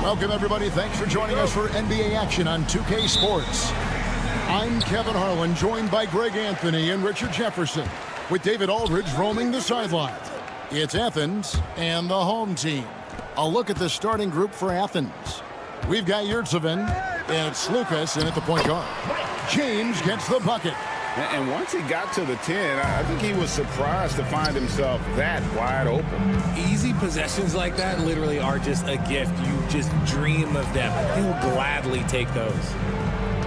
Welcome, everybody. Thanks for joining us for NBA action on 2K Sports. I'm Kevin Harlan, joined by Greg Anthony and Richard Jefferson, with David Aldridge roaming the sideline. It's Athens and the home team. A look at the starting group for Athens. We've got Yurtseven, and it's Lucas in at the point guard. James gets the bucket. And once he got to the 10, I think he was surprised to find himself that wide open. Easy possessions like that literally are just a gift. You just dream of them. He'll gladly take those.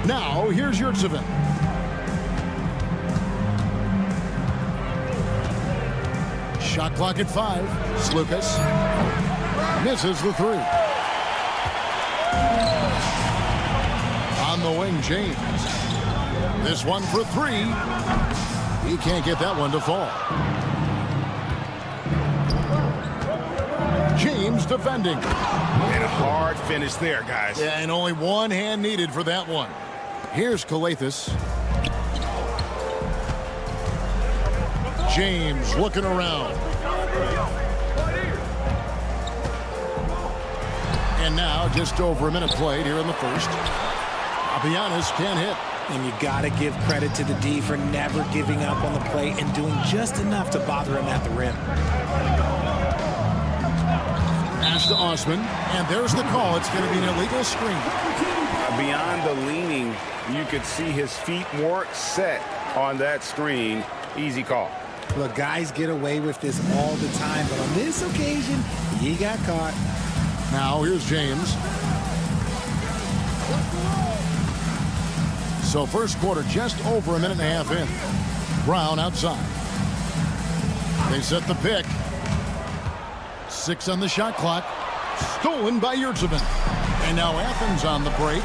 Now, here's Yurtseven. Shot clock at 5. Slukas misses the 3. On the wing, James. This one for 3. He can't get that one to fall. James defending. And a hard finish there, guys. Yeah, and only one hand needed for that one. Here's Kalathis. James looking around. And now just over a minute played here in the first. Papianis can't hit. And you got to give credit to the D for never giving up on the play and doing just enough to bother him at the rim. Pass to Osman, and there's the call. It's going to be an illegal screen. Beyond the leaning, you could see his feet weren't set on that screen. Easy call. Look, guys get away with this all the time, but on this occasion, he got caught. Now here's James. So first quarter just over a minute and a half in. Brown outside. They set the pick. 6 on the shot clock. Stolen by Yurtseven. And now Athens on the break.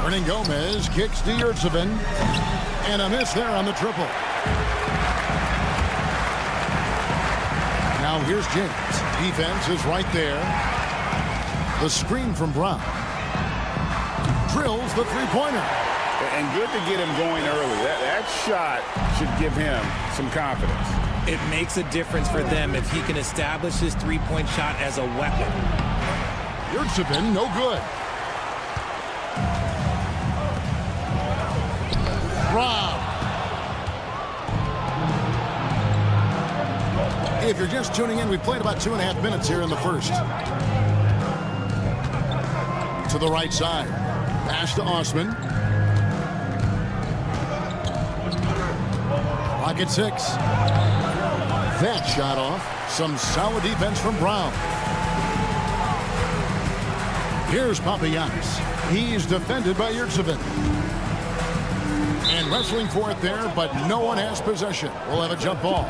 Hernan Gomez kicks to Yurtseven. And a miss there on the triple. Now here's James. Defense is right there. The screen from Brown. Drills the three-pointer. And good to get him going early. That shot should give him some confidence. It makes a difference for them if he can establish his three-point shot as a weapon. Yurtseven, no good. Rob. If you're just tuning in, we've played about 2.5 minutes here in the first. To the right side. Pass to Osman. Clock at 6. That shot off. Some solid defense from Brown. Here's Papianis. He's defended by Yurtseven. And wrestling for it there, but no one has possession. We'll have a jump ball.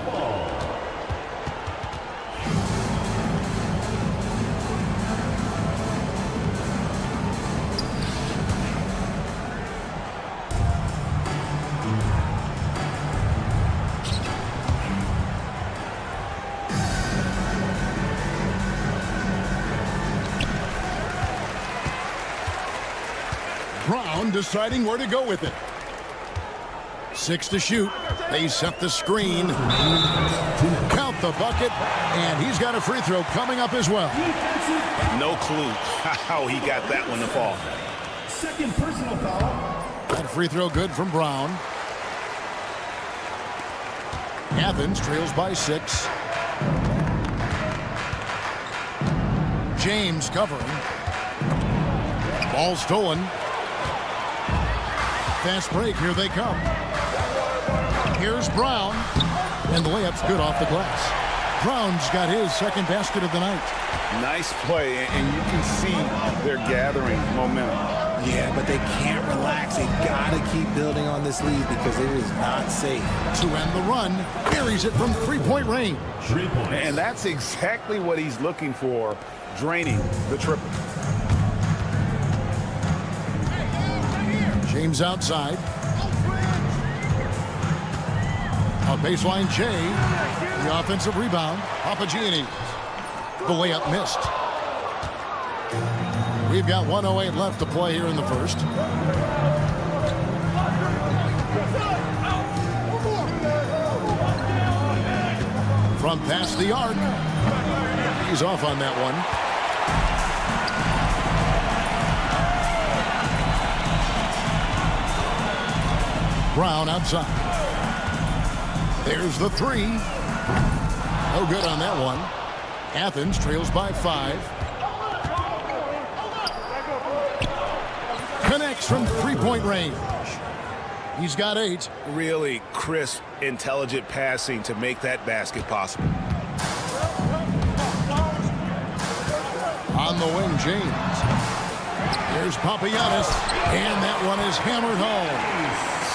Brown deciding where to go with it. 6 to shoot. They set the screen. Count the bucket. And he's got a free throw coming up as well. No clue how he got that one to fall. Second personal foul. That free throw good from Brown. Athens trails by 6. James covering. Ball stolen. Fast break, here they come. Here's Brown, and the layup's good off the glass. Brown's got his second basket of the night. Nice play, and you can see they're gathering momentum. Yeah, but they can't relax. They've got to keep building on this lead because it is not safe. To end the run, buries it from three-point range. 3 points. And that's exactly what he's looking for, draining the triple. James outside. A baseline J. The offensive rebound. Papagiannis. The layup missed. We've got 1:08 left to play here in the first. From past the arc. He's off on that one. Brown outside. There's the three. No good on that one. Athens trails by 5. Connects from three-point range. He's got 8. Really crisp, intelligent passing to make that basket possible. On the wing, James. Here's Papagiannis, and that one is hammered home.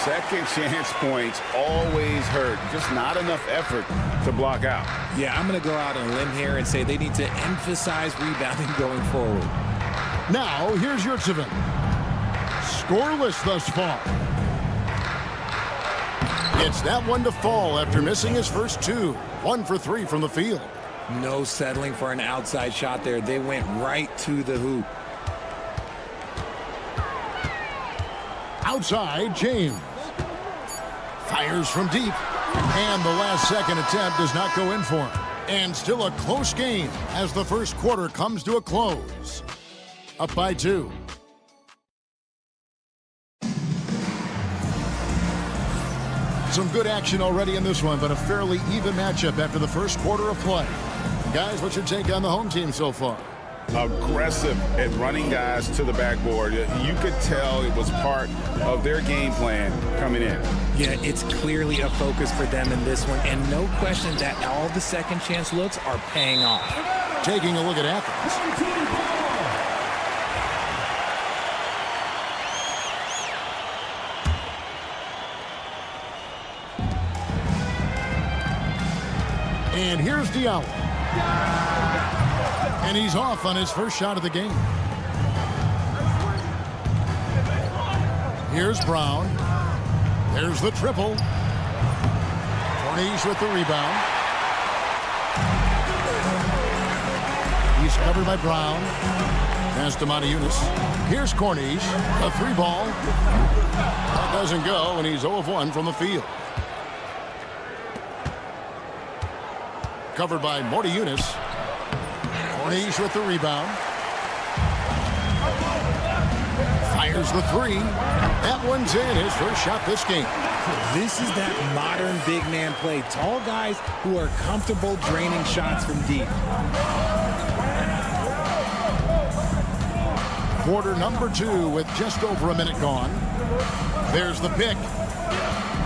Second chance points always hurt. Just not enough effort to block out. Yeah, I'm going to go out on a limb here and say they need to emphasize rebounding going forward. Now, here's Yurtsevin. Scoreless thus far. It's that one to fall after missing his first 2. 1 for 3 from the field. No settling for an outside shot there. They went right to the hoop. Outside, James. Fires from deep. And the last second attempt does not go in for him. And still a close game as the first quarter comes to a close. Up by 2. Some good action already in this one, but a fairly even matchup after the first quarter of play. Guys, what's your take on the home team so far? Aggressive at running guys to the backboard. You could tell it was part of their game plan coming in. Yeah, it's clearly a focus for them in this one, and no question that all the second chance looks are paying off. Taking a look at Athens. And here's Diallo. And he's off on his first shot of the game. Here's Brown. There's the triple. Corniche with the rebound. He's covered by Brown. Pass to Matajunas. Here's Corniche. A 3-ball. That doesn't go, and he's 0 of 1 from the field. Covered by Matajunas. Corniche with the rebound. Fires the 3. That one's in. His first shot this game. This is that modern big man play. Tall guys who are comfortable draining shots from deep. Quarter number 2 with just over a minute gone. There's the pick.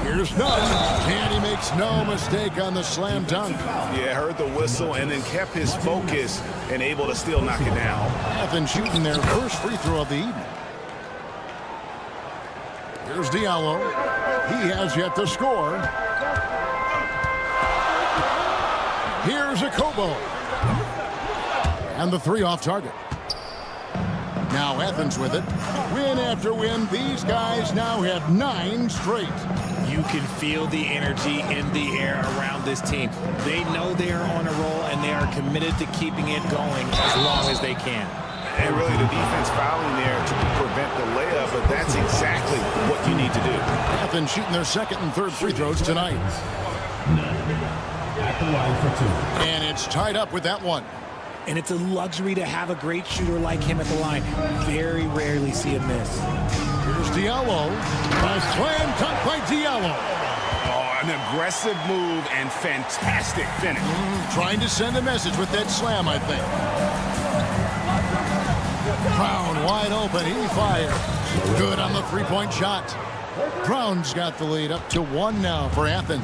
Here's Nunn, and he makes no mistake on the slam dunk. Yeah, heard the whistle and then kept his focus and able to still knock it down. Athens shooting their first free throw of the evening. Here's Diallo. He has yet to score. Here's Akobo. And the 3 off target. Now Athens with it. Win after win, these guys now have 9 straight. You can feel the energy in the air around this team. They know they are on a roll, and they are committed to keeping it going as long as they can. And really the defense fouling there to prevent the layup, but that's exactly what you need to do. Athens shooting their second and third free throws tonight. At the line for 2. And it's tied up with that one. And it's a luxury to have a great shooter like him at the line. Very rarely see him miss. Here's Diallo. A slam dunk by Diallo. Oh, an aggressive move and fantastic finish. Trying to send a message with that slam, I think. Brown wide open. He fires. Good on the three-point shot. Brown's got the lead up to 1 now for Athens.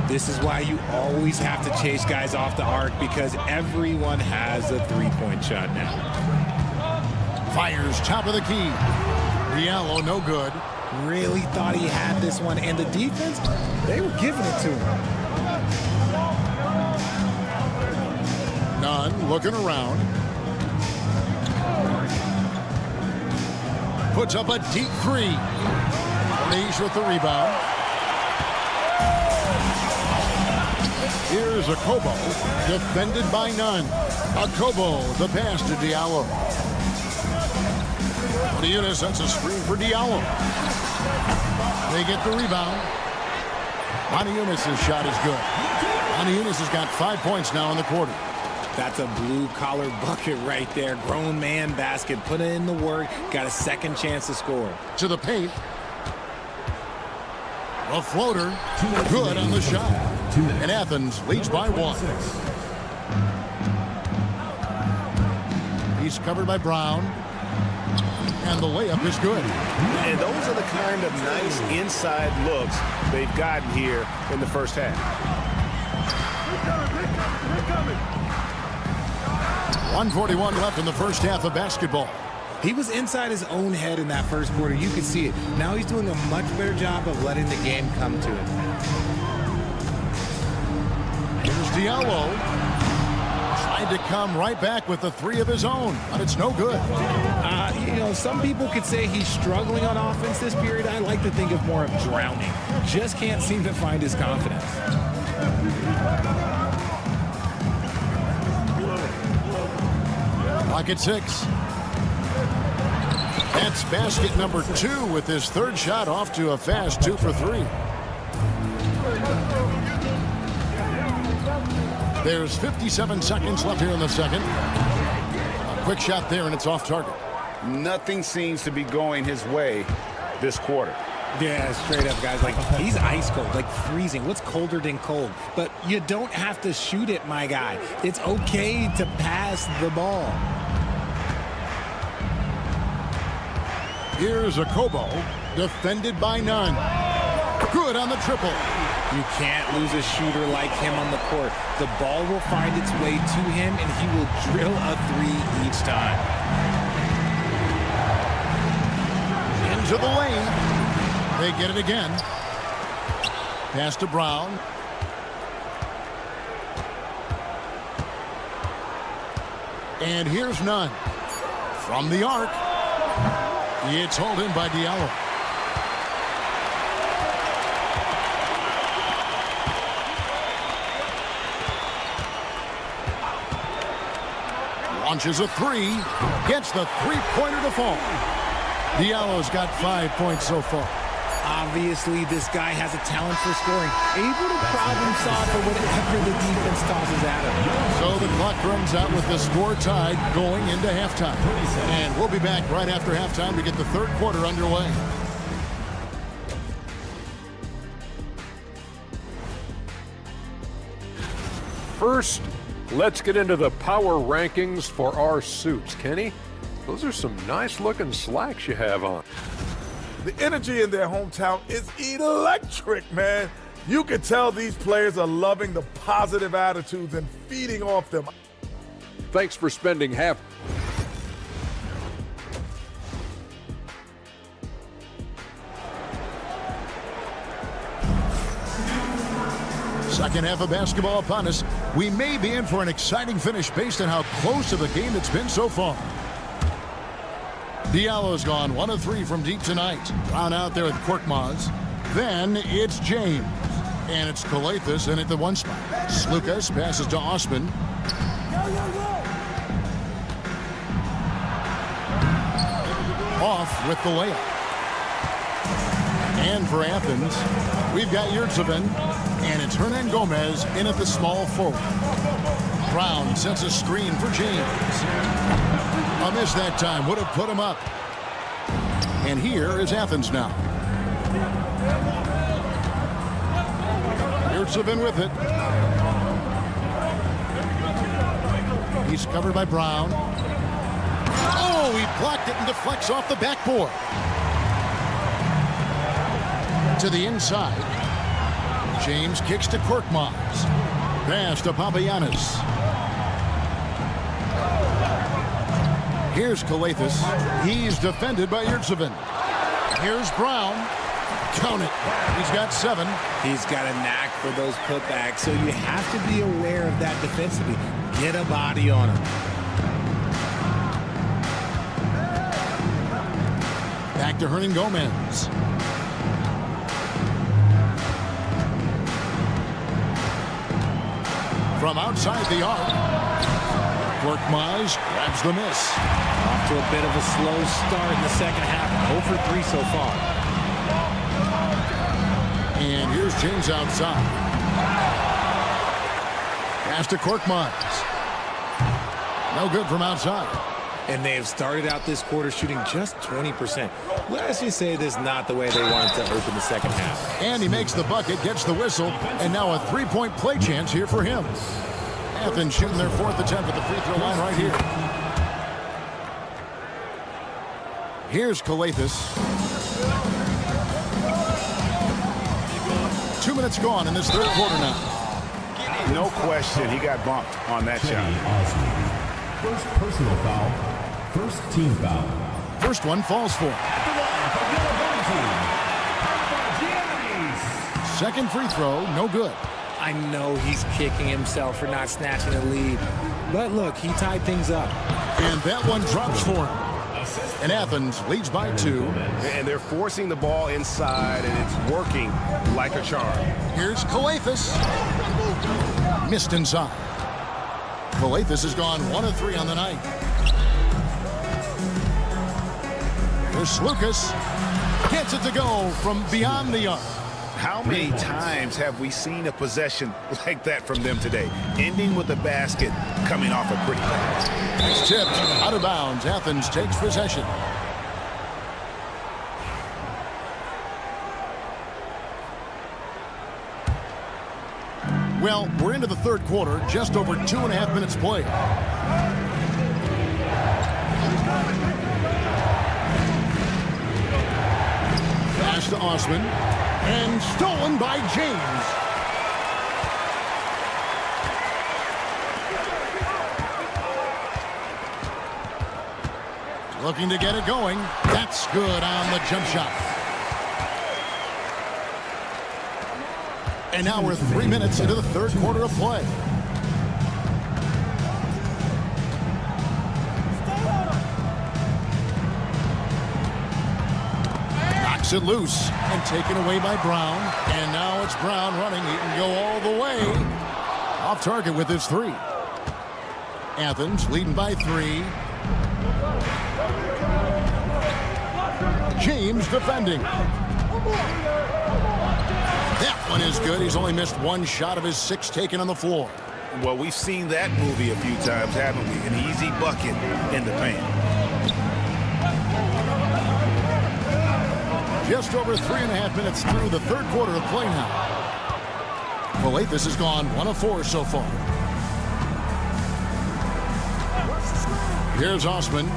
This is why you always have to chase guys off the arc, because everyone has a three-point shot now. Fires top of the key. Diallo no good. Really thought he had this one, and the defense, they were giving it to him. Nunn looking around. Puts up a deep 3. Corniche with the rebound. Here's Here's a Kobo, defended by none. A Kobo, the pass to Diallo. Leonis sets a screen for Diallo. They get the rebound. Leonis' shot is good. Leonis has got 5 points now in the quarter. That's a blue-collar bucket right there. Grown man basket. Put in the work. Got a second chance to score. To the paint. A floater. Good on the shot. And Athens leads by 1. He's covered by Brown. And the layup is good. And those are the kind of nice inside looks they've gotten here in the first half. 1:41 left in the first half of basketball. He was inside his own head in that first quarter. You could see it. Now he's doing a much better job of letting the game come to him. Here's Diallo. Tried to come right back with the 3 of his own, but it's no good. Some people could say he's struggling on offense this period. I like to think of more of drowning. Just can't seem to find his confidence. Clock at 6. That's basket number 2 with his third shot off to a fast 2 for 3. There's 57 seconds left here in the second. A quick shot there, and it's off target. Nothing seems to be going his way this quarter. Yeah, straight up, guys. Like, he's ice cold, like freezing. What's colder than cold? But you don't have to shoot it, my guy. It's okay to pass the ball. Here's a Kobo, defended by none. Good on the triple. You can't lose a shooter like him on the court. The ball will find its way to him, and he will drill a 3 each time. Into the lane. They get it again. Pass to Brown. And here's none. From the arc. It's hauled in by Diallo. Launches a 3. Gets the three-pointer to fall. Diallo's got 5 points so far. Obviously, this guy has a talent for scoring. Able to problem solve for whatever the defense tosses at him. So the clock runs out with the score tied going into halftime. And we'll be back right after halftime to get the third quarter underway. First, let's get into the power rankings for our suits. Kenny, those are some nice-looking slacks you have on. The energy in their hometown is electric, man. You can tell these players are loving the positive attitudes and feeding off them. Thanks for spending half. Second half of basketball upon us. We may be in for an exciting finish based on how close of a game it's been so far. Diallo's gone 1 of 3 from deep tonight. Brown out there with Korkmaz. Then it's James. And it's Calathes in at the 1 spot. Slukas passes to Osman. Off with the layup. And for Athens, we've got Yurtsevin. And it's Hernan Gomez in at the small forward. Brown sets a screen for James. A miss that time would have put him up. And here is Athens now. Yurtsevin with it. He's covered by Brown. Oh, he blocked it and deflects off the backboard. To the inside. James kicks to Korkmaz. Pass to Papagiannis. Here's Calathes. He's defended by Yurtsevin. Here's Brown. Count it. He's got 7. He's got a knack for those putbacks, so you have to be aware of that defensively. Get a body on him. Back to Hernan Gomez. from outside the arc. Korkmaz grabs the miss. Off to a bit of a slow start in the second half. 0 for 3 so far. And here's James outside. Pass to Korkmaz. No good from outside. And they have started out this quarter shooting just 20%. Let's just say this is not the way they wanted to open the second half. And he makes the bucket, gets the whistle, and now a three-point play chance here for him. Athens shooting their 4th attempt at the free throw line right here. Here's Kalathis. 2 minutes gone in this third quarter now. No question, he got bumped on that shot. First personal foul. First team foul. First one falls for him. Second free throw, no good. I know he's kicking himself for not snatching the lead. But look, he tied things up. And that one drops for him. And Athens leads by 2. And they're forcing the ball inside, and it's working like a charm. Here's Kalathis. Missed inside. Kalathis has gone 1 of 3 on the night. Here's Lucas. Gets it to go from beyond the arc. How many times have we seen a possession like that from them today? Ending with a basket, coming off a pretty pass. It's tipped out of bounds. Athens takes possession. Well, we're into the third quarter, just over 2.5 minutes played. Pass to Osman, and stolen by James. Looking to get it going. That's good on the jump shot. And now we're 3 minutes into the third quarter of play. Knocks it loose and taken away by Brown. And now it's Brown running. He can go all the way. Off target with his 3. Athens leading by 3. James defending. That one is good. He's only missed 1 shot of his 6 taken on the floor. Well, we've seen that movie a few times, haven't we? An easy bucket in the paint. Just over 3.5 minutes through the third quarter of play now. Kalathis has gone 1 of 4 so far. Here's Osman.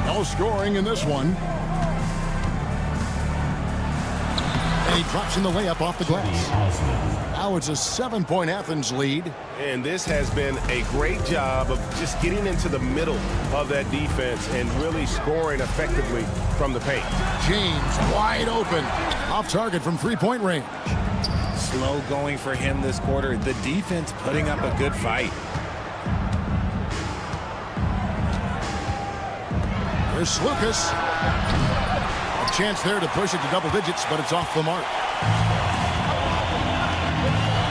No scoring in this one. And he drops in the layup off the glass. Now it's a 7-point Athens lead. And this has been a great job of just getting into the middle of that defense and really scoring effectively from the paint. James wide open. Off target from 3-point range. Slow going for him this quarter. The defense putting up a good fight. There's Lucas. A chance there to push it to double digits, but it's off the mark.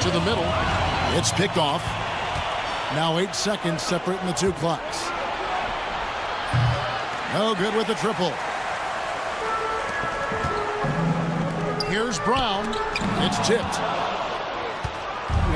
To the middle. It's picked off. Now 8 seconds separating the 2 clocks. No good with the triple. Here's Brown. It's tipped.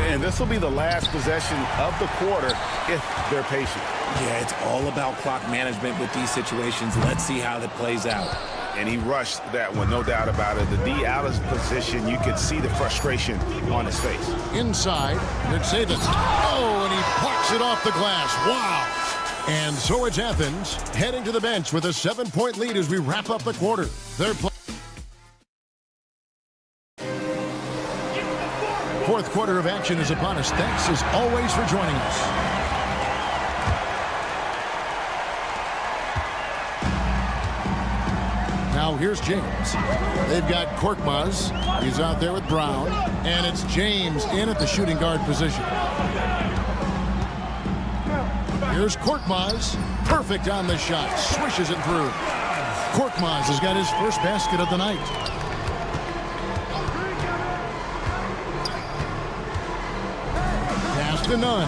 And this will be the last possession of the quarter if they're patient. Yeah, it's all about clock management with these situations. Let's see how that plays out. And he rushed that one, no doubt about it. The D out of position, you could see the frustration on his face. Inside, Mercedes. Oh, and he plucks it off the glass. Wow. And so it's Athens heading to the bench with a 7-point lead as we wrap up the quarter. Fourth quarter of action is upon us. Thanks as always for joining us. Now here's James. They've got Korkmaz. He's out there with Brown. And it's James in at the shooting guard position. Here's Korkmaz. Perfect on the shot. Swishes it through. Korkmaz has got his first basket of the night. Pass to none.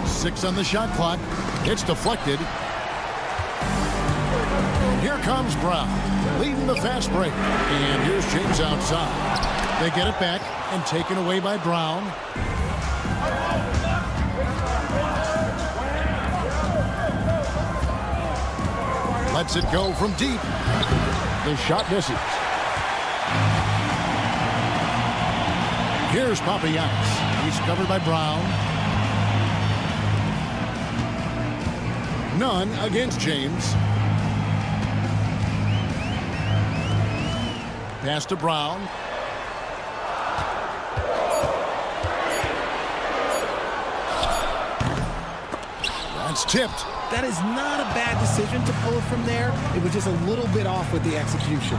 Six on the shot clock. It's deflected. Here comes Brown, leading the fast break. And here's James outside. They get it back and taken away by Brown. Lets it go from deep. The shot misses. Here's Papagiannis. He's covered by Brown. None against James. Pass to Brown. That's tipped. That is not a bad decision to pull it from there. It was just a little bit off with the execution.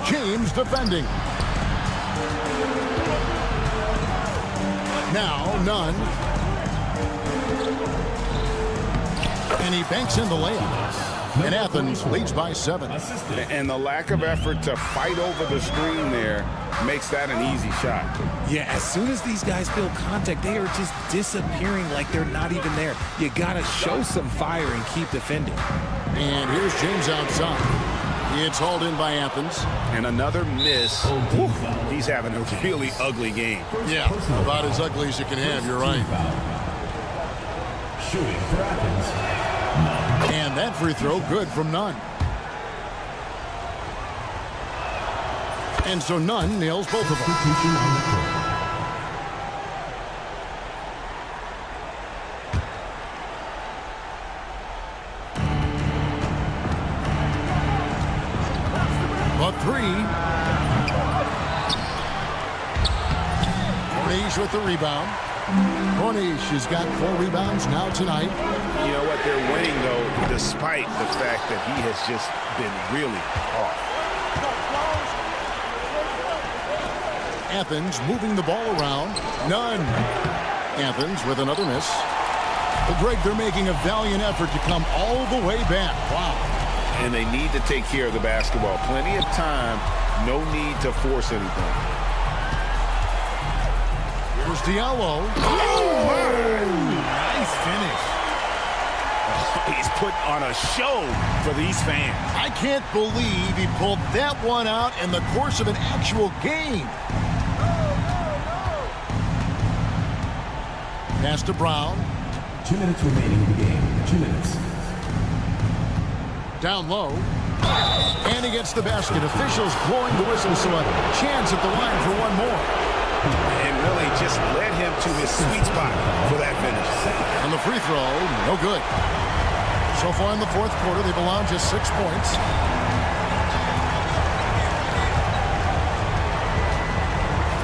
James defending. Now, none. And he banks in the layup. And Athens leads by 7. And the lack of effort to fight over the screen there makes that an easy shot. Yeah, as soon as these guys feel contact, they are just disappearing like they're not even there. You got to show some fire and keep defending. And here's James outside. It's hauled in by Athens. And another miss. Woo, he's having a really ugly game. Yeah, about as ugly as you can have, you're right. Shooting for Athens. And that free throw good from Nunn. And so Nunn nails both of them. But 3. Corniche with the rebound. Corniche has got 4 rebounds now tonight. You know what? They're winning, though, despite the fact that he has just been really off. Athens moving the ball around. None. Athens with another miss. But Greg, they're making a valiant effort to come all the way back. Wow. And they need to take care of the basketball. Plenty of time. No need to force anything. Here's Diallo. Nice finish. He's put on a show for these fans. I can't believe he pulled that one out in the course of an actual game. Pass to Brown. 2 minutes remaining in the game. 2 minutes. Down low. And he gets the basket. Officials blowing the whistle, so a chance at the line for one more. And really just led him to his sweet spot for that finish. And the free throw, no good. So far in the fourth quarter, they've allowed just 6 points.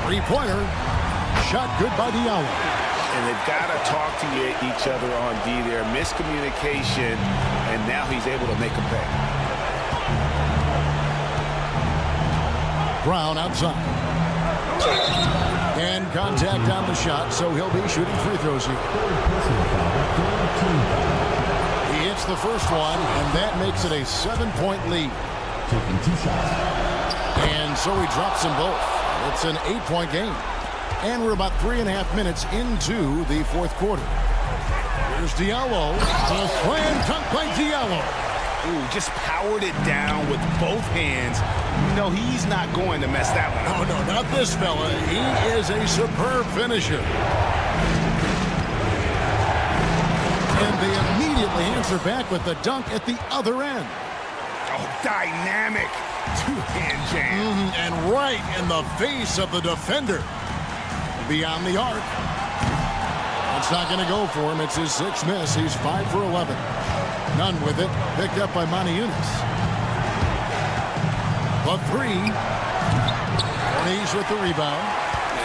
Three-pointer. Shot good by Diallo. And they've got to talk to each other on D there. Miscommunication, and now he's able to make a pay. Brown outside. And contact on the shot, so he'll be shooting free throws here. He hits the first one, and that makes it a 7-point lead. Taking 2 shots. And so he drops them both. It's an 8-point game. And we're about 3.5 minutes into the fourth quarter. Here's Diallo. A slam dunk by Diallo. Ooh, just powered it down with both hands. No, he's not going to mess that one up. Oh, no, not this fella. He is a superb finisher. And they immediately answer back with the dunk at the other end. Oh, dynamic two-hand jam. And right in the face of the defender. Beyond the arc. It's not going to go for him. It's his 6th miss. He's 5 for 11. None with it. Picked up by Moniunas. But 3. Corniche with the rebound.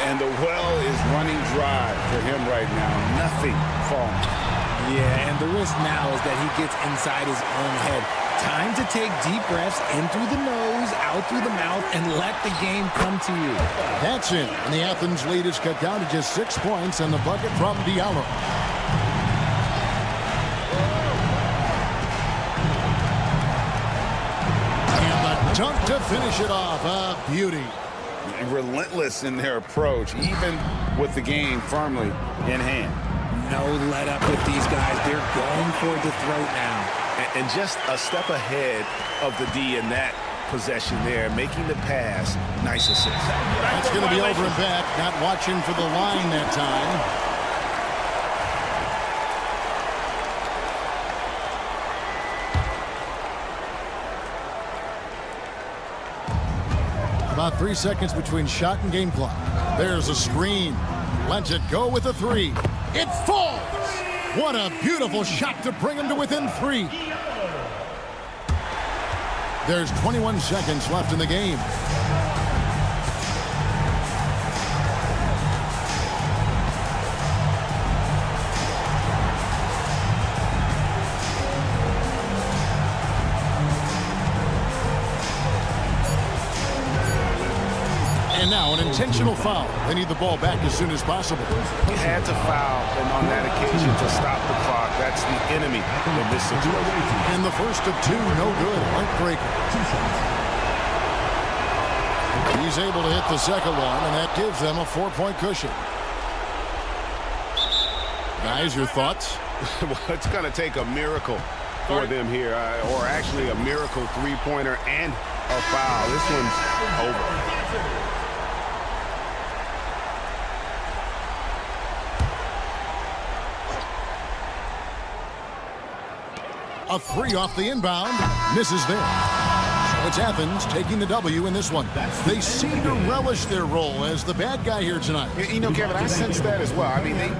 And the well is running dry for him right now. Nothing falling. Yeah, and the risk now is that he gets inside his own head. Time to take deep breaths in through the nose, out through the mouth, and let the game come to you. That's it. And the Athens lead is cut down to just 6 points, and the bucket from Diallo. Dunk to finish it off. A beauty. Relentless in their approach, even with the game firmly in hand. No let up with these guys. They're going for the throat now. And just a step ahead of the D in that possession there, making the pass. Nice assist. That's going to be over and back. Not watching for the line that time. About 3 seconds between shot and game clock. There's a screen. Lets it go with a three. It falls! What a beautiful shot to bring him to within 3. There's 21 seconds left in the game. And now an intentional foul. They need the ball back as soon as possible. He had to foul, and on that occasion to stop the clock. That's the enemy in this situation. And the first of 2, no good. Heartbreaker. He's able to hit the second one, and that gives them a 4-point cushion. Guys, your thoughts? Well, it's going to take a miracle for them here, or actually a miracle three-pointer and a foul. This one's over. A 3 off the inbound. Misses there. So it's Athens taking the W in this one. They seem to relish their role as the bad guy here tonight. You know, Kevin, I sense that as well. I mean,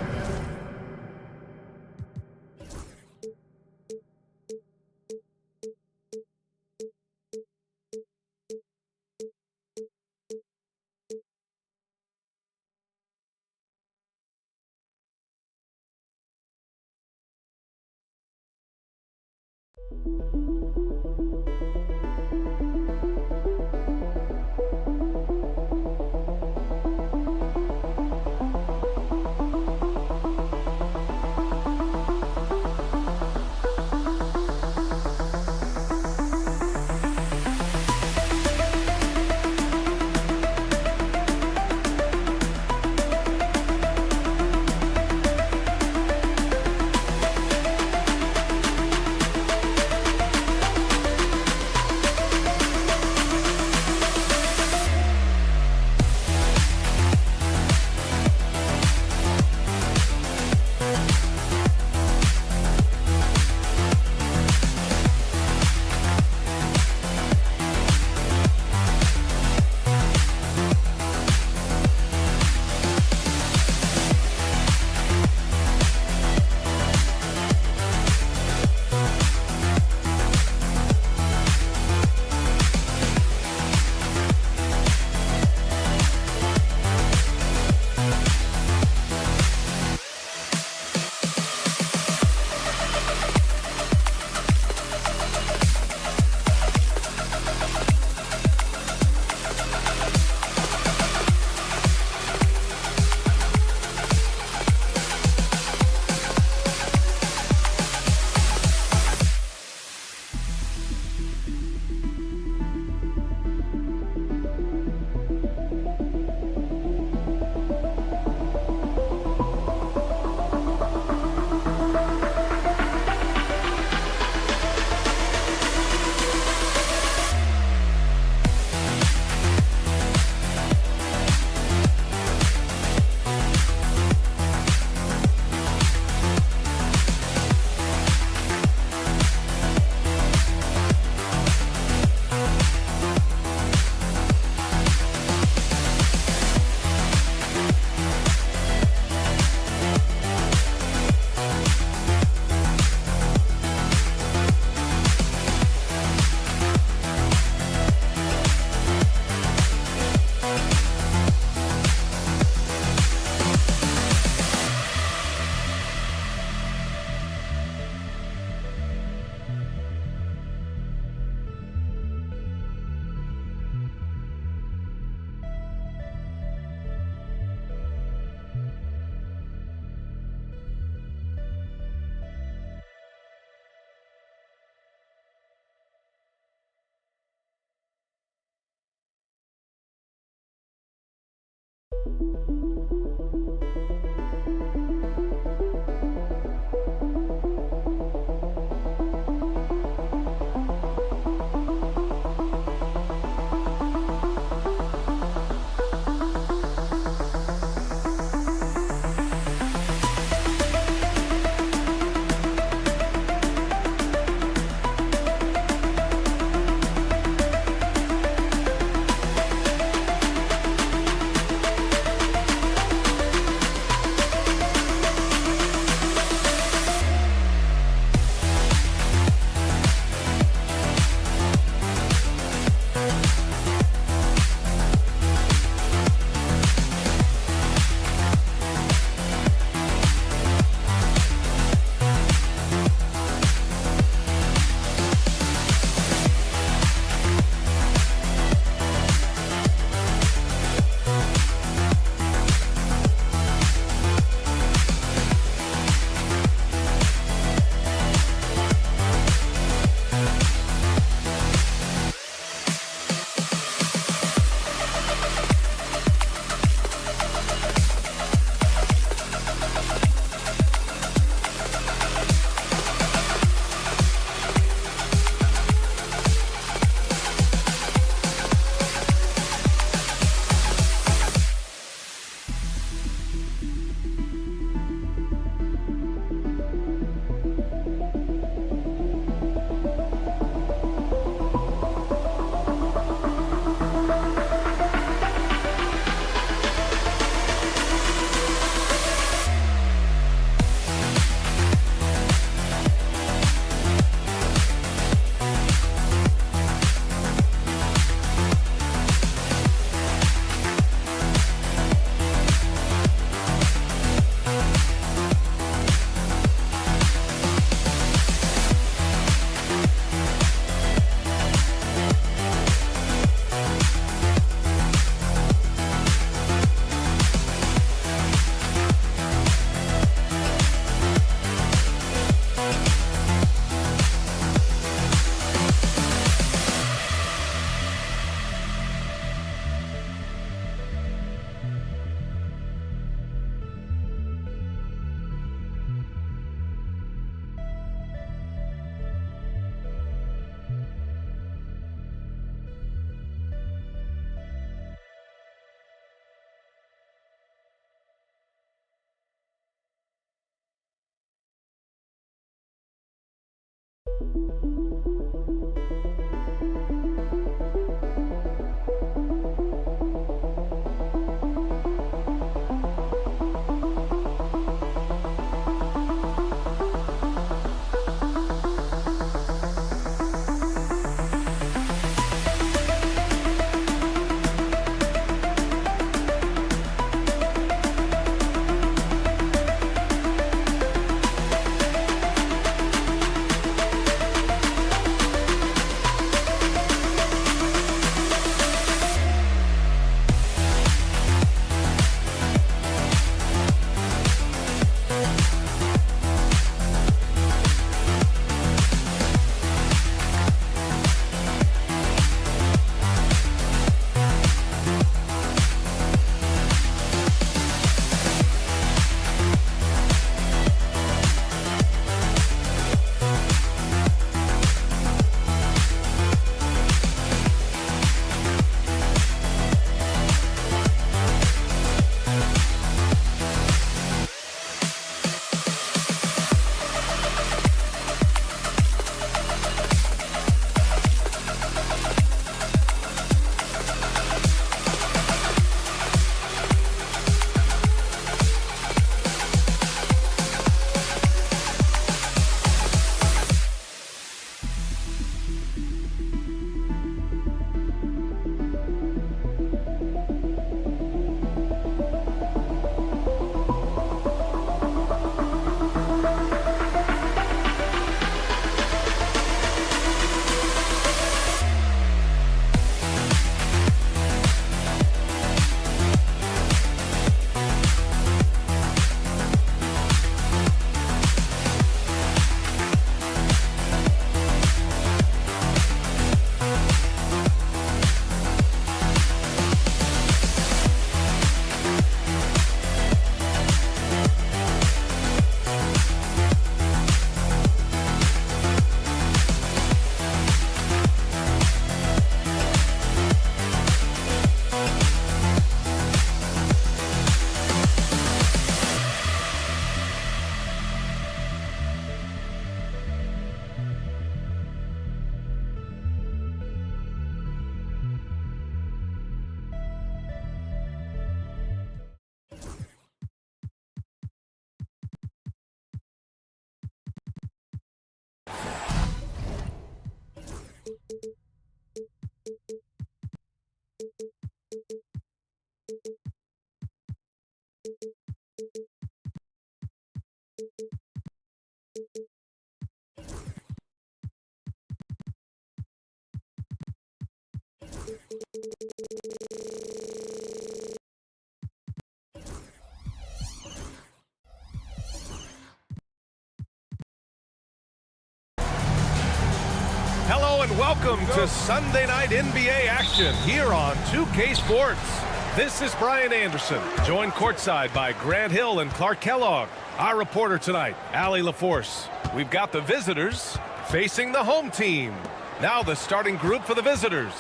Hello and welcome to Sunday night NBA action here on 2K Sports. This is Brian Anderson, joined courtside by Grant Hill and Clark Kellogg. Our reporter tonight, Allie LaForce. We've got the visitors facing the home team. Now the starting group for the visitors.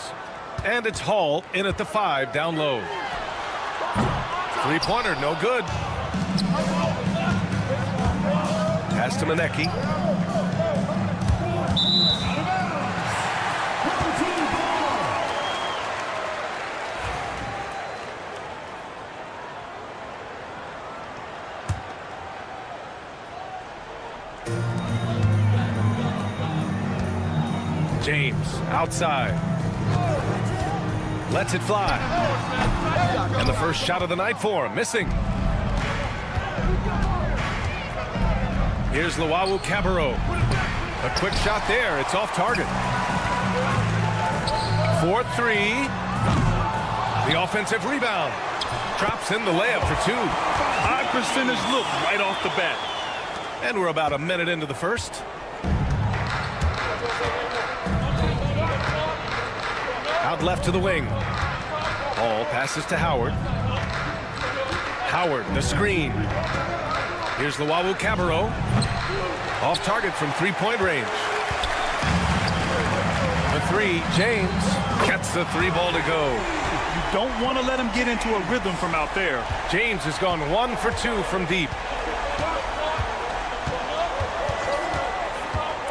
And it's Hall in at the 5 down low. Three-pointer, no good. Pass to Manecki. James outside. Lets it fly. And the first shot of the night for him, missing. Here's Luau Cabarro. A quick shot there. It's off target. 4-3. The offensive rebound. Drops in the layup for 2. High percentage look right off the bat. And we're about a minute into the first. Out left to the wing. Hall passes to Howard. Howard, the screen. Here's Luau Cabarro. Off target from three-point range. The 3, James gets the 3 ball to go. You don't want to let him get into a rhythm from out there. James has gone 1 for 2 from deep.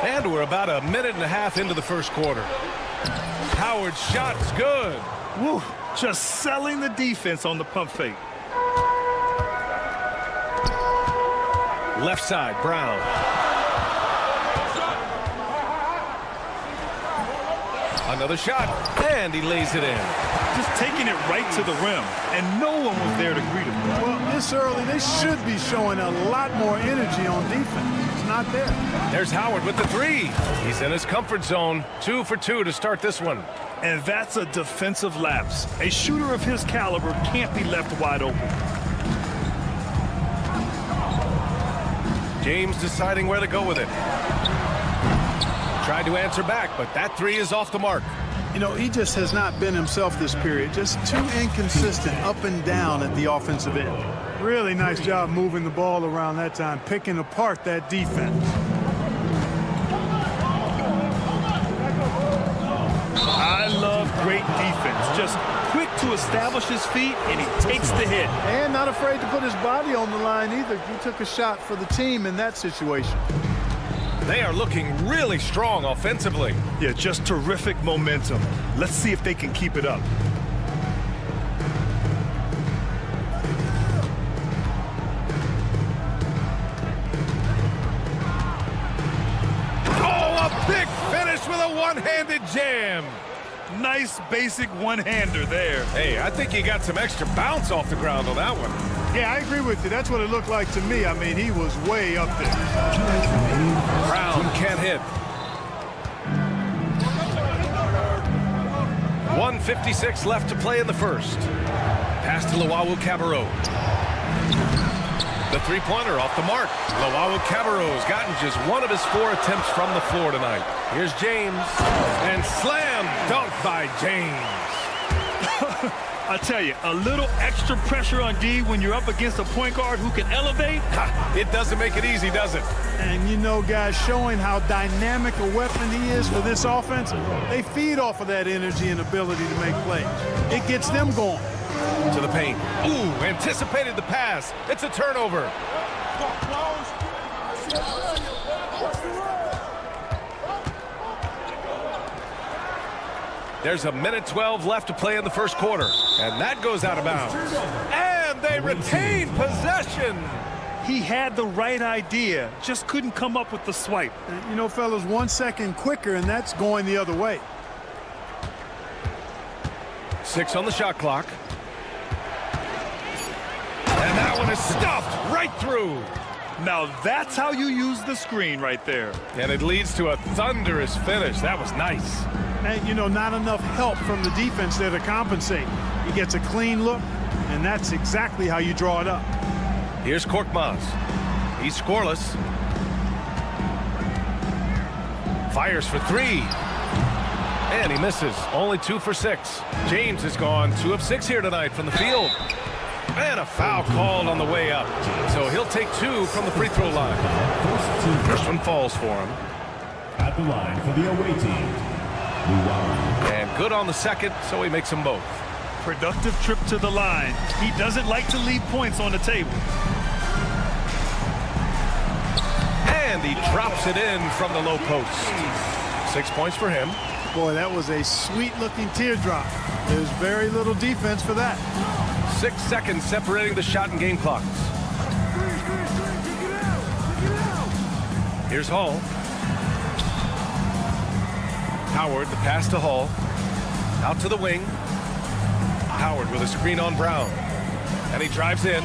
And we're about a minute and a half into the first quarter. Howard's shot's good. Woo, just selling the defense on the pump fake. Left side, Brown. Another shot, and he lays it in. Just taking it right to the rim, and no one was there to greet him. Well, this early, they should be showing a lot more energy on defense. It's not there. There's Howard with the 3. He's in his comfort zone. 2 for 2 to start this one. And that's a defensive lapse. A shooter of his caliber can't be left wide open. James deciding where to go with it. Tried to answer back, but that 3 is off the mark. You know, he just has not been himself this period. Just too inconsistent up and down at the offensive end. Really nice job moving the ball around that time, picking apart that defense. I love great defense. Just quick to establish his feet, and he takes the hit. And not afraid to put his body on the line either. He took a shot for the team in that situation. They are looking really strong offensively. Yeah, just terrific momentum. Let's see if they can keep it up. Oh, a big finish with a one-handed jam. Nice basic one-hander there. Hey, I think he got some extra bounce off the ground on that one. Yeah, I agree with you. That's what it looked like to me. I mean, he was way up there. Brown can't hit. 1:56 left to play in the first. Pass to Luau Cabarro. The three-pointer off the mark. Luau Cabarro's gotten just 1 of his 4 attempts from the floor tonight. Here's James. And slam dunk by James. I tell you, a little extra pressure on D when you're up against a point guard who can elevate. It doesn't make it easy, does it? And you know, guys, showing how dynamic a weapon he is for this offense, they feed off of that energy and ability to make plays. It gets them going. To the paint. Ooh, anticipated the pass. It's a turnover. There's a minute 12 left to play in the first quarter. And that goes out of bounds. And they retain possession. He had the right idea, just couldn't come up with the swipe. And, you know, fellas, 1 second quicker, and that's going the other way. 6 on the shot clock. And that one is stuffed right through. Now that's how you use the screen right there. And it leads to a thunderous finish. That was nice. And, you know, not enough help from the defense there to compensate. He gets a clean look, and that's exactly how you draw it up. Here's Korkmaz. He's scoreless. Fires for 3. And he misses. Only 2 for 6. James has gone 2 of 6 here tonight from the field. And a foul called on the way up. So he'll take 2 from the free throw line. First one falls for him. At the line for the away team. And good on the second, so he makes them both. Productive trip to the line. He doesn't like to leave points on the table. And he drops it in from the low post. 6 points for him. Boy, that was a sweet-looking teardrop. There's very little defense for that. 6 seconds separating the shot and game clocks. Here's Hall. Howard, the pass to Hall. Out to the wing. Howard with a screen on Brown. And he drives in.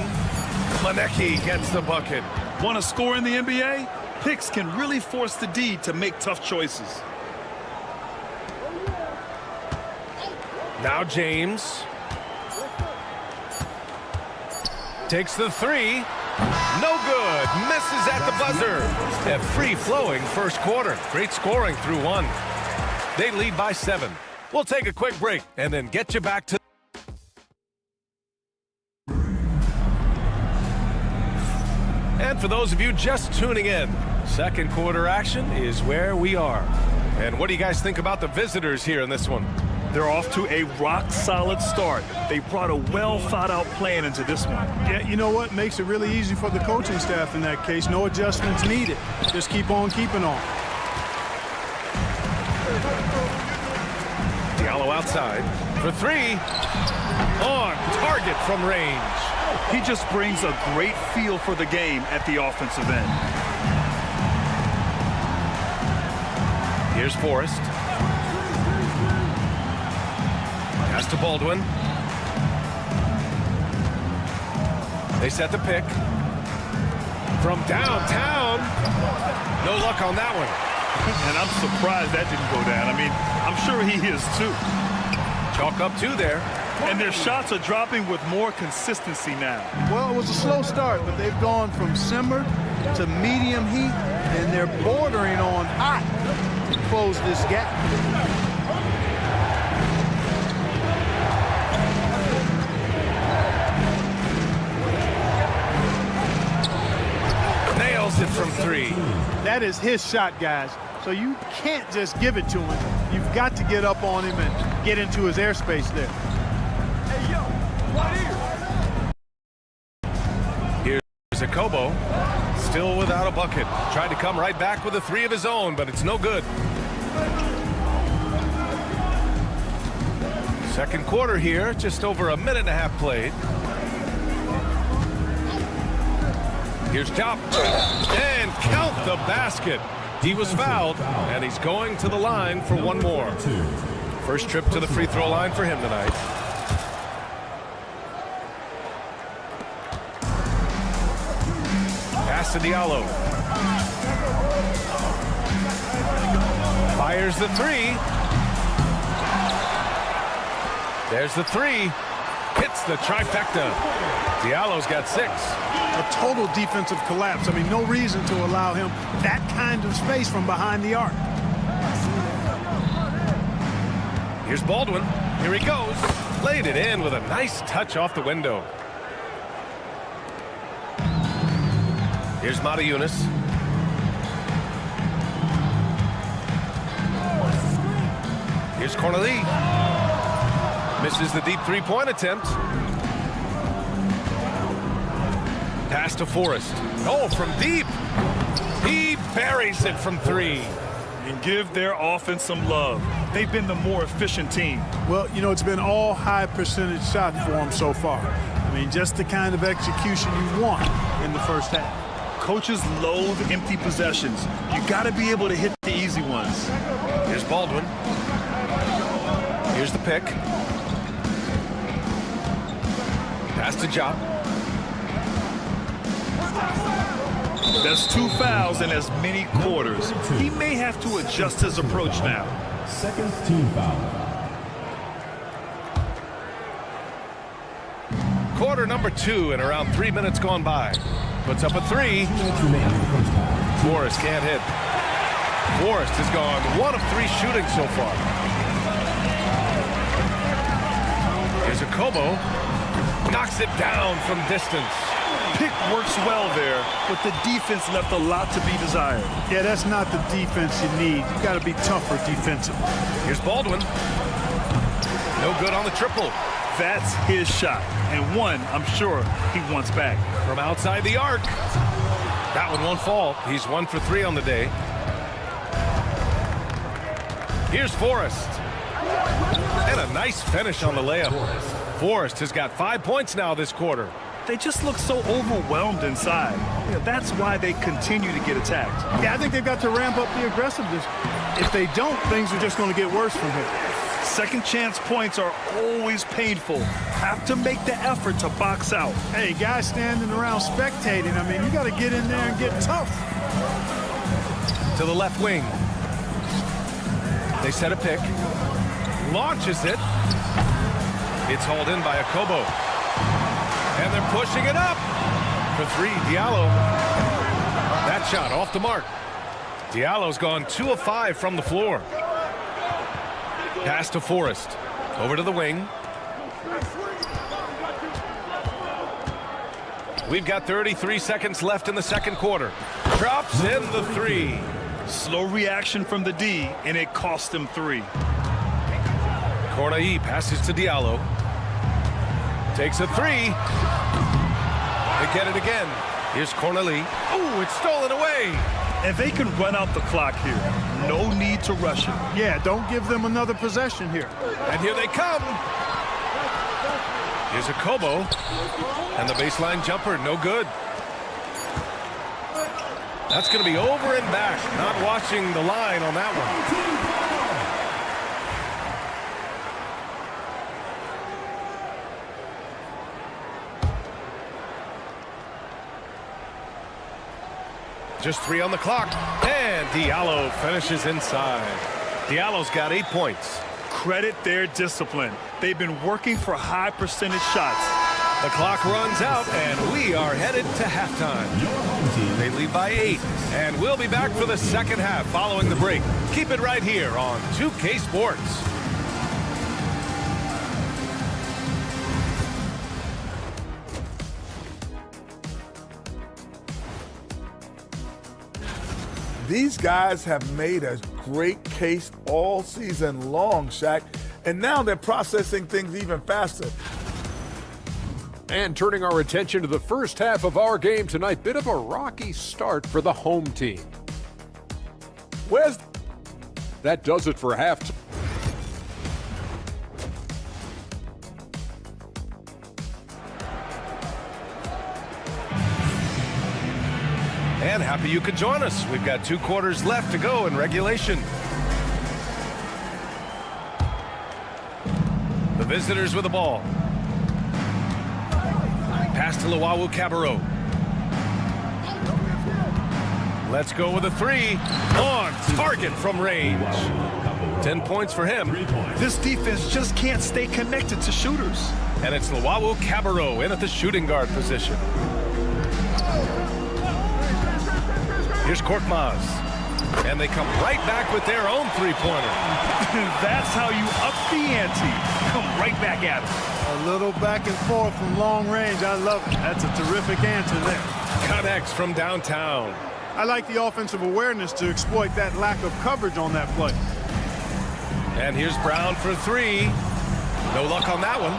Manecki gets the bucket. Want to score in the NBA? Picks can really force the D to make tough choices. Now James. Takes the 3. No good. Misses at the buzzer. A free-flowing first quarter. Great scoring through 1. They lead by 7. We'll take a quick break and then get you back to... And for those of you just tuning in, second quarter action is where we are. And what do you guys think about the visitors here in this one? They're off to a rock-solid start. They brought a well-thought-out plan into this one. Yeah, you know what? Makes it really easy for the coaching staff in that case. No adjustments needed. Just keep on keeping on. Diallo outside for 3. On target from range. He just brings a great feel for the game at the offensive end. Here's Forrest. Pass to Baldwin. They set the pick. From downtown. No luck on that one. And I'm surprised that didn't go down. I mean, I'm sure he is too. Chalk up 2 there. And their shots are dropping with more consistency now. Well, it was a slow start, but they've gone from simmer to medium heat, and they're bordering on hot to close this gap. Nails it from 3. That is his shot, guys. So you can't just give it to him. You've got to get up on him and get into his airspace there. Hey, yo, right here. Here's Akobo. Still without a bucket. Tried to come right back with a 3 of his own, but it's no good. Second quarter here, just over a minute and a half played. Here's Top. And count the basket. He was fouled, and he's going to the line for 1 more. First trip to the free throw line for him tonight. Pass to Diallo. Fires the 3. There's the 3. Hits the trifecta. Diallo's got 6. A total defensive collapse. I mean, no reason to allow him that kind of space from behind the arc. Here's Baldwin. Here he goes. Laid it in with a nice touch off the window. Here's Matajunas. Here's Corneli. Misses the deep three-point attempt. Pass to Forrest. Oh, from deep. He buries it from 3. And give their offense some love. They've been the more efficient team. Well, you know, it's been all high percentage shots for them so far. I mean, just the kind of execution you want in the first half. Coaches loathe empty possessions. You got to be able to hit the easy ones. Here's Baldwin. Here's the pick. Pass to Jop. That's 2 fouls in as many quarters. He may have to adjust his approach now. Second team foul. Quarter number 2 and around 3 minutes gone by. Puts up a 3. Forrest can't hit. Forrest has gone 1 of 3 shooting so far. Here's a Kobo. Knocks it down from distance. Pick works well there, but the defense left a lot to be desired. Yeah, that's not the defense you need. You got to be tougher defensively. Here's Baldwin. No good on the triple. That's his shot, and one I'm sure he wants back. From outside the arc. That one won't fall. He's 1 for 3 on the day. Here's Forrest. And a nice finish on the layup. Forrest has got 5 points now this quarter. They just look so overwhelmed inside. You know, that's why they continue to get attacked. Yeah, I think they've got to ramp up the aggressiveness. If they don't, things are just going to get worse from here. Second chance points are always painful. Have to make the effort to box out. Hey, guys standing around spectating, I mean, you got to get in there and get tough. To the left wing. They set a pick. Launches it. It's hauled in by a Kobo. And they're pushing it up. For 3, Diallo. That shot off the mark. Diallo's gone 2 of 5 from the floor. Pass to Forrest. Over to the wing. We've got 33 seconds left in the second quarter. Drops in the 3. Slow reaction from the D, and it cost them 3. Cornai passes to Diallo. Takes a 3. They get it again. Here's Corneli. Oh, it's stolen away. And they can run out the clock here. No need to rush it. Yeah, don't give them another possession here. And here they come. Here's a Kobo. And the baseline jumper, no good. That's going to be over and back. Not watching the line on that one. Just 3 on the clock. And Diallo finishes inside. Diallo's got 8 points. Credit their discipline. They've been working for high percentage shots. The clock runs out, and we are headed to halftime. They lead by 8, and we'll be back for the second half following the break. Keep it right here on 2K Sports. These guys have made a great case all season long, Shaq, and now they're processing things even faster. And turning our attention to the first half of our game tonight, bit of a rocky start for the home team. That does it for halftime. And happy you could join us. We've got 2 quarters left to go in regulation. The visitors with the ball. Pass to Luau Cabarro. Let's go with a 3. On target from range. 10 points for him. This defense just can't stay connected to shooters. And it's Luau Cabarro in at the shooting guard position. Here's Korkmaz. And they come right back with their own 3-pointer. That's how you up the ante. Come right back at it. A little back and forth from long range. I love it. That's a terrific answer there. Connects from downtown. I like the offensive awareness to exploit that lack of coverage on that play. And here's Brown for 3. No luck on that one.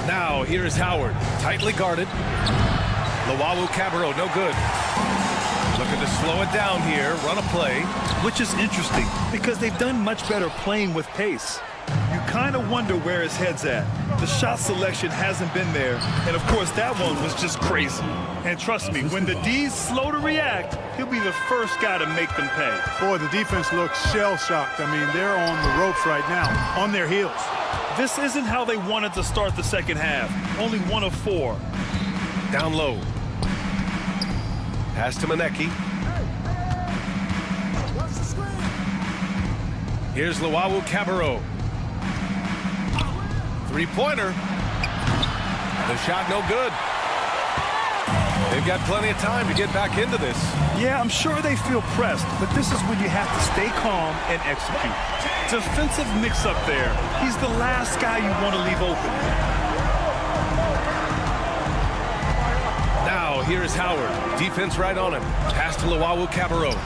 Now here's Howard. Tightly guarded. Luau Cabarro, no good. Looking to slow it down here, run a play. Which is interesting because they've done much better playing with pace. You kind of wonder where his head's at. The shot selection hasn't been there. And of course, that one was just crazy. And trust me, when the D's slow to react, he'll be the first guy to make them pay. Boy, the defense looks shell-shocked. I mean, they're on the ropes right now, on their heels. This isn't how they wanted to start the second half. Only 1 of 4. Down low. Pass to Manecki. Here's Luau Cabarro. 3-pointer. The shot no good. They've got plenty of time to get back into this. Yeah, I'm sure they feel pressed, but this is when you have to stay calm and execute. Defensive mix-up there. He's the last guy you want to leave open. Now, here's Howard. Defense right on him. Pass to Luwawu-Cabarrot.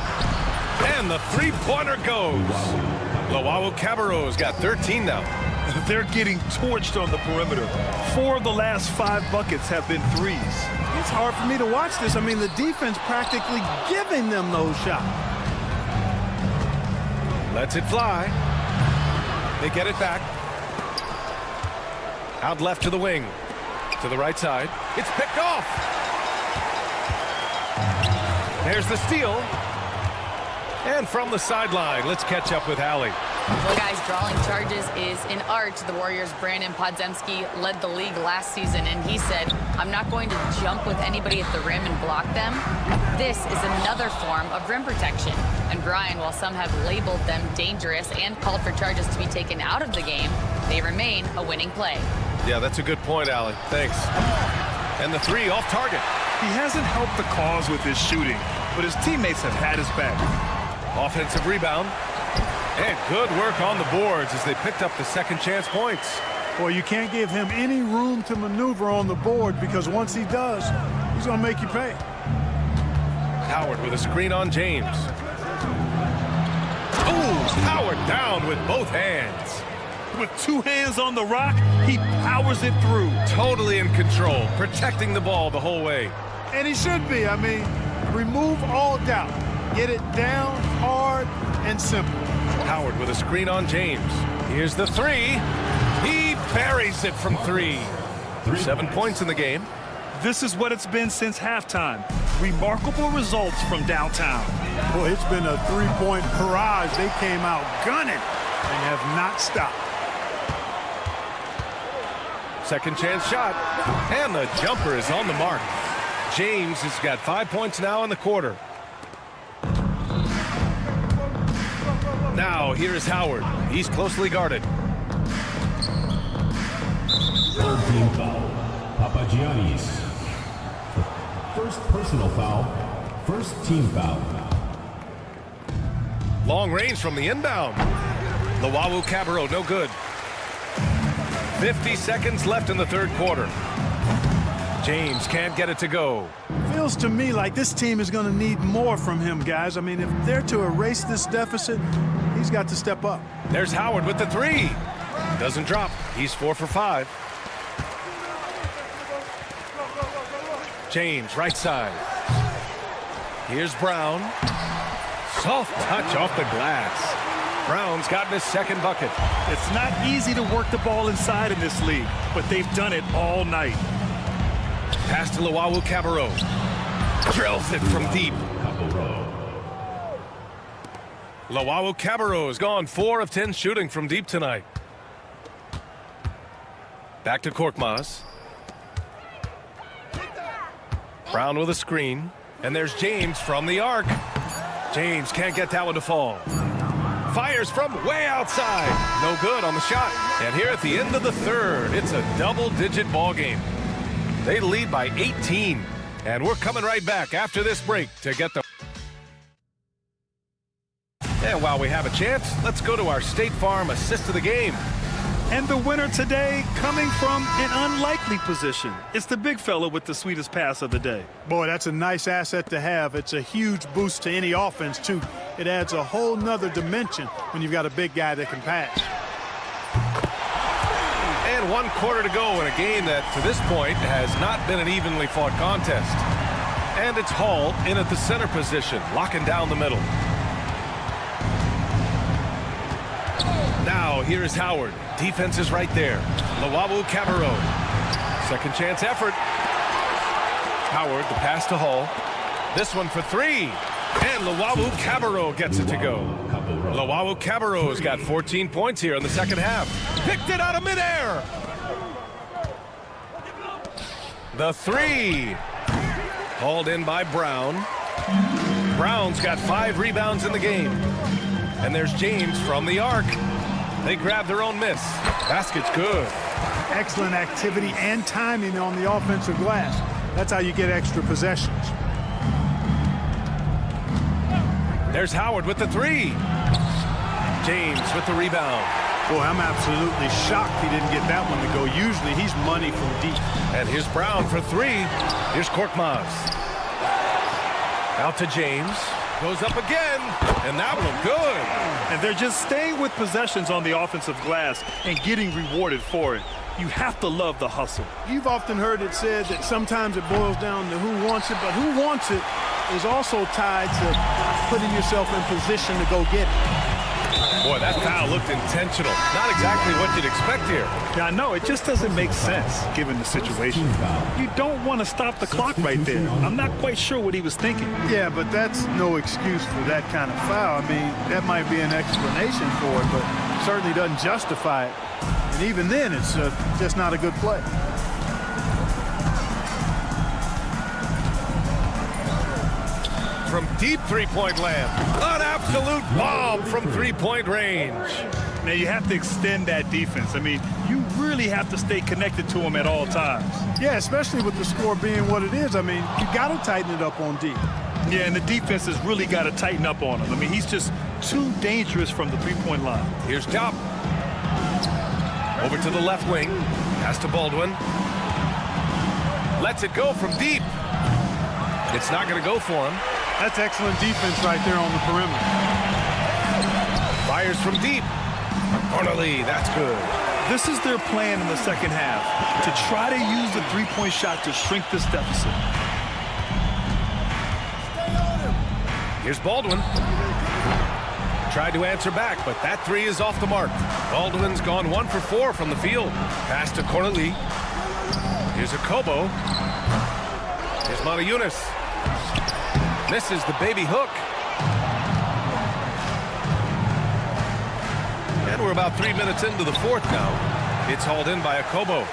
And the three-pointer goes. Luwawu-Cabarrot's got 13 now. They're getting torched on the perimeter. 4 of the last 5 buckets have been threes. It's hard for me to watch this. I mean, the defense practically giving them those shots. Lets it fly. They get it back. Out left to the wing. To the right side. It's picked off. There's the steal. And from the sideline, let's catch up with Allie. Well, guys, drawing charges is an art. The Warriors' Brandon Podziemski led the league last season, and he said, I'm not going to jump with anybody at the rim and block them. This is another form of rim protection. And Brian, while some have labeled them dangerous and called for charges to be taken out of the game, they remain a winning play. Yeah, that's a good point, Allie. Thanks. And the three off target. He hasn't helped the cause with his shooting, but his teammates have had his back. Offensive rebound. And good work on the boards as they picked up the second chance points. Well, you can't give him any room to maneuver on the board because once he does, he's going to make you pay. Howard with a screen on James. Oh, Howard down with both hands. With 2 hands on the rock, he powers it through. Totally in control, protecting the ball the whole way. And he should be. I mean, remove all doubt. Get it down, hard, and simple. Howard with a screen on James. Here's the three. He buries it from 3. 7 points in the game. This is what it's been since halftime. Remarkable results from downtown. Boy, it's been a three-point barrage. They came out gunning and have not stopped. Second chance shot. And the jumper is on the mark. James has got 5 points now in the quarter. Now, here's Howard. He's closely guarded. Third team foul. Papagiannis. First personal foul. First team foul. Long range from the inbound. Luwawu-Cabarrot, no good. 50 seconds left in the third quarter. James can't get it to go. Feels to me like this team is going to need more from him, guys. I mean, if they're to erase this deficit, he's got to step up. There's Howard with the three. Doesn't drop. He's 4 for 5. James, right side. Here's Brown. Soft touch off the glass. Brown's gotten his second bucket. It's not easy to work the ball inside in this league, but they've done it all night. Pass to Luwawu-Cabarrot. Drills it from deep. Luwawu-Cabarrot has gone 4 of 10 shooting from deep tonight. Back to Korkmaz. Brown with a screen. And there's James from the arc. James can't get that one to fall. Fires from way outside. No good on the shot. And here at the end of the third, it's a double-digit ball game. They lead by 18. And we're coming right back after this break to get the... And while we have a chance, let's go to our State Farm assist of the game. And the winner today coming from an unlikely position. It's the big fella with the sweetest pass of the day. Boy, that's a nice asset to have. It's a huge boost to any offense, too. It adds a whole nother dimension when you've got a big guy that can pass. And 1 quarter to go in a game that, to this point, has not been an evenly fought contest. And it's Hall in at the center position, locking down the middle. Now, here is Howard. Defense is right there. Luwawu-Cabarrot. Second chance effort. Howard, the pass to Hall. This one for 3. And Luwawu-Cabarrot gets it to go. Luwawu-Cabarrot's got 14 points here in the second half. Picked it out of midair. The 3. Hauled in by Brown. Brown's got 5 rebounds in the game. And there's James from the arc. They grab their own miss. Basket's good. Excellent activity and timing on the offensive glass. That's how you get extra possessions. There's Howard with the three. James with the rebound. Boy, I'm absolutely shocked he didn't get that one to go. Usually he's money from deep. And here's Brown for three. Here's Korkmaz. Out to James. Goes up again. And that one good. And they're just staying with possessions on the offensive glass and getting rewarded for it. You have to love the hustle. You've often heard it said that sometimes it boils down to who wants it, but who wants it is also tied to putting yourself in position to go get it. Boy, that foul looked intentional. Not exactly what you'd expect here. Yeah, I know. It just doesn't make sense given the situation. You don't want to stop the clock right there. I'm not quite sure what he was thinking. Yeah, but that's no excuse for that kind of foul. I mean, that might be an explanation for it, but certainly doesn't justify it. And even then, it's just not a good play. From deep three-point land. An absolute bomb from three-point range. Now, you have to extend that defense. I mean, you really have to stay connected to him at all times. Yeah, especially with the score being what it is. I mean, you got to tighten it up on deep. Yeah, and the defense has really got to tighten up on him. I mean, he's just too dangerous from the three-point line. Here's Job. Over to the left wing. Pass to Baldwin. Lets it go from deep. It's not going to go for him. That's excellent defense right there on the perimeter. Fires from deep. Cornely, that's good. This is their plan in the second half, to try to use the three-point shot to shrink this deficit. Here's Baldwin. Tried to answer back, but that three is off the mark. Baldwin's gone 1 for 4 from the field. Pass to Cornely. Here's a Kobo. Here's Montayunas. Misses the baby hook. And we're about 3 minutes into the fourth now. It's hauled in by a Kobo.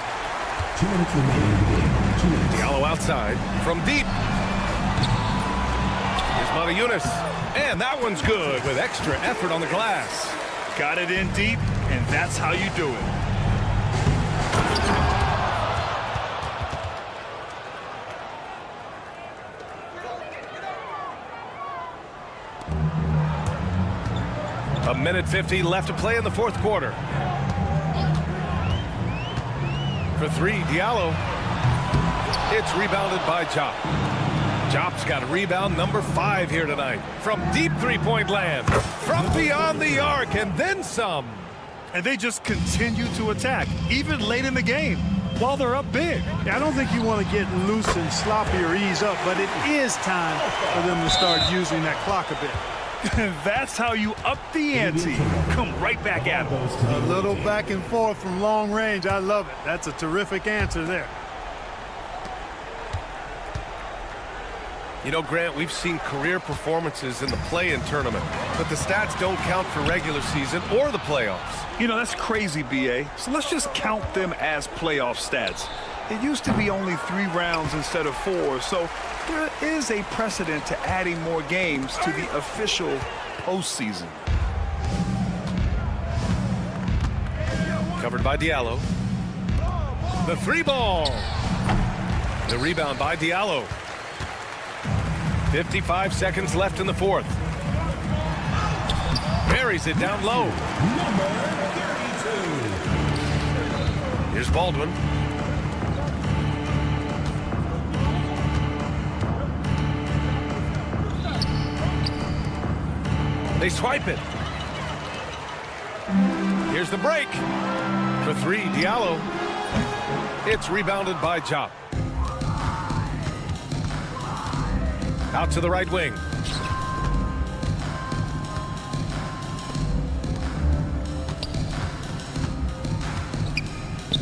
2 minutes remaining in the game. 2 minutes. Diallo outside from deep. Here's Montayunas. And that one's good with extra effort on the glass. Got it in deep, and that's how you do it. A minute 50 left to play in the fourth quarter. For three, Diallo. It's rebounded by Jop. Jop's got a rebound number 5 here tonight. From deep three-point land. From beyond the arc and then some. And they just continue to attack, even late in the game, while they're up big. I don't think you want to get loose and sloppy or ease up, but it is time for them to start using that clock a bit. That's how you up the ante. Come right back at them. A little back and forth from long range. I love it. That's a terrific answer there. You know, Grant, we've seen career performances in the play-in tournament, but the stats don't count for regular season or the playoffs. You know, that's crazy, B.A. So let's just count them as playoff stats. It used to be only 3 rounds instead of 4, so there is a precedent to adding more games to the official postseason. Covered by Diallo. The 3-ball. The rebound by Diallo. 55 seconds left in the fourth. Buries it down low. Here's Baldwin. They swipe it. Here's the break. For 3, Diallo. It's rebounded by Jop. Out to the right wing.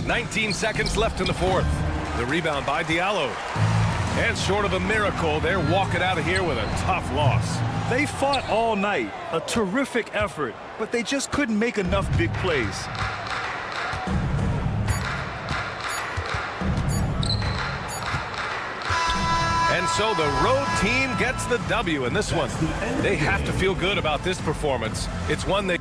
"19 seconds left in the fourth. The rebound by Diallo. And short of a miracle, they're walking out of here with a tough loss. They fought all night. A terrific effort, but they just couldn't make enough big plays. And so the road team gets the W in this one. They have to feel good about this performance. It's one they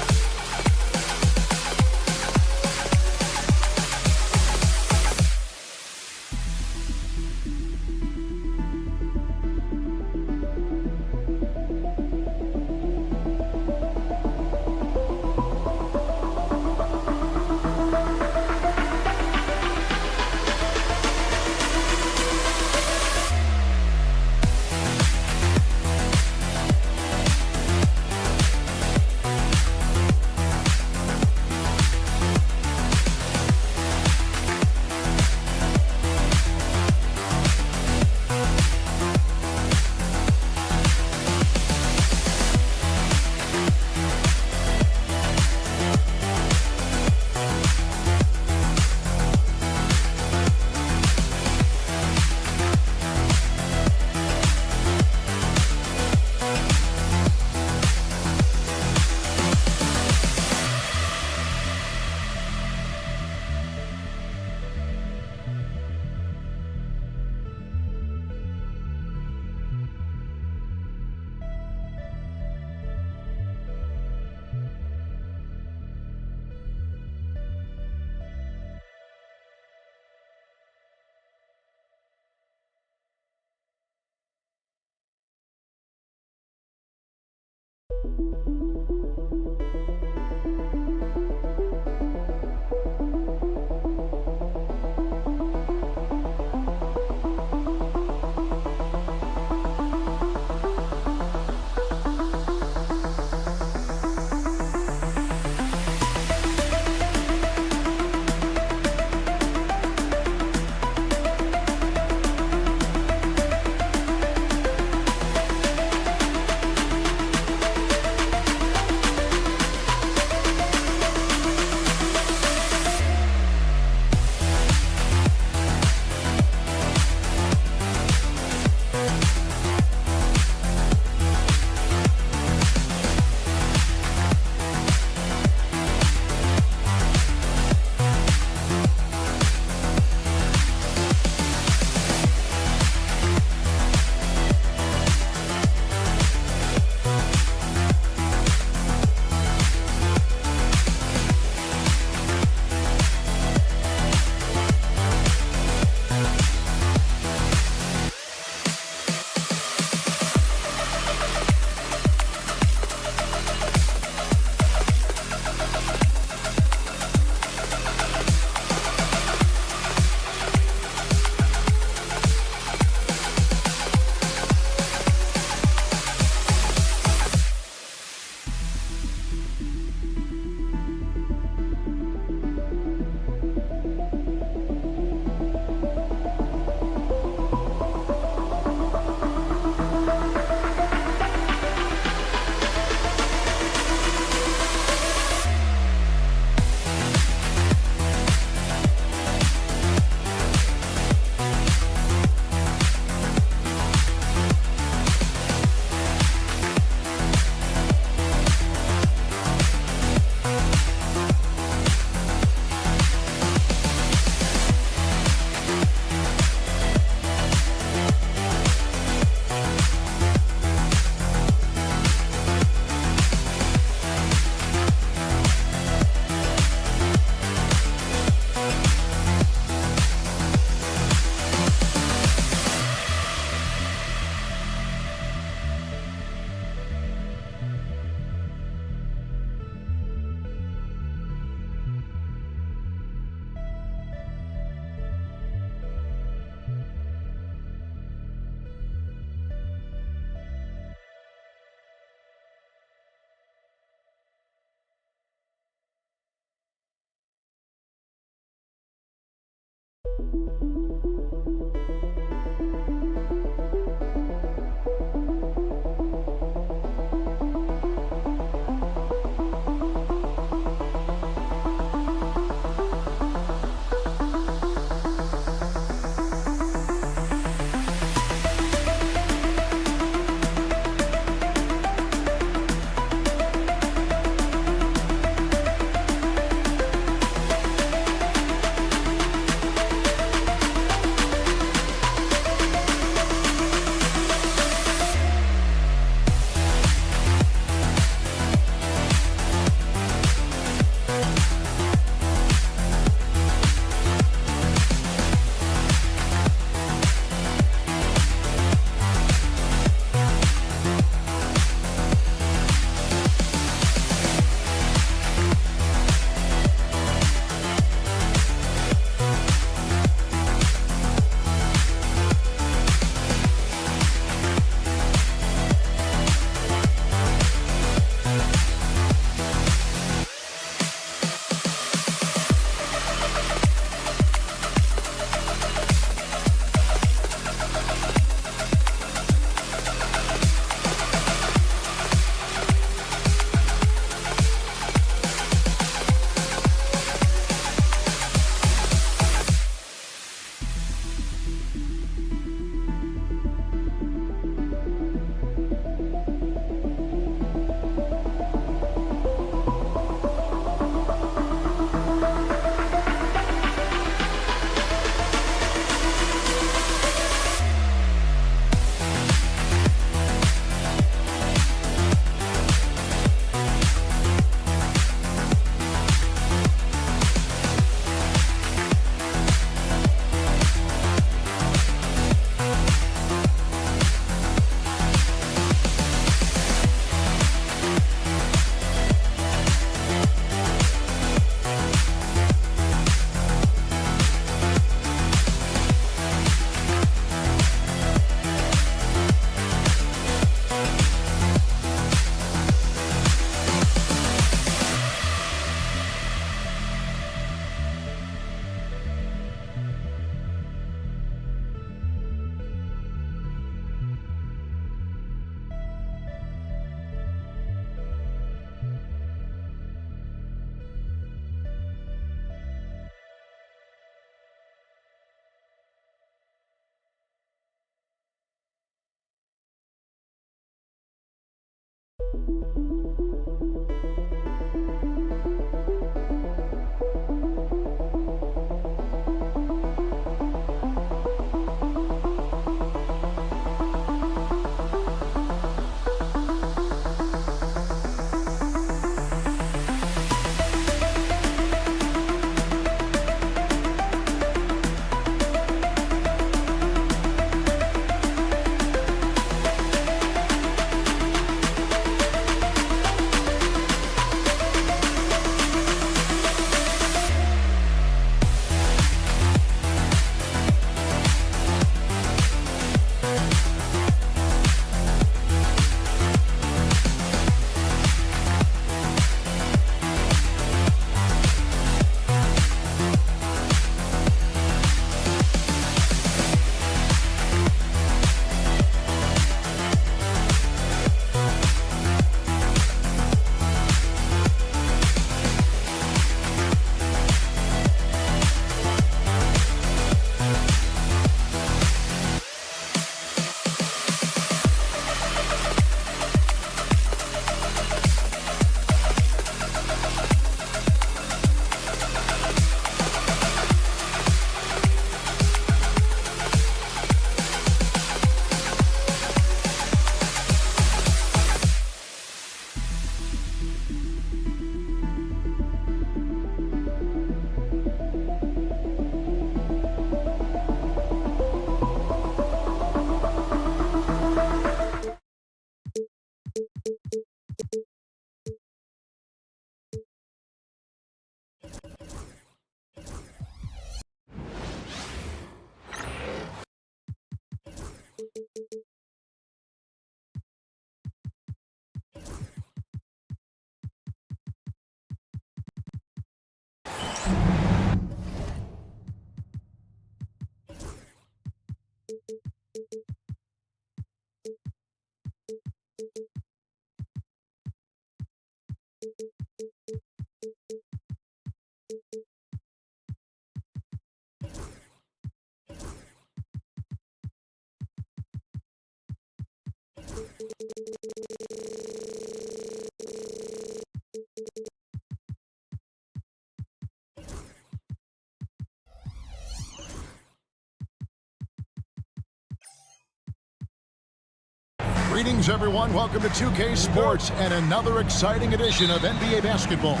Greetings, everyone. Welcome to 2K Sports and another exciting edition of NBA basketball.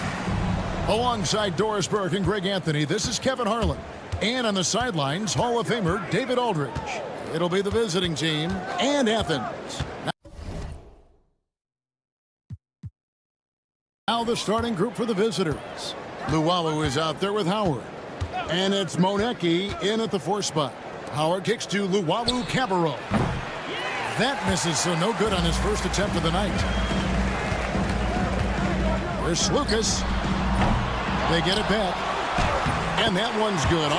Alongside Doris Burke and Greg Anthony, this is Kevin Harlan. And on the sidelines, Hall of Famer David Aldridge. It'll be the visiting team and Athens. Now the starting group for the visitors. Luwawu is out there with Howard. And it's Monaco in at the 4 spot. Howard kicks to Luwawu Cabarro. That misses, so no good on his first attempt of the night. There's Lucas. They get it back. And that one's good.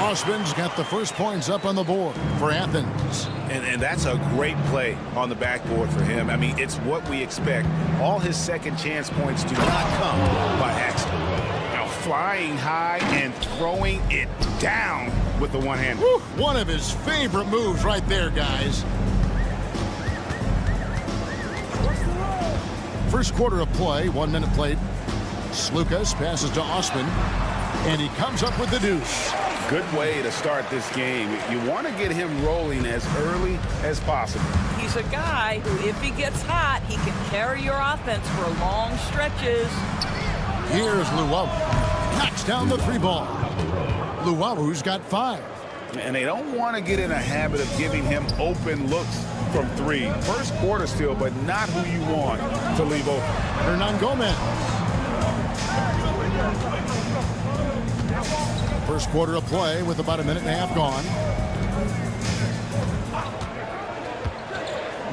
Osman's got the first points up on the board for Athens. And that's a great play on the backboard for him. I mean, it's what we expect. All his second chance points do not come by accident. Now flying high and throwing it down with the one-hand. One of his favorite moves right there, guys. First quarter of play, 1 minute played. Lucas passes to Osman, and he comes up with the deuce. Good way to start this game. You want to get him rolling as early as possible. He's a guy who, if he gets hot, he can carry your offense for long stretches. Here's Luwawu. Knocks down the 3 ball. Luwawu's got 5. And they don't want to get in a habit of giving him open looks from 3. First quarter still, but not who you want to leave open. Hernan Gomez. First quarter of play with about 1.5 minutes gone.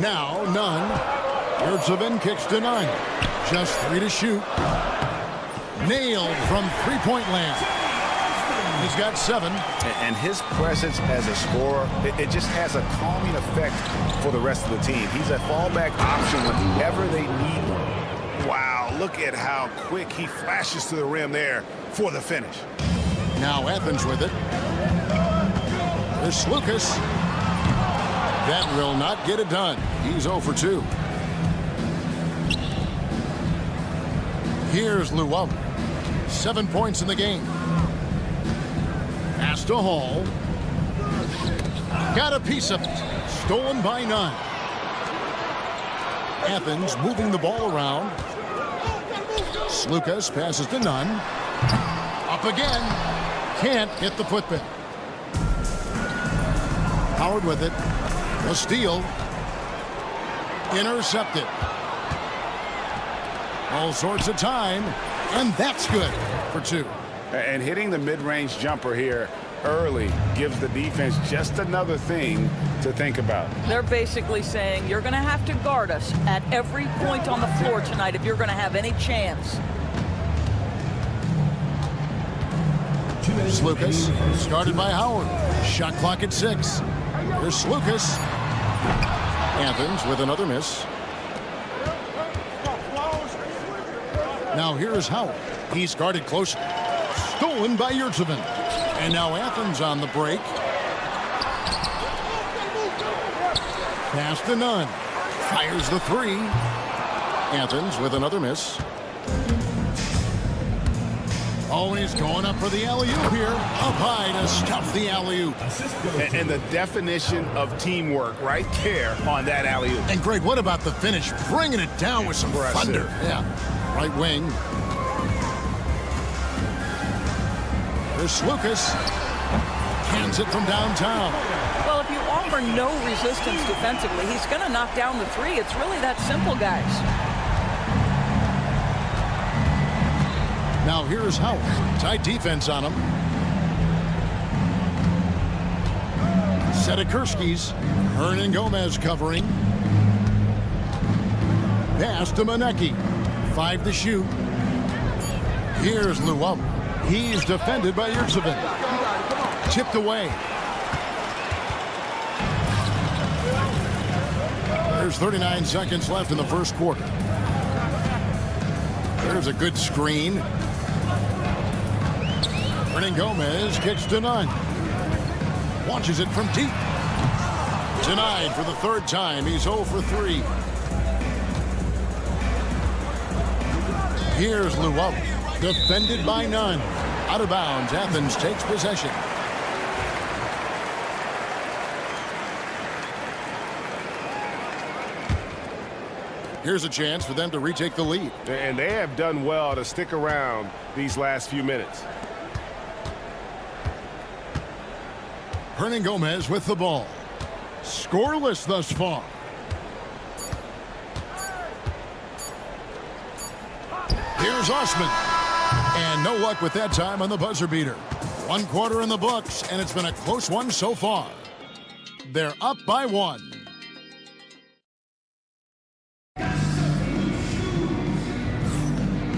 Now, none. Yurtsevin kicks to 9. Just 3 to shoot. Nailed from 3-point land. He's got 7. And his presence as a scorer, it just has a calming effect for the rest of the team. He's a fallback option whenever they need one. Wow, look at how quick he flashes to the rim there for the finish. Now Athens with it. There's Lucas. That will not get it done. He's 0 for 2. Here's Luwawu. 7 points in the game. Pass to Hall. Got a piece of it. Stolen by none. Athens moving the ball around. Lucas passes to none. Up again. Can't get the putback. Howard with it. A steal. Intercepted. All sorts of time. And that's good for 2. And hitting the mid-range jumper here early gives the defense just another thing to think about. They're basically saying you're going to have to guard us at every point on the floor tonight if you're going to have any chance. Lucas, started by Howard. Shot clock at 6. Here's Lucas. Athens with another miss. Now here's Howard. He's guarded closely. Stolen by Yurtsevin. And now Athens on the break. Pass to none. Fires the 3. Athens with another miss. Oh, and he's going up for the alley-oop here. Up high to stuff the alley-oop. And the definition of teamwork right there on that alley-oop. And Greg, what about the finish? Bringing it down with some thunder. Yeah. Right wing. There's Lucas. Hands it from downtown. Well, if you offer no resistance defensively, he's going to knock down the 3. It's really that simple, guys. Now here's Howard. Tight defense on him. Sedekursky's. Hernan Gomez covering. Pass to Monaco. 5 to shoot. Here's Luwawu. He's defended by Yurtsevin. Tipped away. There's 39 seconds left in the first quarter. There's a good screen. Gomez kicks to none. Launches it from deep. Denied for the third time. He's 0 for 3. Here's Llewellyn. Defended by none. Out of bounds. Athens takes possession. Here's a chance for them to retake the lead. And they have done well to stick around these last few minutes. Gomez with the ball. Scoreless thus far. Here's Osman. And no luck with that time on the buzzer beater. 1 quarter in the books, and it's been a close one so far. They're up by 1.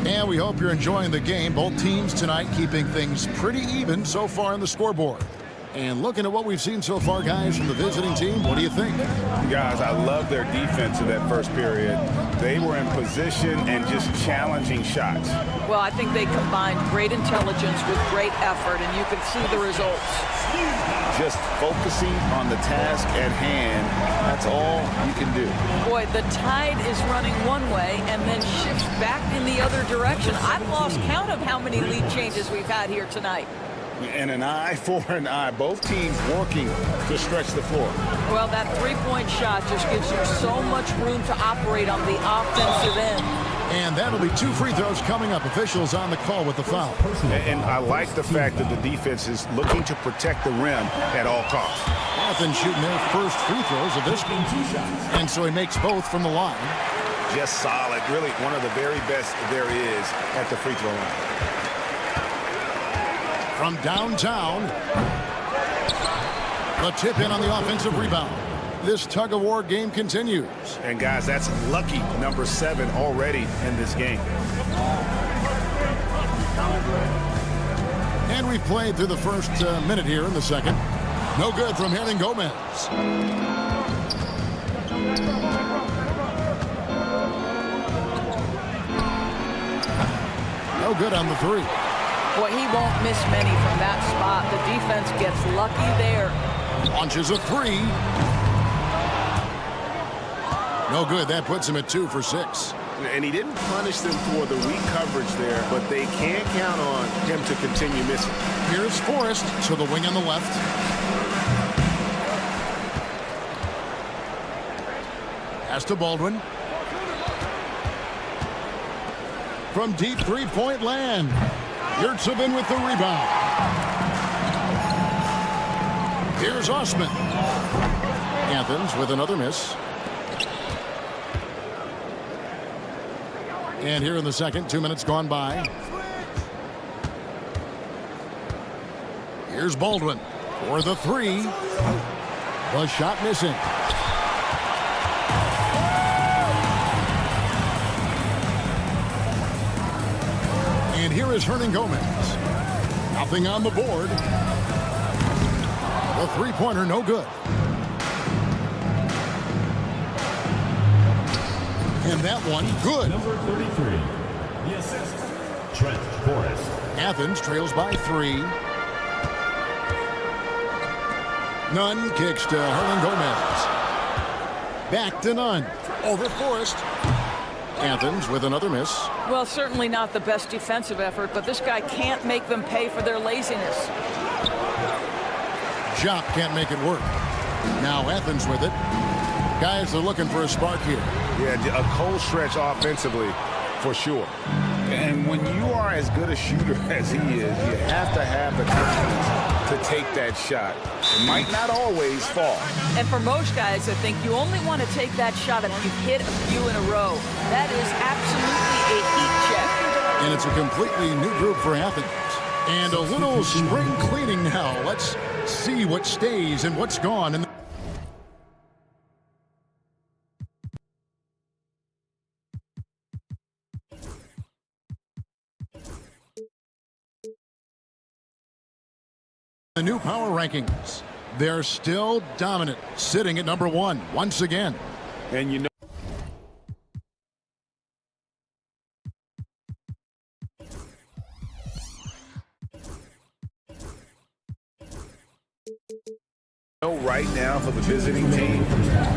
And we hope you're enjoying the game. Both teams tonight keeping things pretty even so far on the scoreboard. And looking at what we've seen so far, guys, from the visiting team, what do you think? Guys, I love their defense in that first period. They were in position and just challenging shots. Well, I think they combined great intelligence with great effort, and you can see the results. Just focusing on the task at hand, that's all you can do. Boy, the tide is running one way and then shifts back in the other direction. I've lost count of how many lead changes we've had here tonight. And an eye for an eye. Both teams working to stretch the floor. Well, that three-point shot just gives you so much room to operate on the offensive end. And that'll be 2 free throws coming up. Officials on the call with the foul. And I like the fact that the defense is looking to protect the rim at all costs. Athens shooting their first free throws of this game. And so he makes both from the line. Just solid. Really one of the very best there is at the free throw line. From downtown, the tip in on the offensive rebound. This tug-of-war game continues. And guys, that's lucky number 7 already in this game. And we've played through the first minute here in the second. No good from Gomez. No good on the 3. Boy, he won't miss many from that spot. The defense gets lucky there. Launches a 3. No good. That puts him at 2 for 6. And he didn't punish them for the weak coverage there, but they can't count on him to continue missing. Here's Forrest to the wing on the left. Pass to Baldwin. From deep three-point land. Yurtsevin with the rebound. Here's Osman. Athens with another miss. And here in the second, 2 minutes gone by. Here's Baldwin for the 3. The shot missing. And here is Gomez. Nothing on the board. The three-pointer, no good. And that one, good. Number 33, the assist, Trent Forrest. Athens trails by 3. Nunn kicks to Gomez. Back to Nunn. Over Forrest. Athens with another miss. Well, certainly not the best defensive effort, but this guy can't make them pay for their laziness. Jop can't make it work. Now Athens with it. Guys are looking for a spark here. Yeah, a cold stretch offensively for sure. And when you are as good a shooter as he is, you have to have the confidence to take that shot. It might not always fall. And for most guys, I think you only want to take that shot if you've hit a few in a row. That is absolutely a heat check. And it's a completely new group for Athens. And a little spring cleaning now. Let's see what stays and what's gone. And the new power rankings. They're still dominant, sitting at number 1 once again. And you know, right now for the visiting team,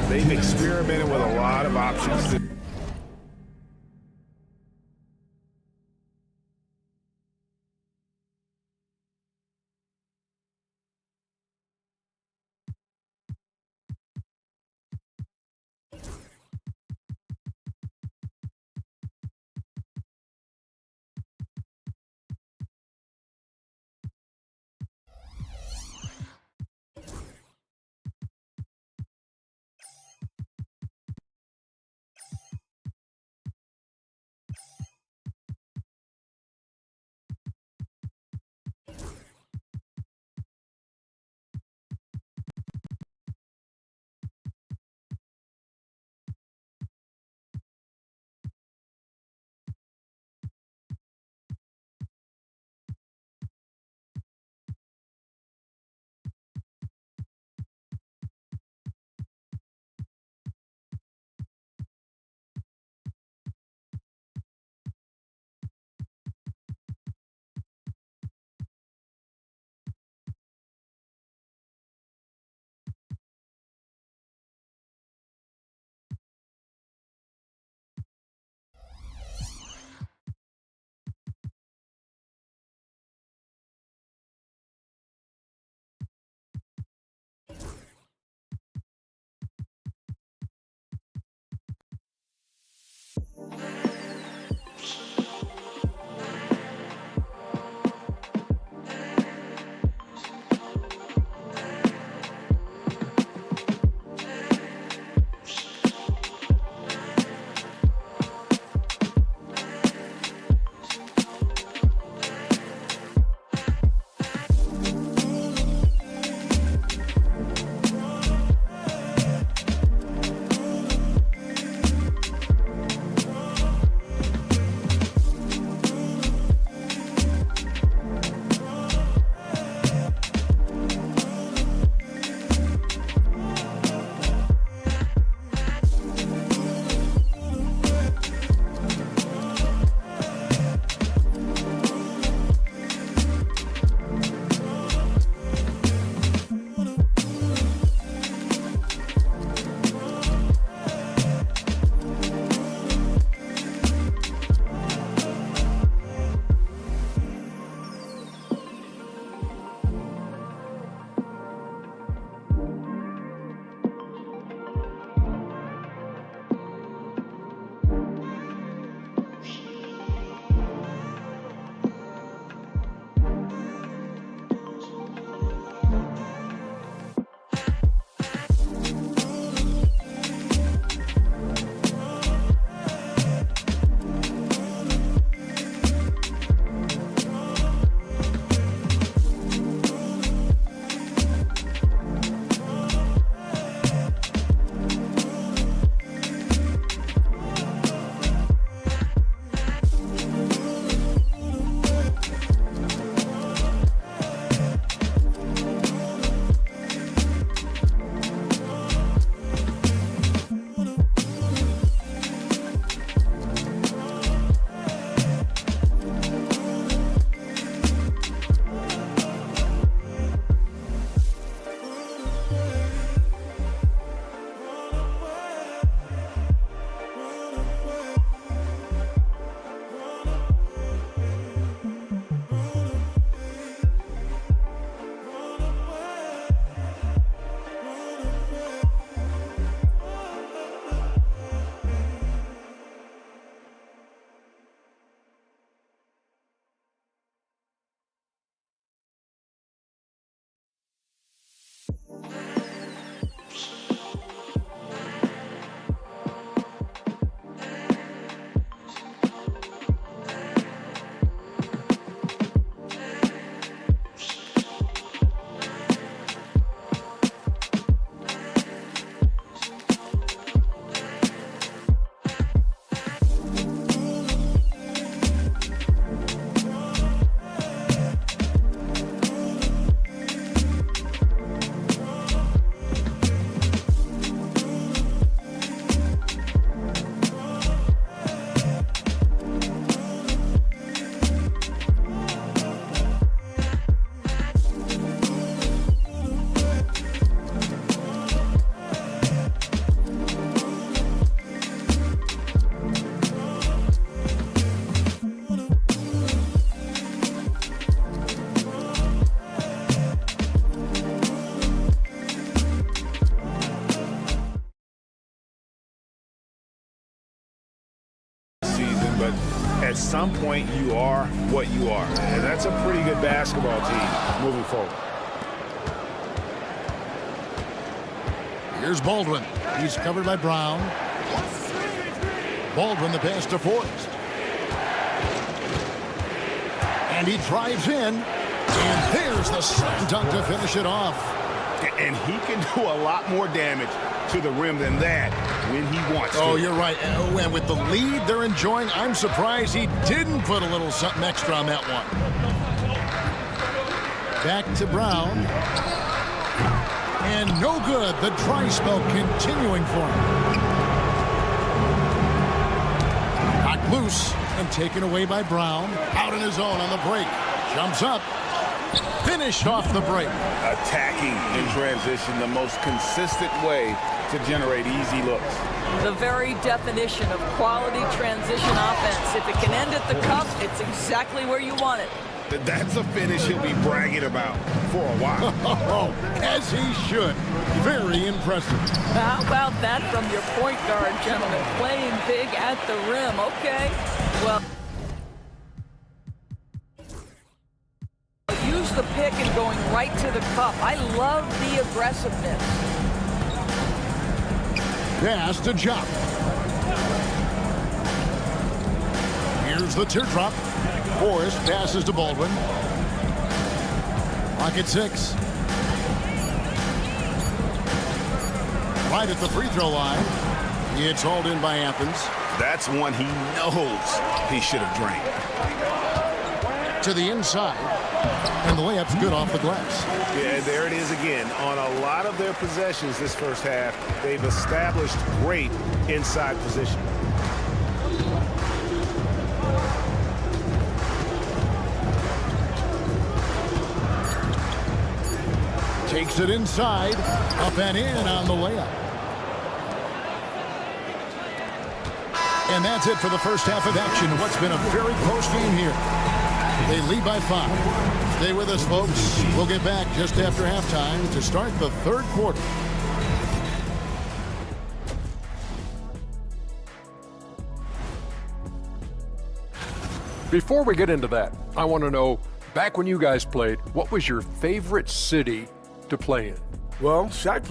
they've experimented with a lot of options. at some point you are what you are. And that's a pretty good basketball team moving forward. Here's Baldwin. He's covered by Brown. Baldwin, the pass to Forrest. And he drives in. And there's the slam dunk to finish it off. And he can do a lot more damage to the rim than that when he wants to. Oh, you're right. And with the lead they're enjoying, I'm surprised he didn't put a little something extra on that one. Back to Brown. And no good. The dry spell continuing for him. Knocked loose and taken away by Brown. Out on his own on the break. Jumps up. Finished off the break. Attacking in transition, the most consistent way to generate easy looks. The very definition of quality transition offense. If it can end at the cup, it's exactly where you want it. That's a finish he'll be bragging about for a while. As he should. Very impressive. How about that from your point guard, gentlemen? Playing big at the rim. Okay. Well, use the pick and going right to the cup. I love the aggressiveness. Pass to Jock. Here's the teardrop. Forrest passes to Baldwin. Clock at 6. Right at the free throw line. It's hauled in by Athens. That's one he knows he should have drained. To the inside. And the layup's good off the glass. Yeah, there it is again. On a lot of their possessions this first half, they've established great inside position. Takes it inside. Up and in on the layup. And that's it for the first half of action. What's been a very close game here. They lead by 5. Stay with us, folks. We'll get back just after halftime to start the third quarter. Before we get into that, I want to know, back when you guys played, what was your favorite city to play in? Well, Shaq.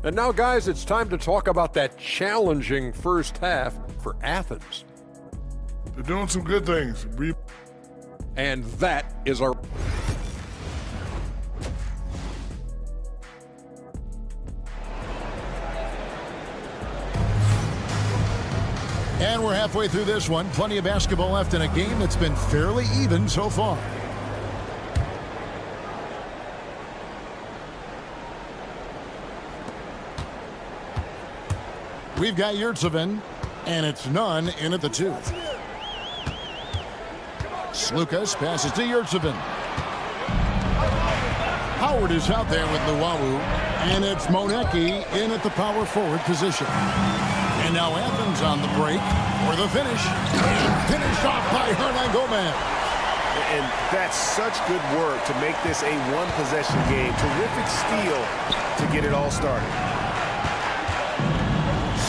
And now, guys, it's time to talk about that challenging first half for Athens. They're doing some good things. And that is our... And we're halfway through this one. Plenty of basketball left in a game that's been fairly even so far. We've got Yurtsevin, and it's none in at the 2. Slukas passes to Yurtsevin. Howard is out there with Luwawu, and it's Monecki in at the power forward position. And now Athens on the break for the finish. And finished off by Hernan Gomez. And that's such good work to make this a one-possession game. Terrific steal to get it all started.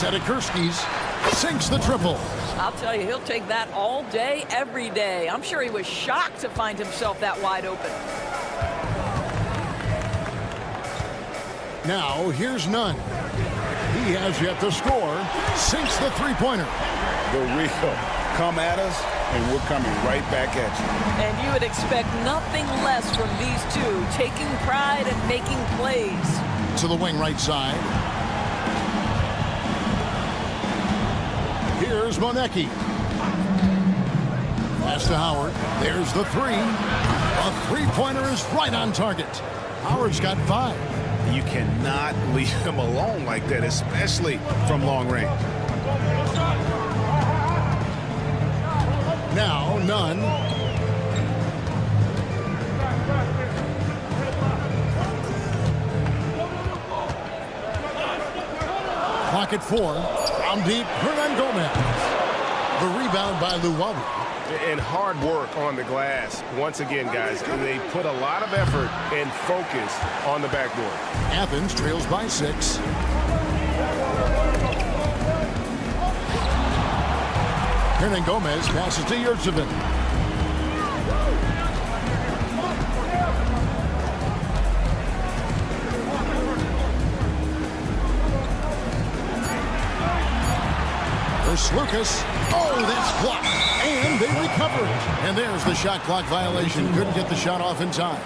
Sedikurskis sinks the triple. I'll tell you, he'll take that all day, every day. I'm sure he was shocked to find himself that wide open. Now, here's Nunn. He has yet to score. Sinks the three-pointer. The Rico, come at us, and we're coming right back at you. And you would expect nothing less from these two, taking pride and making plays. To the wing right side. Here's Monecki. Pass to Howard. There's the 3. A three-pointer is right on target. Howard's got 5. You cannot leave him alone like that, especially from long range. Now, Nunn. Clock at 4. From deep, Hernan Gomez. The rebound by Luwawu. And hard work on the glass. Once again, guys, they put a lot of effort and focus on the backboard. Athens trails by 6. Hernan Gomez passes to Yurtsevin. There's Lucas. Oh, that's blocked. And they recover it. And there's the shot clock violation. Couldn't get the shot off in time.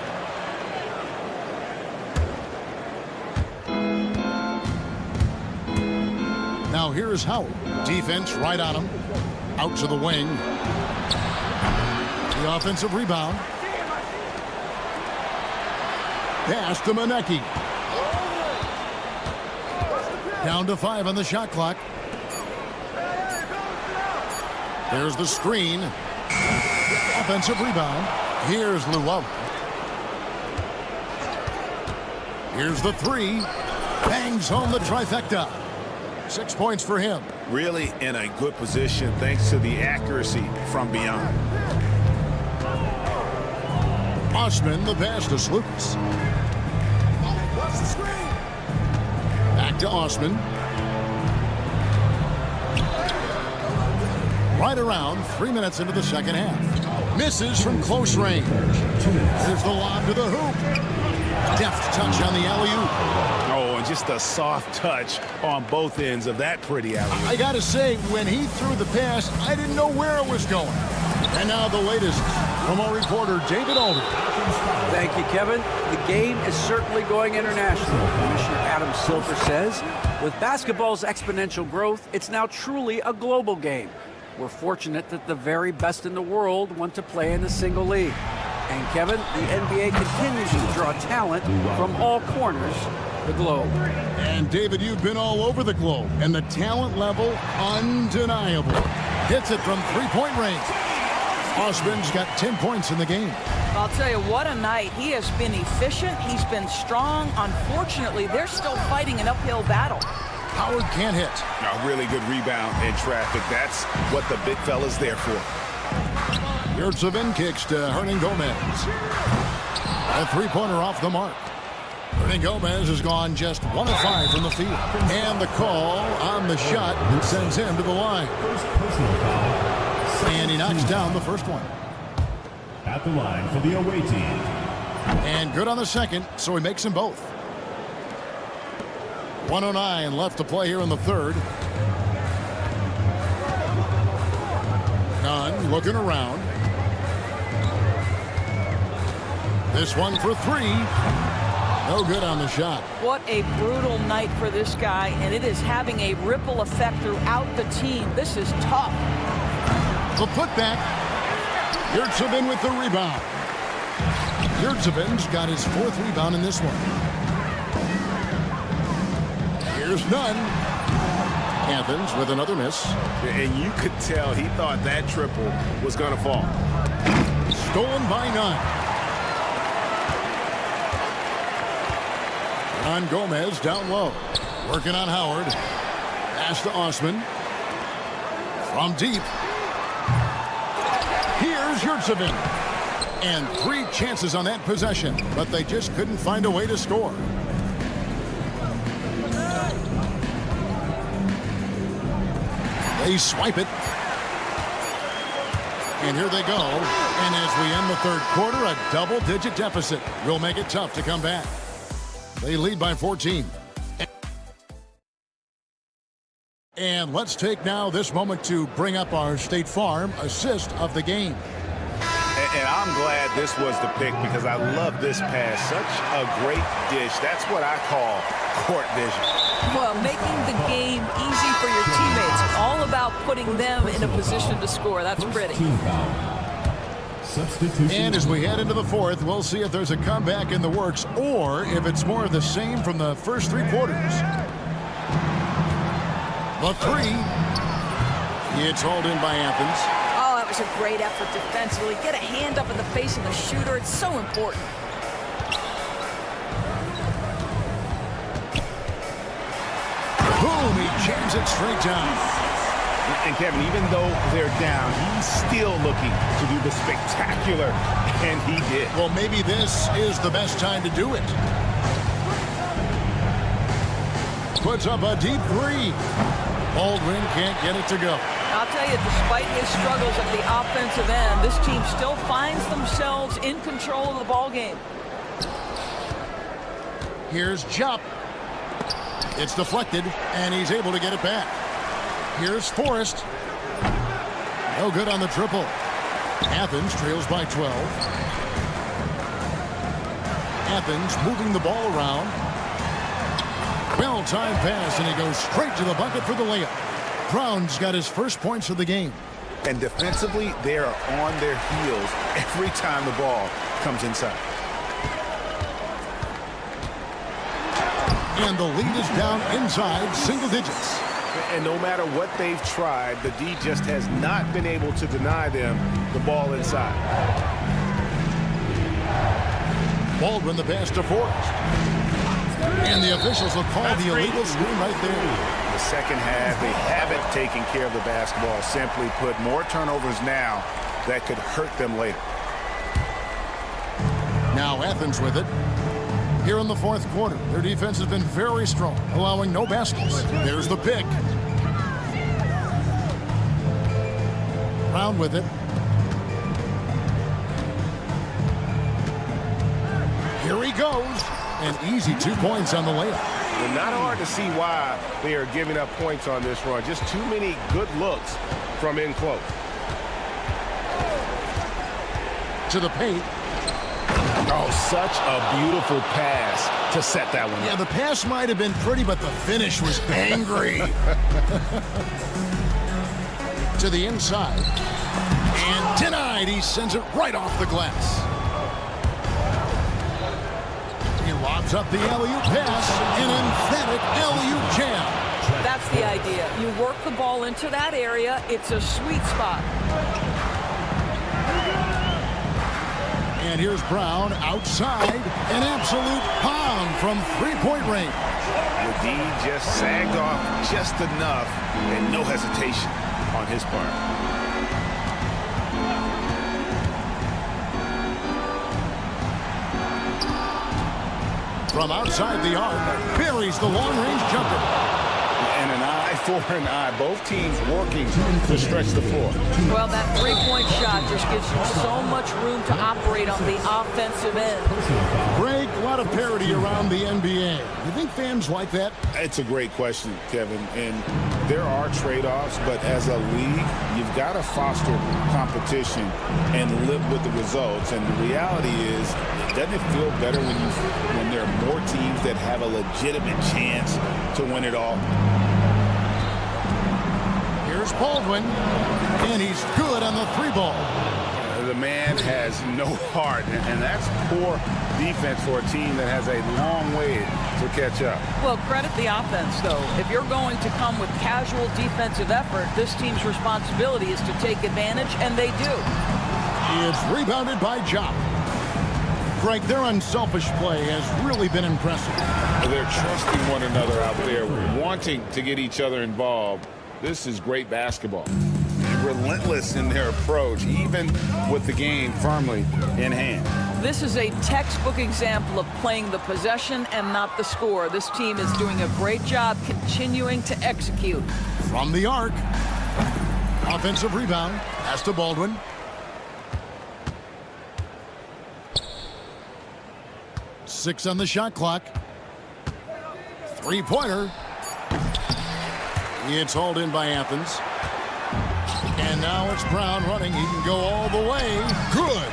Now here's Howard. Defense right on him. Out to the wing. The offensive rebound. Pass to Monaco. Down to 5 on the shot clock. There's the screen. Offensive rebound. Here's Llewellyn. Here's the 3. Bangs home the trifecta. 6 points for him. Really in a good position thanks to the accuracy from beyond. Osman, the pass to Lucas. Back to Osman. Right around 3 minutes into the second half. Misses from close range. There's the lob to the hoop. Deft touch on the alley-oop. Oh, and just a soft touch on both ends of that pretty alley-oop. I gotta say, when he threw the pass, I didn't know where it was going. And now the latest from our reporter, David Aldridge. Thank you, Kevin. The game is certainly going international. Commissioner Adam Silver says, with basketball's exponential growth, it's now truly a global game. We're fortunate that the very best in the world want to play in a single league. And Kevin, the NBA continues to draw talent from all corners of the globe. And David, you've been all over the globe, and the talent level, undeniable. Hits it from three-point range. Osman's got 10 points in the game. I'll tell you, what a night. He has been efficient. He's been strong. Unfortunately, they're still fighting an uphill battle. Howard can't hit. A really good rebound in traffic. That's what the big fella's there for. Yurtsevin kicks to Hernan Gomez. A three-pointer off the mark. Hernan Gomez has gone just 1 of 5 from the field. And the call on the shot sends him to the line. And he knocks down the first one. At the line for the away team. And good on the second, so he makes them both. 1:09 left to play here in the third. Nunn looking around. This one for 3. No good on the shot. What a brutal night for this guy, and it is having a ripple effect throughout the team. This is tough. The putback. Yurtsevin with the rebound. Yurtsevin's got his 4th rebound in this one. Here's Nunn. Athens with another miss. And you could tell he thought that triple was going to fall. Stolen by Nunn. On Gomez down low. Working on Howard. Pass to Osman. From deep. Here's Yurtsevin. And 3 chances on that possession, but they just couldn't find a way to score. They swipe it. And here they go. And as we end the third quarter, a double-digit deficit will make it tough to come back. They lead by 14. And let's take now this moment to bring up our State Farm assist of the game. And I'm glad this was the pick because I love this pass. Such a great dish. That's what I call court vision. Well, making the game easy for your teammates. All about putting them in a position to score. That's pretty. And as we head into the fourth, we'll see if there's a comeback in the works or if it's more of the same from the first 3 quarters. The 3. It's hauled in by Athens. Oh, that was a great effort defensively. Get a hand up in the face of the shooter. It's so important. Boom, he jams it straight down. And Kevin, even though they're down, he's still looking to do the spectacular, and he did. Well, maybe this is the best time to do it. Puts up a deep 3. Baldwin can't get it to go. I'll I'll tell you, despite his struggles at the offensive end, this team still finds themselves in control of the ball game. Here's Jupp. It's deflected, and he's able to get it back. Here's Forrest. No good on the triple. Athens trails by 12. Athens moving the ball around. Well-timed pass, and he goes straight to the bucket for the layup. Brown's got his first points of the game. And defensively, they are on their heels every time the ball comes inside. And the lead is down inside single digits. And no matter what they've tried, the D just has not been able to deny them the ball inside. Baldwin the pass to Forrest. And the officials will call the illegal screen right there. The second half, they haven't taken care of the basketball. Simply put, more turnovers now that could hurt them later. Now Athens with it. Here in the fourth quarter, their defense has been very strong, allowing no baskets. There's the pick. Brown with it. Here he goes. An easy 2 points on the layup. Well, not hard to see why they are giving up points on this run. Just too many good looks from in close. To the paint. Oh, such a beautiful pass to set that one up. Yeah, the pass might have been pretty, but the finish was angry. To the inside. And denied. He sends it right off the glass. He lobs up the alley-oop pass. An emphatic alley-oop jam. That's the idea. You work the ball into that area. It's a sweet spot. And here's Brown outside. An absolute pound from three-point range. The D just sagged off just enough and no hesitation on his part. From outside the arc, buries the long-range jumper. And an eye for an eye. Both teams working to stretch the floor. Well, that three-point shot just gives you so much room to operate on the offensive end. Greg, a lot of parity around the NBA. You think fans like that? It's a great question, Kevin. And there are trade-offs, but as a league, you've got to foster competition and live with the results. And the reality is, doesn't it feel better when there are more teams that have a legitimate chance to win it all? Here's Baldwin, and he's good on the three ball. The man has no heart, and that's poor defense for a team that has a long way to catch up. Well, credit the offense, though. If you're going to come with casual defensive effort, this team's responsibility is to take advantage, and they do. It's rebounded by Jopp. Greg, their unselfish play has really been impressive. They're trusting one another out there, wanting to get each other involved. This is great basketball. Relentless in their approach, even with the game firmly in hand. This is a textbook example of playing the possession and not the score. This team is doing a great job continuing to execute. From the arc. Offensive rebound. Pass to Baldwin. Six on the shot clock. Three-pointer. It's hauled in by Athens. And now it's Brown running. He can go all the way. Good.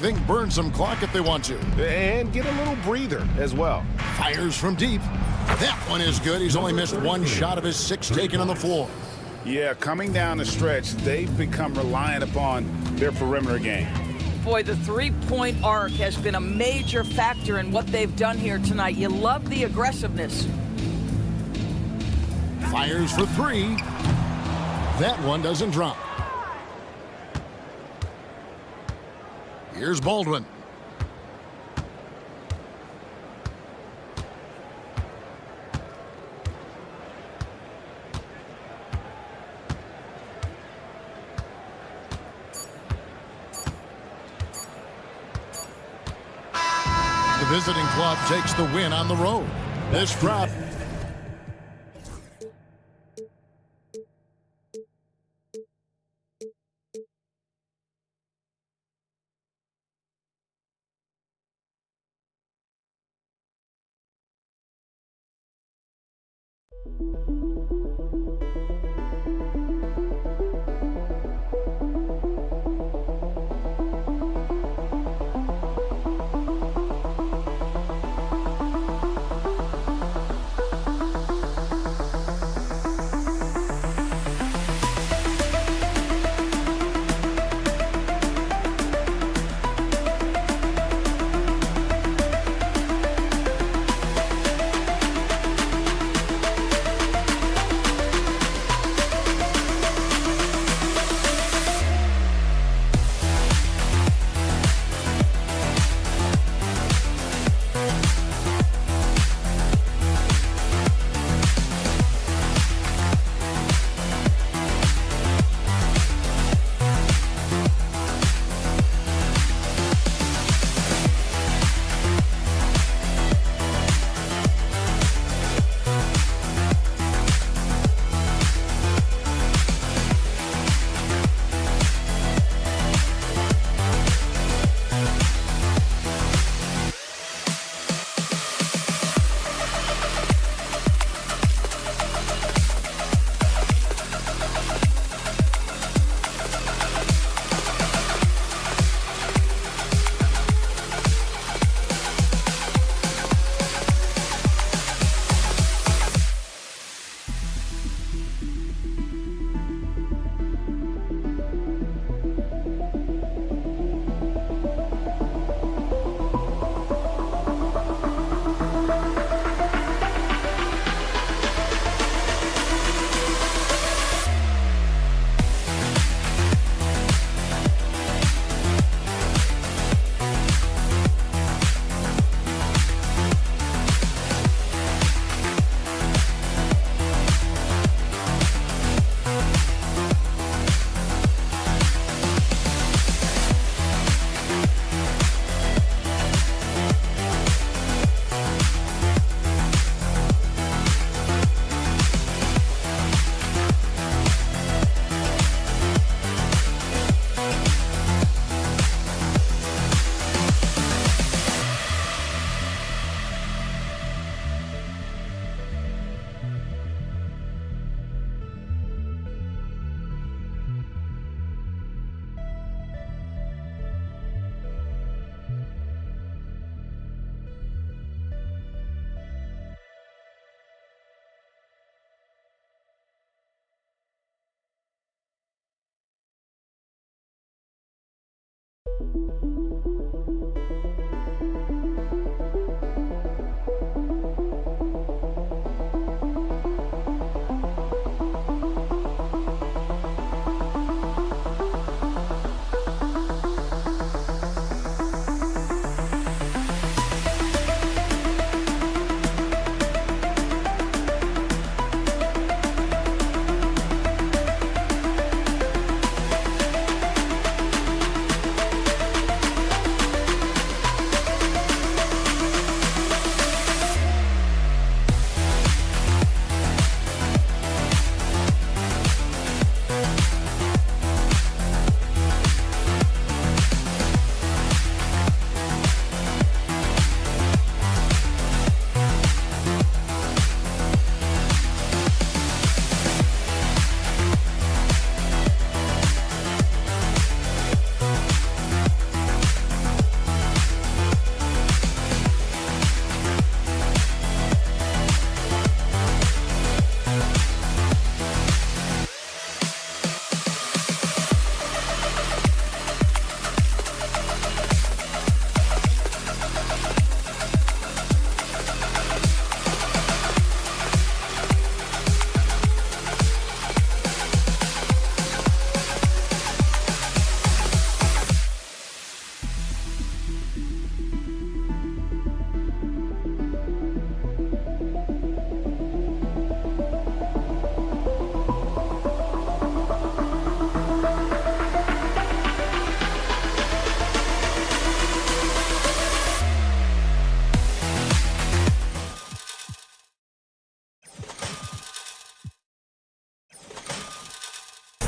They can burn some clock if they want to. And get a little breather as well. Fires from deep. That one is good. He's only missed one shot of his six taken on the floor. Yeah, coming down the stretch, they've become reliant upon their perimeter game. Boy, the three-point arc has been a major factor in what they've done here tonight. You love the aggressiveness. Fires for three. That one doesn't drop. Here's Baldwin. The visiting club takes the win on the road. This crowd.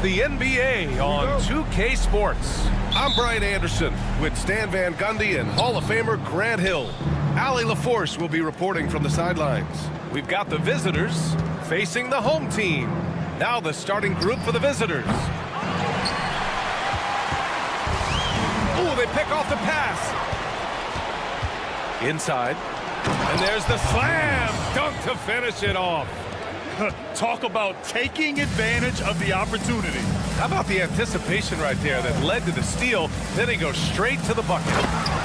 The NBA on 2K Sports. I'm Brian Anderson with Stan Van Gundy and Hall of Famer Grant Hill. Allie LaForce will be reporting from the sidelines. We've got the visitors facing the home team. Now the starting group for the visitors. Ooh, they pick off the pass. Inside. And there's the slam dunk to finish it off. Talk about taking advantage of the opportunity. How about the anticipation right there that led to the steal? Then he goes straight to the bucket.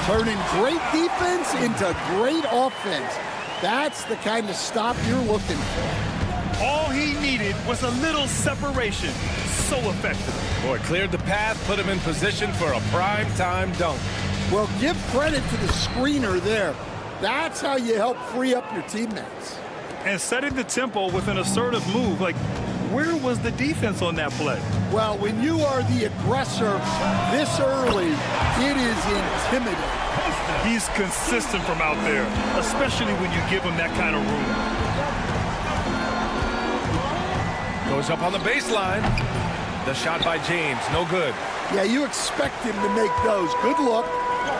Turning great defense into great offense. That's the kind of stop you're looking for. All he needed was a little separation. So effective. Boy, cleared the path, put him in position for a prime-time dunk. Well, give credit to the screener there. That's how you help free up your teammates. And setting the tempo with an assertive move. Like, where was the defense on that play? Well, when you are the aggressor this early, it is intimidating. He's consistent from out there, especially when you give him that kind of room. Goes up on the baseline. The shot by James, no good. Yeah, you expect him to make those. Good look,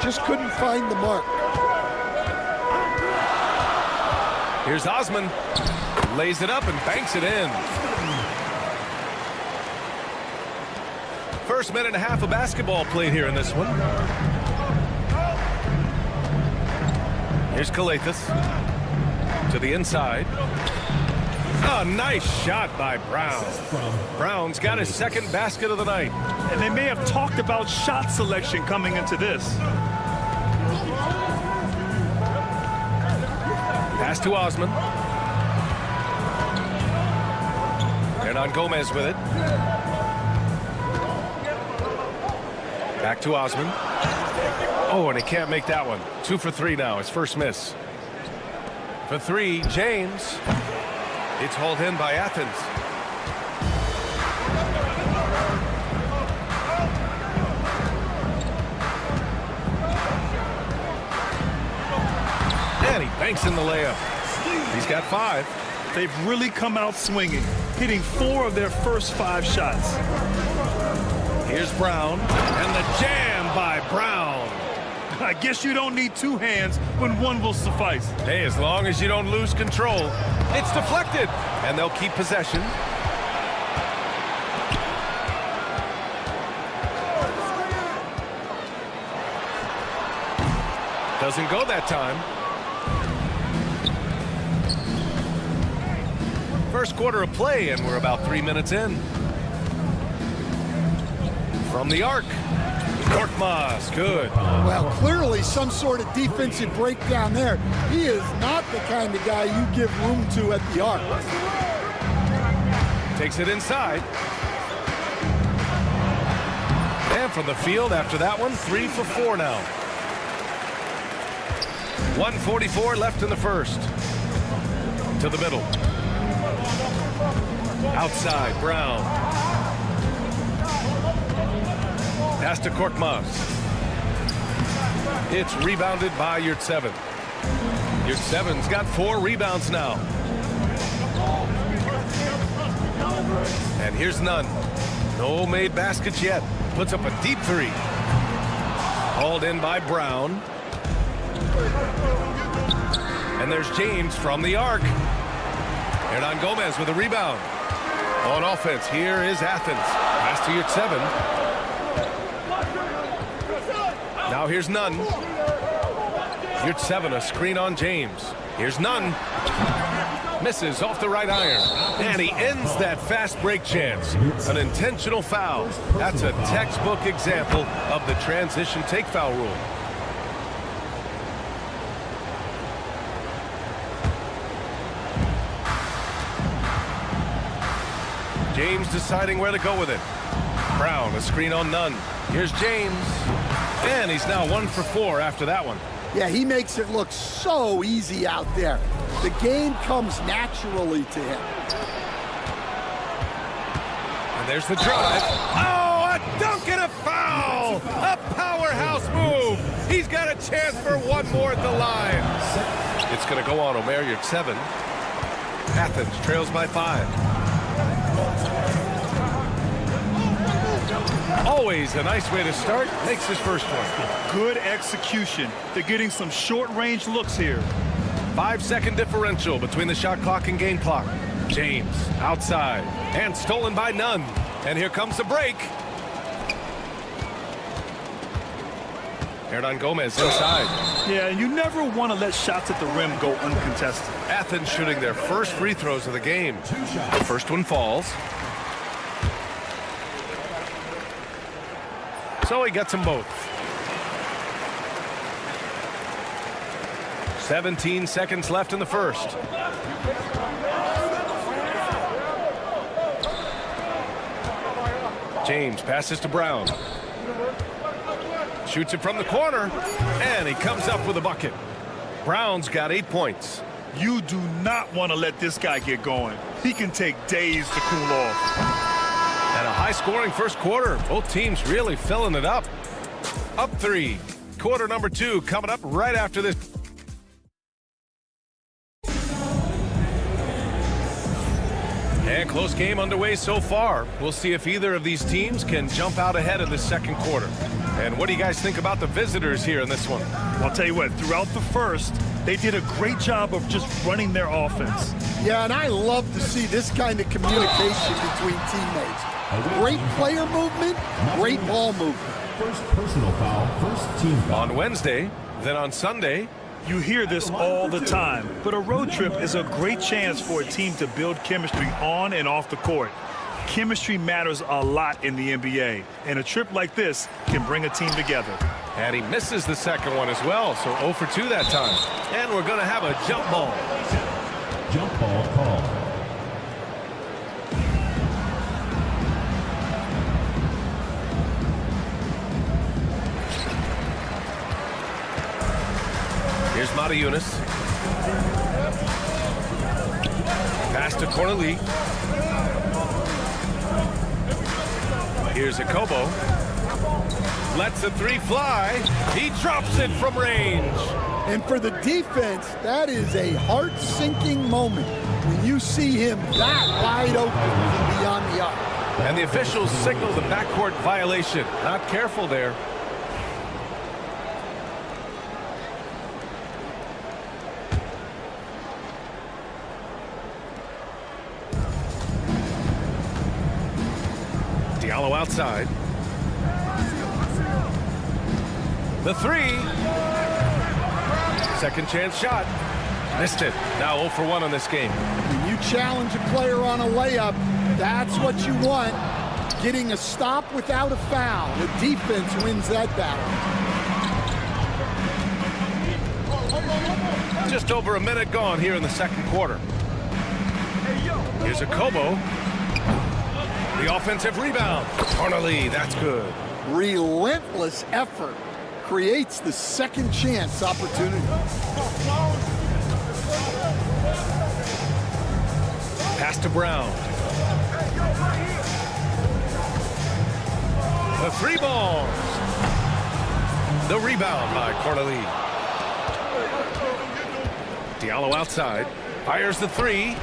just couldn't find the mark. Here's Osman. Lays it up and banks it in. First minute and a half of basketball played here in this one. Here's Kalathis. To the inside. Oh, nice shot by Brown. Brown's got his second basket of the night. And they may have talked about shot selection coming into this. Pass to Osman. Hernan Gomez with it. Back to Osman. Oh, and he can't make that one. 2 for 3 now. His first miss. For 3, James. It's hauled in by Athens. And he banks in the layup. He's got 5. They've really come out swinging, hitting 4 of their first 5 shots. Here's Brown, and the jam by Brown. I guess you don't need 2 hands when 1 will suffice. Hey, as long as you don't lose control. It's deflected, and they'll keep possession. Doesn't go that time. First quarter of play, and we're about 3 minutes in. From the arc, Korkmaz, good. Well, clearly some sort of defensive breakdown there. He is not the kind of guy you give room to at the arc. Takes it inside. And from the field after that one, 3 for 4 now. 1:44 left in the first. To the middle. Outside, Brown. Pass to Korkmaz. It's rebounded by Yurtseven. Yurtseven's got 4 rebounds now. And here's none. No made baskets yet. Puts up a deep 3. Hauled in by Brown. And there's James from the arc. Hernan Gomez with a rebound. On offense, here is Athens. Pass to Yurtseven. Now here's Nunn. Yurtseven, a screen on James. Here's Nunn. Misses off the right iron. And he ends that fast break chance. An intentional foul. That's a textbook example of the transition take foul rule. James deciding where to go with it. Brown, a screen on Nunn. Here's James. And he's now 1 for 4 after that one. Yeah, he makes it look so easy out there. The game comes naturally to him. And there's the drive. Oh, a dunk and a foul! A powerhouse move. He's got a chance for 1 more at the line. It's going to go on Omer Yurtseven. Athens trails by 5. Always a nice way to start. Makes his first one. Good execution. They're getting some short-range looks here. 5-second differential between the shot clock and game clock. James outside and stolen by none. And here comes the break. Hernan Gomez inside. Yeah, you never want to let shots at the rim go uncontested. Athens shooting their first free throws of the game. The first one falls. So he gets them both. 17 seconds left in the first. James passes to Brown. Shoots it from the corner, and he comes up with a bucket. Brown's got 8 points. You do not want to let this guy get going. He can take days to cool off. And a high-scoring first quarter. Both teams really filling it up. Up 3. Quarter number 2 coming up right after this. And close game underway so far. We'll see if either of these teams can jump out ahead of the second quarter. And what do you guys think about the visitors here in this one? I'll tell you what, throughout the first, they did a great job of just running their offense. Yeah, and I love to see this kind of communication between teammates. Great player movement, great ball movement. First personal foul, first team foul. On Wednesday, then on Sunday. You hear this all the time, but a road trip is a great chance for a team to build chemistry on and off the court. Chemistry matters a lot in the NBA, and a trip like this can bring a team together. And he misses the second one as well, so 0 for 2 that time. And we're going to have a jump ball. Jump ball call. Here's Matajunas. Pass to Corneli. Here's Akobo. Lets the 3 fly. He drops it from range. And for the defense, that is a heart-sinking moment when you see him that wide open from beyond the arc. And the officials signal the backcourt violation. Not careful there. Diallo outside. The 3. Second chance shot. Missed it. Now 0 for 1 on this game. When you challenge a player on a layup, that's what you want. Getting a stop without a foul. The defense wins that battle. Just over a minute gone here in the second quarter. Here's Akobo. The offensive rebound. Corneli, that's good. Relentless effort creates the second chance opportunity. Pass to Brown. The 3 balls. The rebound by Corneli. Diallo outside. Fires the 3.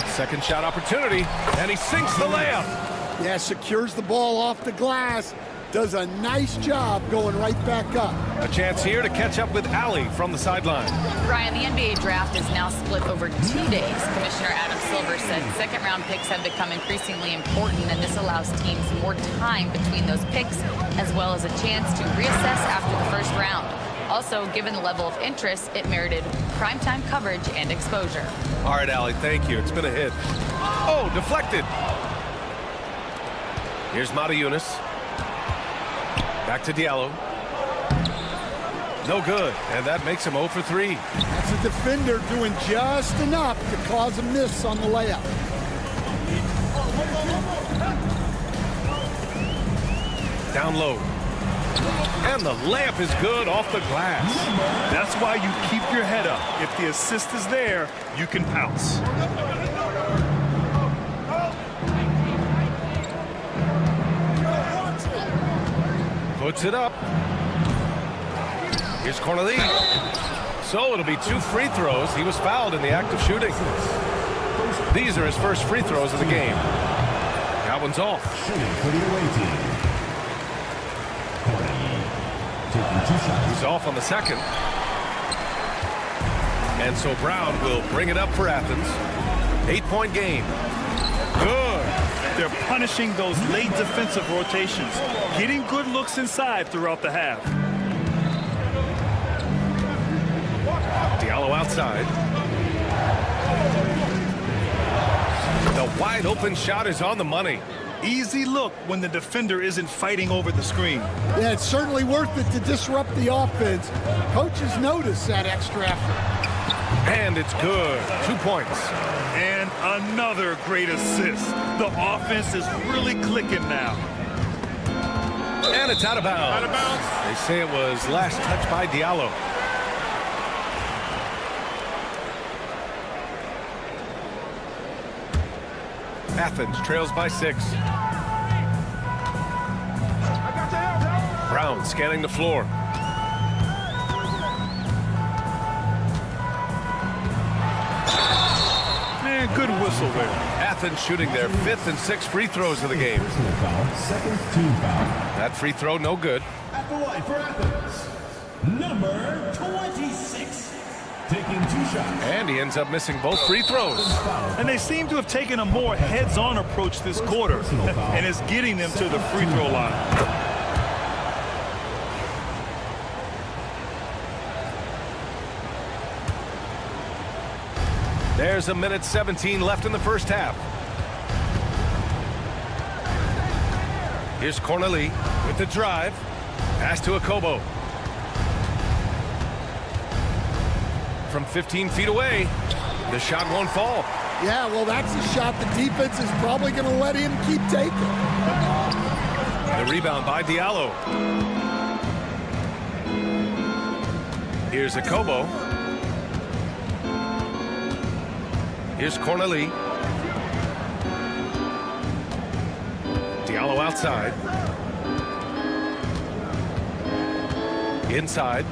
Second shot opportunity, and he sinks the layup. Yeah, secures the ball off the glass. Does a nice job going right back up. A chance here to catch up with Allie from the sideline. Brian, the NBA draft is now split over 2 days. Commissioner Adam Silver said second-round picks have become increasingly important, and this allows teams more time between those picks, as well as a chance to reassess after the first round. Also, given the level of interest, it merited primetime coverage and exposure. All right, Allie, thank you. It's been a hit. Oh, deflected. Here's Matajunas. Back to Diallo. No good, and that makes him 0 for 3. That's a defender doing just enough to cause a miss on the layup. Down low. And the layup is good off the glass. That's why you keep your head up. If the assist is there, you can pounce. Puts it up. Here's Corneli. So it'll be 2 free throws. He was fouled in the act of shooting. These are his first free throws of the game. That one's off. He's off on the second. And so Brown will bring it up for Athens. 8-point game. Good. They're punishing those late defensive rotations, getting good looks inside throughout the half. Diallo outside. The wide open shot is on the money. Easy look when the defender isn't fighting over the screen. Yeah, it's certainly worth it to disrupt the offense. Coaches notice that extra effort. And it's good. 2 points. And another great assist. The offense is really clicking now. And it's out of bounds. Out of bounds. They say it was last touched by Diallo. Athens trails by 6. Brown scanning the floor. Man, good whistle there. Athens shooting their 5th and 6th free throws of the game. Second team foul. That free throw no good. At the line for Athens, number 26. Taking 2 shots. And he ends up missing both free throws. And they seem to have taken a more heads-on approach this quarter, and it's getting them to the free throw line. There's a minute 17 left in the first half. Here's Corneli with the drive. Pass to Akobo. From 15 feet away, the shot won't fall. Yeah, well, that's a shot the defense is probably going to let him keep taking. The rebound by Diallo. Here's Akobo. Here's Corneli. Diallo outside. Inside.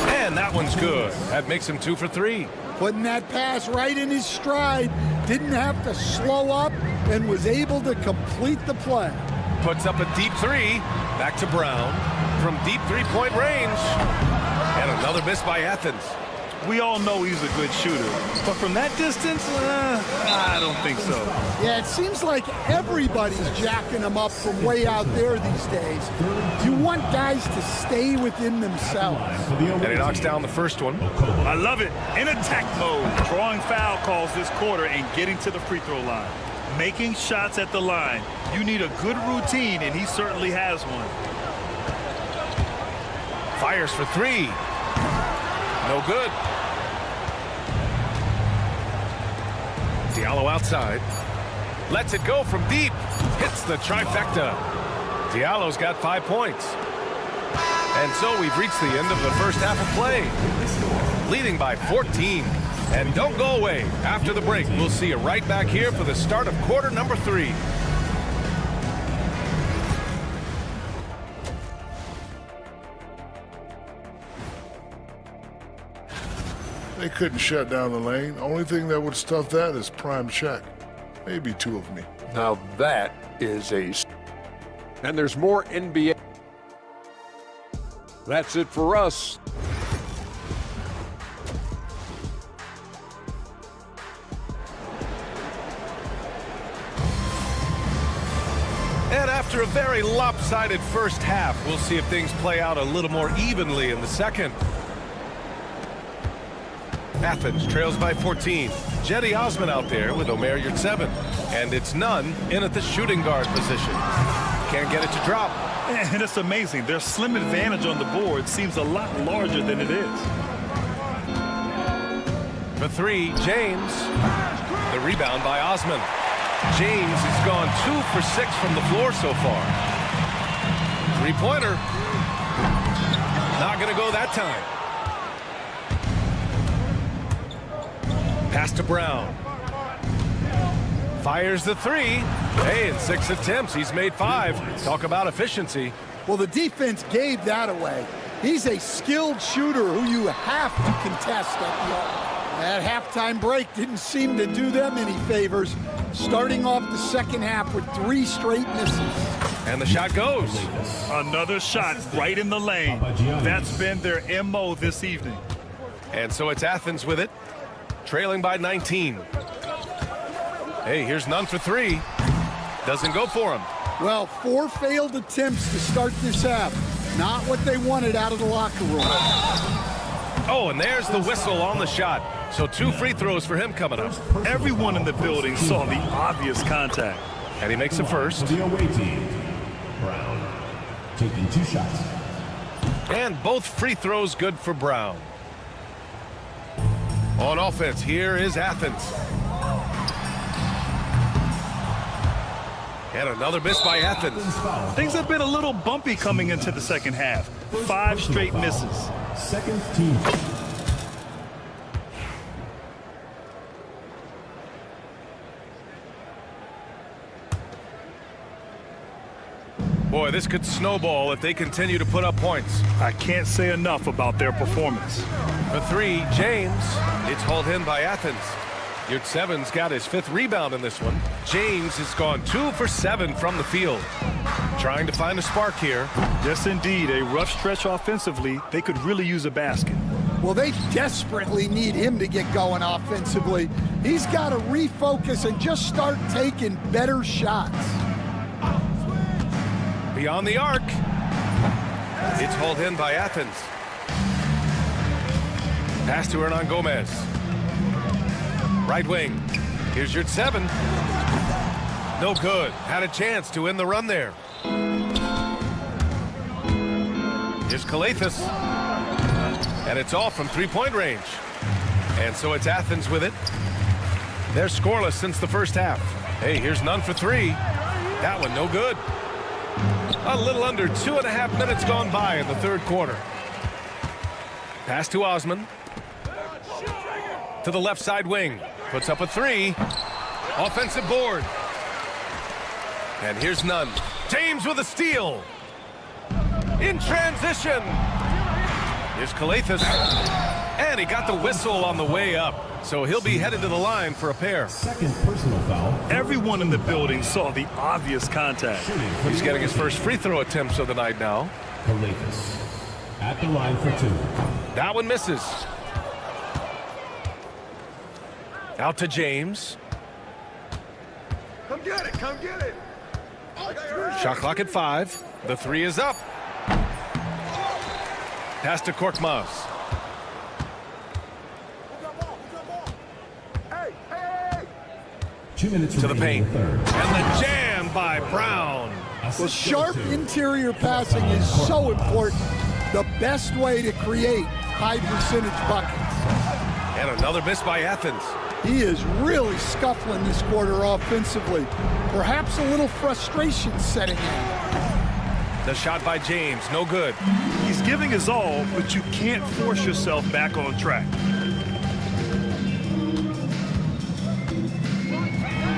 And that one's good. That makes him 2 for 3. Putting that pass right in his stride. Didn't have to slow up and was able to complete the play. Puts up a deep 3. Back to Brown. From deep 3-point range. And another miss by Athens. We all know he's a good shooter, but from that distance, I don't think so. Yeah, it seems like everybody's jacking him up from way out there these days. You want guys to stay within themselves. And he knocks down the first one. I love it. In attack mode, drawing foul calls this quarter and getting to the free throw line. Making shots at the line. You need a good routine, and he certainly has one. Fires for 3. No good. Diallo outside. Lets it go from deep. Hits the trifecta. Diallo's got 5 points. And so we've reached the end of the first half of play. Leading by 14. And don't go away. After the break, we'll see you right back here for the start of quarter number 3. They couldn't shut down the lane. Only thing that would stuff that is prime check. Maybe 2 of me. Now that is a... And there's more NBA. That's it for us. And after a very lopsided first half, we'll see if things play out a little more evenly in the second. Athens trails by 14. Jetty Osman out there with Omer Yurtseven. And it's Nunn in at the shooting guard position. Can't get it to drop. And it's amazing. Their slim advantage on the board seems a lot larger than it is. For 3, James. The rebound by Osman. James has gone 2 for 6 from the floor so far. 3-pointer. Not going to go that time. Pass to Brown. Fires the 3. Hey, in 6 attempts, he's made 5. Talk about efficiency. Well, the defense gave that away. He's a skilled shooter who you have to contest at the arc. That halftime break didn't seem to do them any favors, starting off the second half with 3 straight misses. And the shot goes. Another shot right in the lane. That's been their MO this evening. And so it's Athens with it, trailing by 19. Hey, here's none for three. Doesn't go for him. Well, 4 failed attempts to start this half. Not what they wanted out of the locker room. Oh, and there's the whistle on the shot. So 2 free throws for him coming up. Everyone in the building saw the obvious contact. And he makes the first. The away team. Brown taking 2 shots. And both free throws good for Brown. On offense, here is Athens. And another miss by Athens. Things have been a little bumpy coming into the second half. 5 straight misses. Second team. Boy, this could snowball if they continue to put up points. I can't say enough about their performance. For 3, James. It's hauled in by Athens. Yurtseven's got his 5th rebound in this one. James has gone 2 for 7 from the field. Trying to find a spark here. Yes, indeed. A rough stretch offensively. They could really use a basket. Well, they desperately need him to get going offensively. He's got to refocus and just start taking better shots. Beyond the arc. It's hauled in by Athens. Pass to Hernan Gomez. Right wing. Here's Yurtseven. No good. Had a chance to end the run there. Here's Kalathis. And it's off from 3-point range. And so it's Athens with it. They're scoreless since the first half. Hey, here's none for 3. That one no good. A little under 2.5 minutes gone by in the third quarter. Pass to Osman. To the left side wing. Puts up a 3. Offensive board. And here's none. James with a steal. In transition. Here's Kalathis. And he got the whistle on the way up. So he'll be headed to the line for a pair. Second personal foul. Everyone in the building saw the obvious contact. He's getting his first free throw attempts of the night now. Kalathis at the line for 2. That one misses. Out to James. Come get it, come get it. Shot clock at 5. The 3 is up. Pass to Korkmaz. Hey, hey! 2 minutes To the paint. in the third. And the jam by Brown. Well, sharp interior passing is so important. The best way to create high percentage buckets. And another miss by Athens. He is really scuffling this quarter offensively. Perhaps a little frustration setting in. The shot by James, no good. He's giving his all, but you can't force yourself back on track.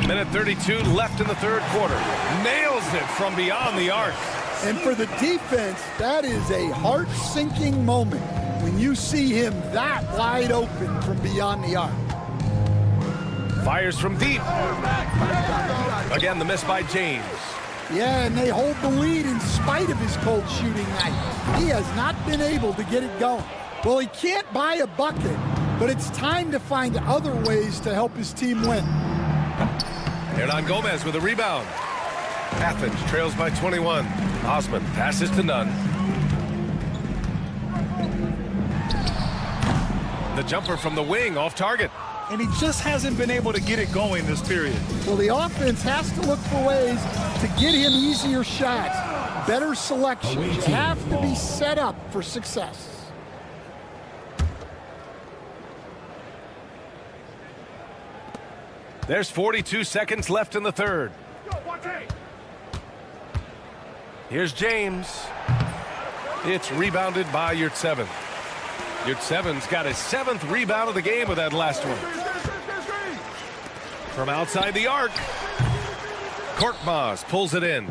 Minute 32 left in the third quarter. Nails it from beyond the arc. And for the defense, that is a heart-sinking moment when you see him that wide open from beyond the arc. Fires from deep. Again, the miss by James. Yeah, and they hold the lead in spite of his cold shooting night. He has not been able to get it going. Well, he can't buy a bucket, but it's time to find other ways to help his team win. Hernan Gomez with a rebound. Athens trails by 21. Osman passes to none. The jumper from the wing off target. And he just hasn't been able to get it going this period. Well, the offense has to look for ways to get him easier shots, better selections. You have to be set up for success. There's 42 seconds left in the third. Here's James. It's rebounded by Yurtseven. Yurtseven's got his 7th rebound of the game with that last one. From outside the arc, Korkmaz pulls it in.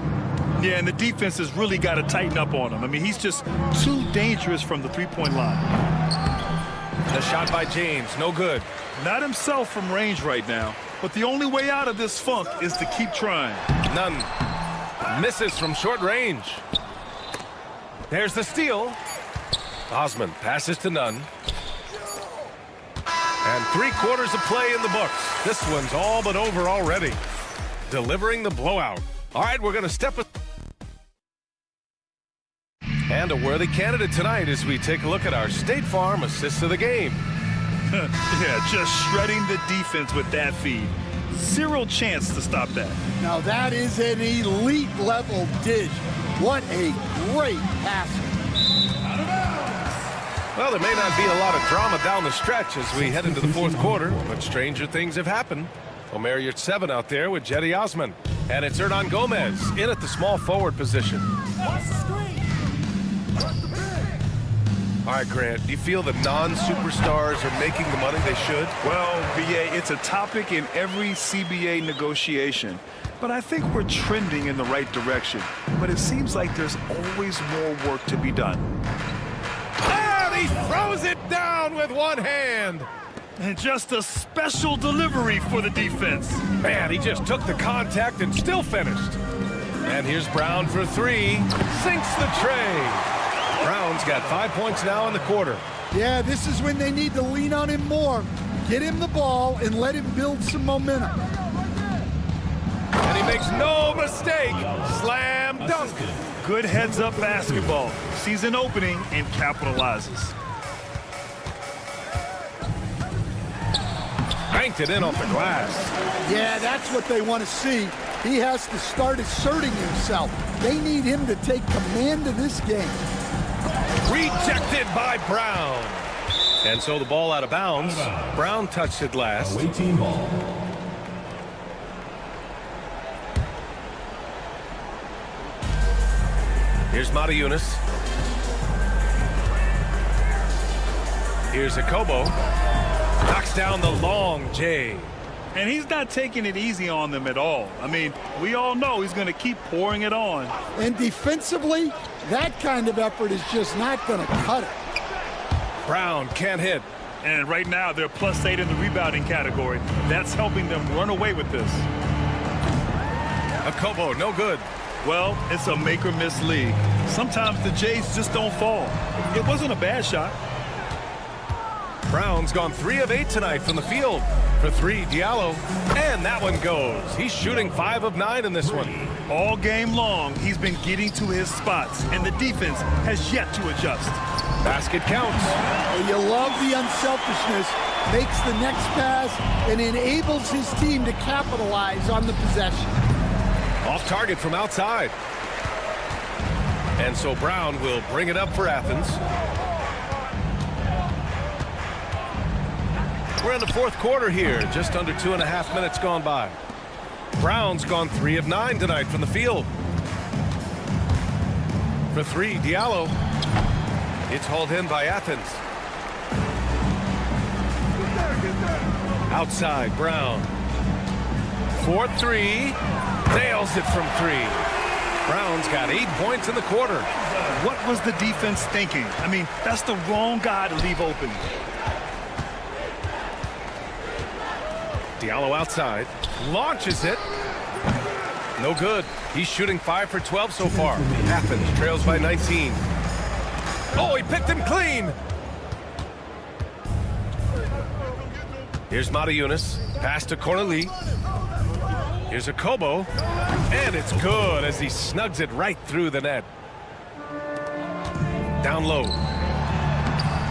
Yeah, and the defense has really got to tighten up on him. I mean, he's just too dangerous from the three-point line. The shot by James, no good. Not himself from range right now, but the only way out of this funk is to keep trying. None. Misses from short range. There's the steal. Osman passes to none. And 3/4 of play in the books. This one's all but over already. Delivering the blowout. All right, we're going to step. And a worthy candidate tonight as we take a look at our State Farm assist of the game. Yeah, just shredding the defense with that feed. Zero chance to stop that. Now that is an elite level dish. What a great passer. Well, there may not be a lot of drama down the stretch as we head into the 4th quarter, but stranger things have happened. Omer Yurtseven out there with Jetty Osman. And it's Hernan Gomez in at the small forward position. All right, Grant, do you feel the non-superstars are making the money they should? Well, BA, it's a topic in every CBA negotiation. But I think we're trending in the right direction. But it seems like there's always more work to be done. And he throws it down with one hand. And just a special delivery for the defense. Man, he just took the contact and still finished. And here's Brown for 3. Sinks the tray. Brown's got 5 points now in the quarter. Yeah, this is when they need to lean on him more. Get him the ball and let him build some momentum. And he makes no mistake. Slam dunk. Good heads-up basketball. Sees an opening and capitalizes. Banked it in off the glass. Yeah, that's what they want to see. He has to start asserting himself. They need him to take command of this game. Rejected by Brown. And so the ball out of bounds. Brown touched it last. Away team ball. Here's Mata-Yunus. Here's Akobo. Knocks down the long J. And he's not taking it easy on them at all. I mean, we all know he's going to keep pouring it on. And defensively, that kind of effort is just not going to cut it. Brown can't hit. And right now, they're +8 in the rebounding category. That's helping them run away with this. Akobo, no good. Well, it's a make-or-miss league. Sometimes the Jays just don't fall. It wasn't a bad shot. Brown's gone 3 of 8 tonight from the field. For 3, Diallo. And that one goes. He's shooting 5 of 9 in this one. All game long, he's been getting to his spots, and the defense has yet to adjust. Basket counts. You love the unselfishness. Makes the next pass and enables his team to capitalize on the possession. Off target from outside. And so Brown will bring it up for Athens. We're in the 4th quarter here, just under 2.5 minutes gone by. Brown's gone 3 of 9 tonight from the field. For 3, Diallo. It's hauled in by Athens. Outside, Brown. 4-3. Nails it from 3. Brown's got 8 points in the quarter. What was the defense thinking? I mean, that's the wrong guy to leave open. Diallo outside, launches it. No good. He's shooting 5 for 12 so far. Athens trails by 19. Oh, he picked him clean. Here's Mata-Yunus. Pass to Corneli. Here's Akobo. And it's good as he snugs it right through the net. Down low.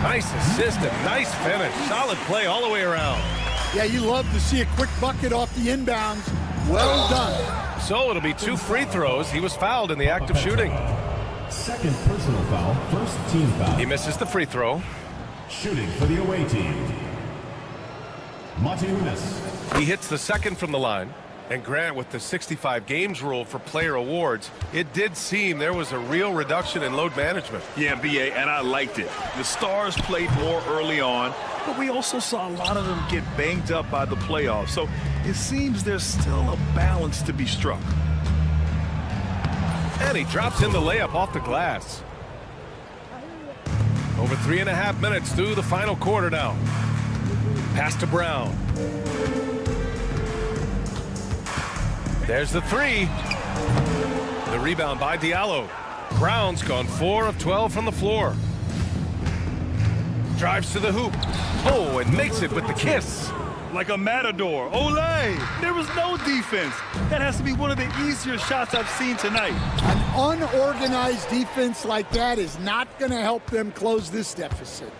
Nice assist and nice finish. Solid play all the way around. Yeah, you love to see a quick bucket off the inbounds. Well done. So it'll be 2 free throws. He was fouled in the act of shooting. Second personal foul, first team foul. He misses the free throw. Shooting for the away team. Mata-Yunus. He hits the second from the line. And Grant, with the 65 games rule for player awards, it did seem there was a real reduction in load management. Yeah, BA, and I liked it. The Stars played more early on, but we also saw a lot of them get banged up by the playoffs. So it seems there's still a balance to be struck. And he drops in the layup off the glass. Over 3.5 minutes through the final quarter now. Pass to Brown. There's the 3. The rebound by Diallo. Brown's gone 4 of 12 from the floor. Drives to the hoop. Oh, and makes it with the kiss. Like a matador. Olé! There was no defense. That has to be one of the easier shots I've seen tonight. An unorganized defense like that is not going to help them close this deficit.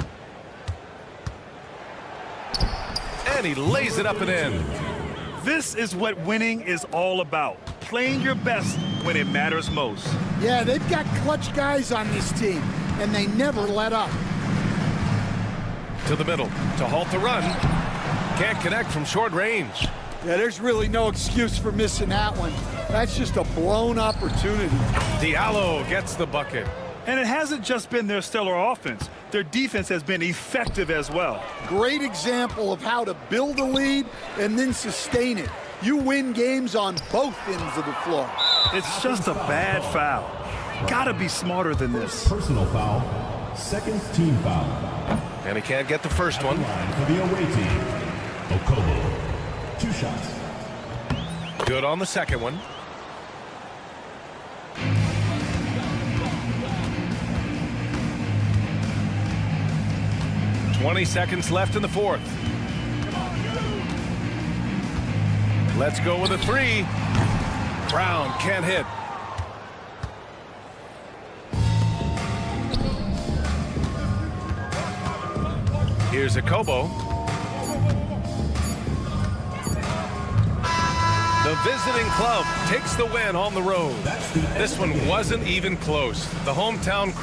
And he lays it up and in. This is what winning is all about. Playing your best when it matters most. Yeah, they've got clutch guys on this team, and they never let up. To the middle to halt the run. Can't connect from short range. Yeah, there's really no excuse for missing that one. That's just a blown opportunity. Diallo gets the bucket. And it hasn't just been their stellar offense. Their defense has been effective as well. Great example of how to build a lead and then sustain it. You win games on both ends of the floor. It's just a bad foul. Gotta be smarter than this. Personal foul. Second team foul. And he can't get the first one. For the away team, Okobo. 2 shots. Good on the second one. "20 seconds left in the fourth. Let's go with a 3. Brown can't hit. Here's Okobo. The visiting club takes the win on the road. This one wasn't even close. The hometown.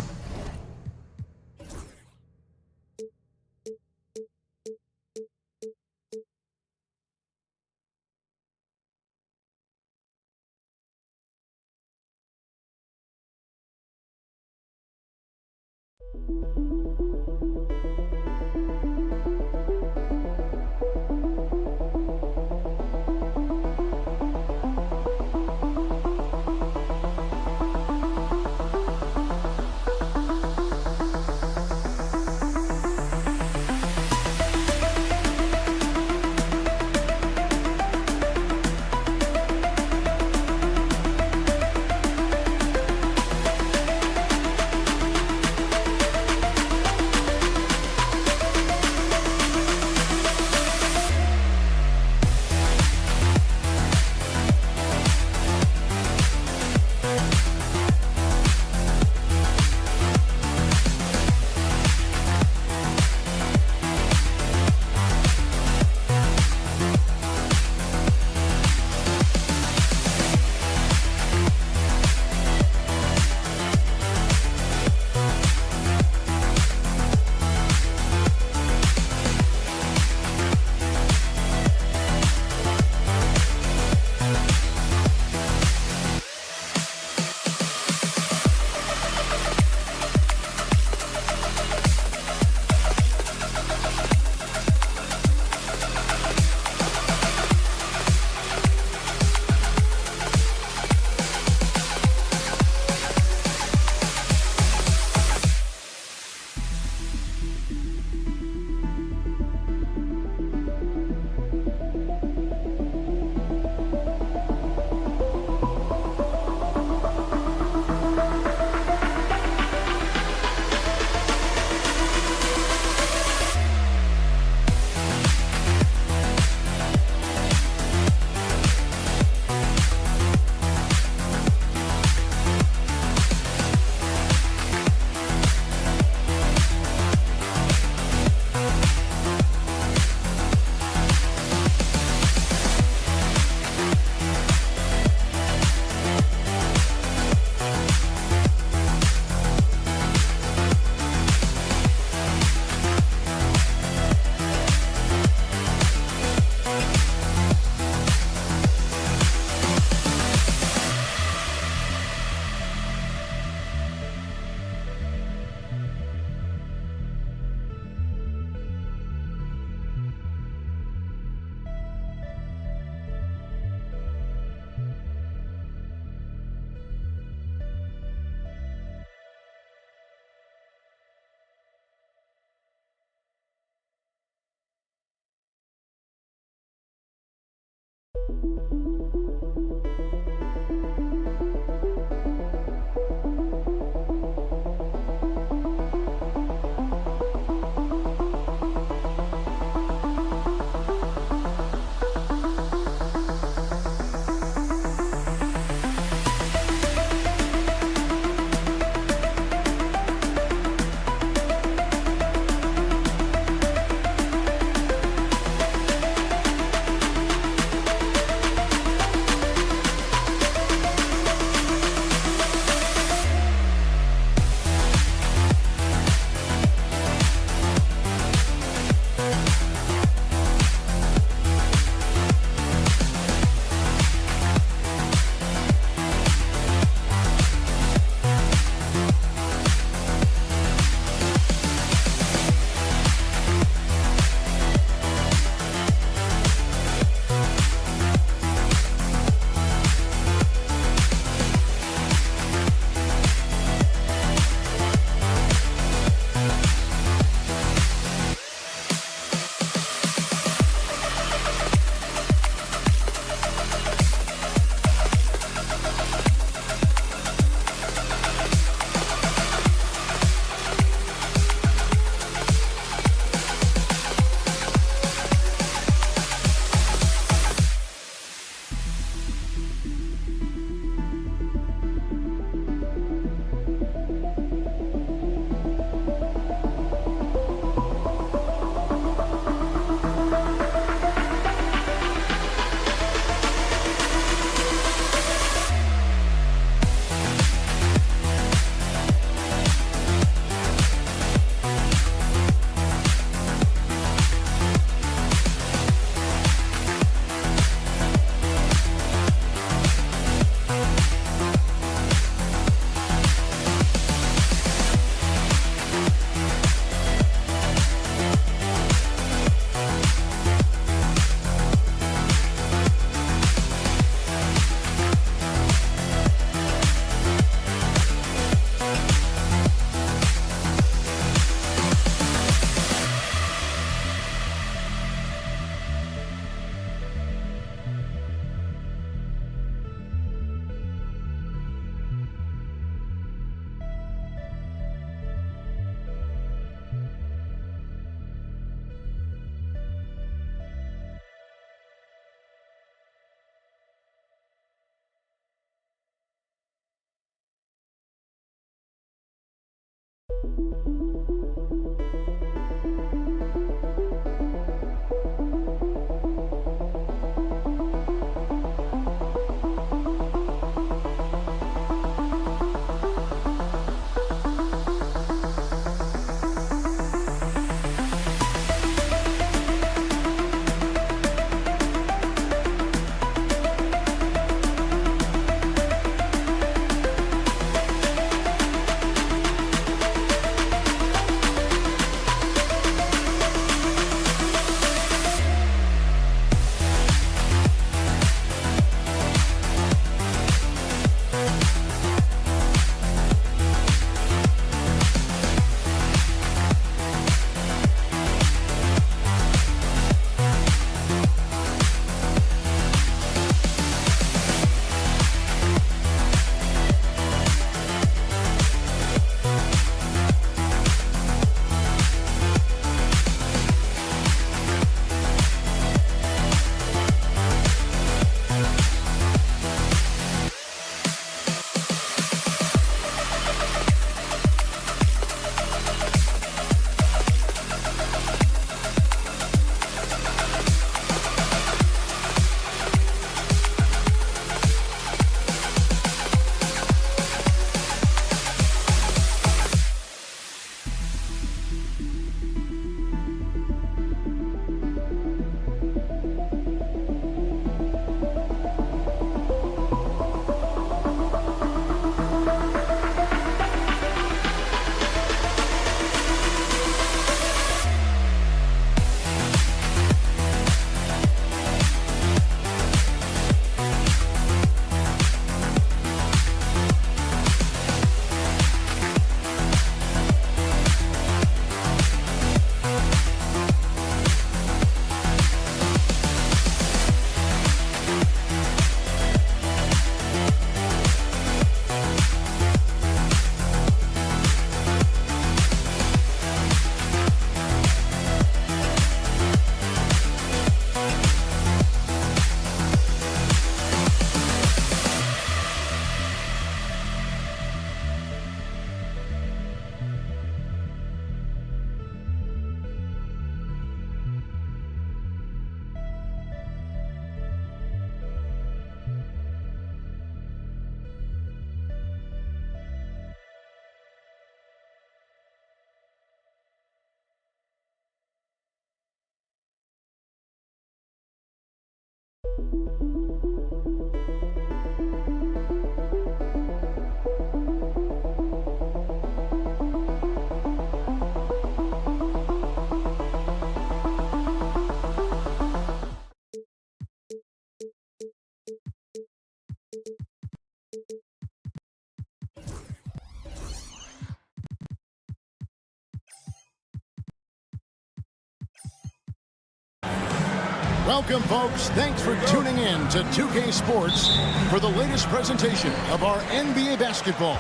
Welcome, folks. Thanks for tuning in to 2K Sports for the latest presentation of our NBA basketball.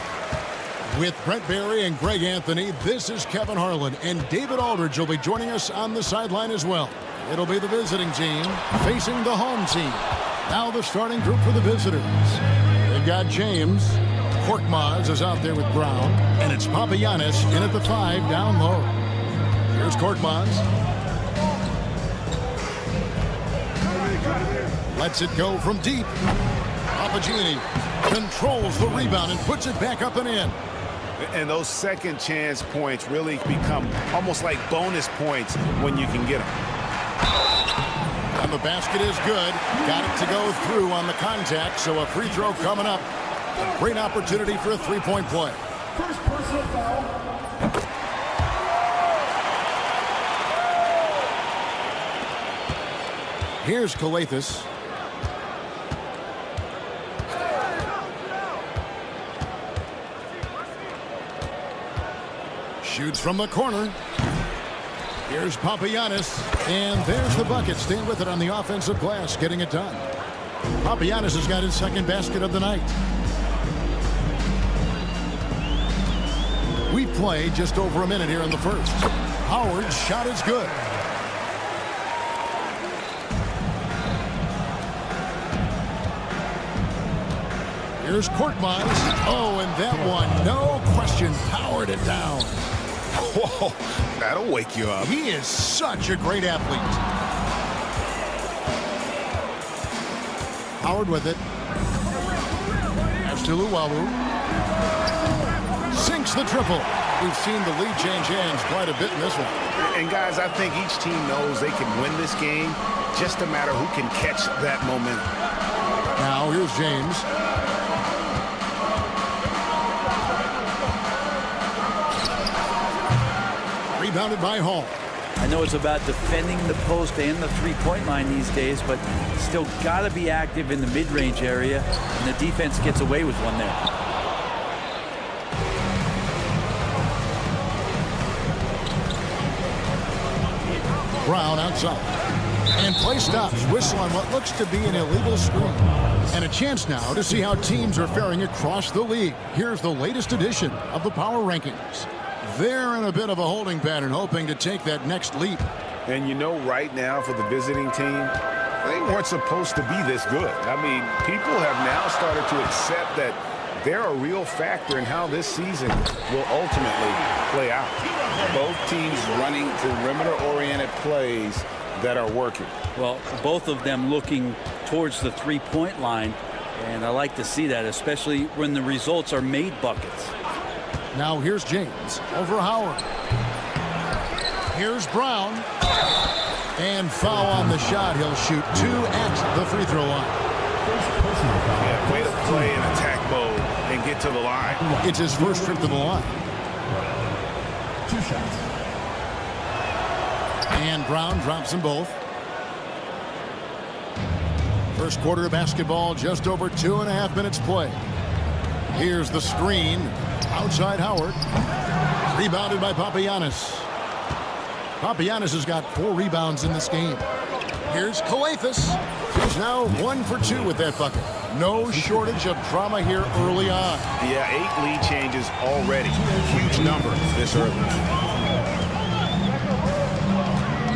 With Brent Barry and Greg Anthony, this is Kevin Harlan, and David Aldridge will be joining us on the sideline as well. It'll be the visiting team facing the home team. Now the starting group for the visitors. They've got James. Korkmaz is out there with Brown, and it's Papagiannis in at the 5 down low. Here's Korkmaz. Lets it go from deep. Papagiannis controls the rebound and puts it back up and in. And those second chance points really become almost like bonus points when you can get them. And the basket is good. Got it to go through on the contact, so a free throw coming up. A great opportunity for a three-point play. First personal foul. Here's Kalathis. Shoots from the corner. Here's Papagiannis. And there's the bucket. Staying with it on the offensive glass, getting it done. Papagiannis has got his second basket of the night. We've played just over a minute here in the first. Howard's shot is good. Here's Korkmaz. Oh, and that one, no question, powered it down. Whoa, that'll wake you up. He is such a great athlete. Howard with it. SuperLu sinks the triple. We've seen the lead change hands quite a bit in this one. And guys, I think each team knows they can win this game. Just a matter who can catch that momentum. Now here's James. Rebounded by Hall. I know it's about defending the post and the three-point line these days, but still got to be active in the mid-range area, and the defense gets away with one there. Brown outside. And play stops. Whistle on what looks to be an illegal screen. And a chance now to see how teams are faring across the league. Here's the latest edition of the Power Rankings. They're in a bit of a holding pattern, hoping to take that next leap. And you know, right now for the visiting team, they weren't supposed to be this good. I mean, people have now started to accept that they're a real factor in how this season will ultimately play out. Both teams running perimeter-oriented plays that are working. Well, both of them looking towards the three-point line, and I like to see that, especially when the results are made buckets. Now here's James over Howard. Here's Brown. And foul on the shot. He'll shoot 2 at the free throw line. Yeah, way to play in attack mode and get to the line. It's his first trip to the line. 2 shots. And Brown drops them both. First quarter of basketball, just over 2.5 minutes play. Here's the screen. Outside Howard. Rebounded by Papagiannis. Papagiannis has got 4 rebounds in this game. Here's Calathes. He's now 1 for 2 with that bucket. No shortage of drama here early on. Yeah, 8 lead changes already. Huge number this early.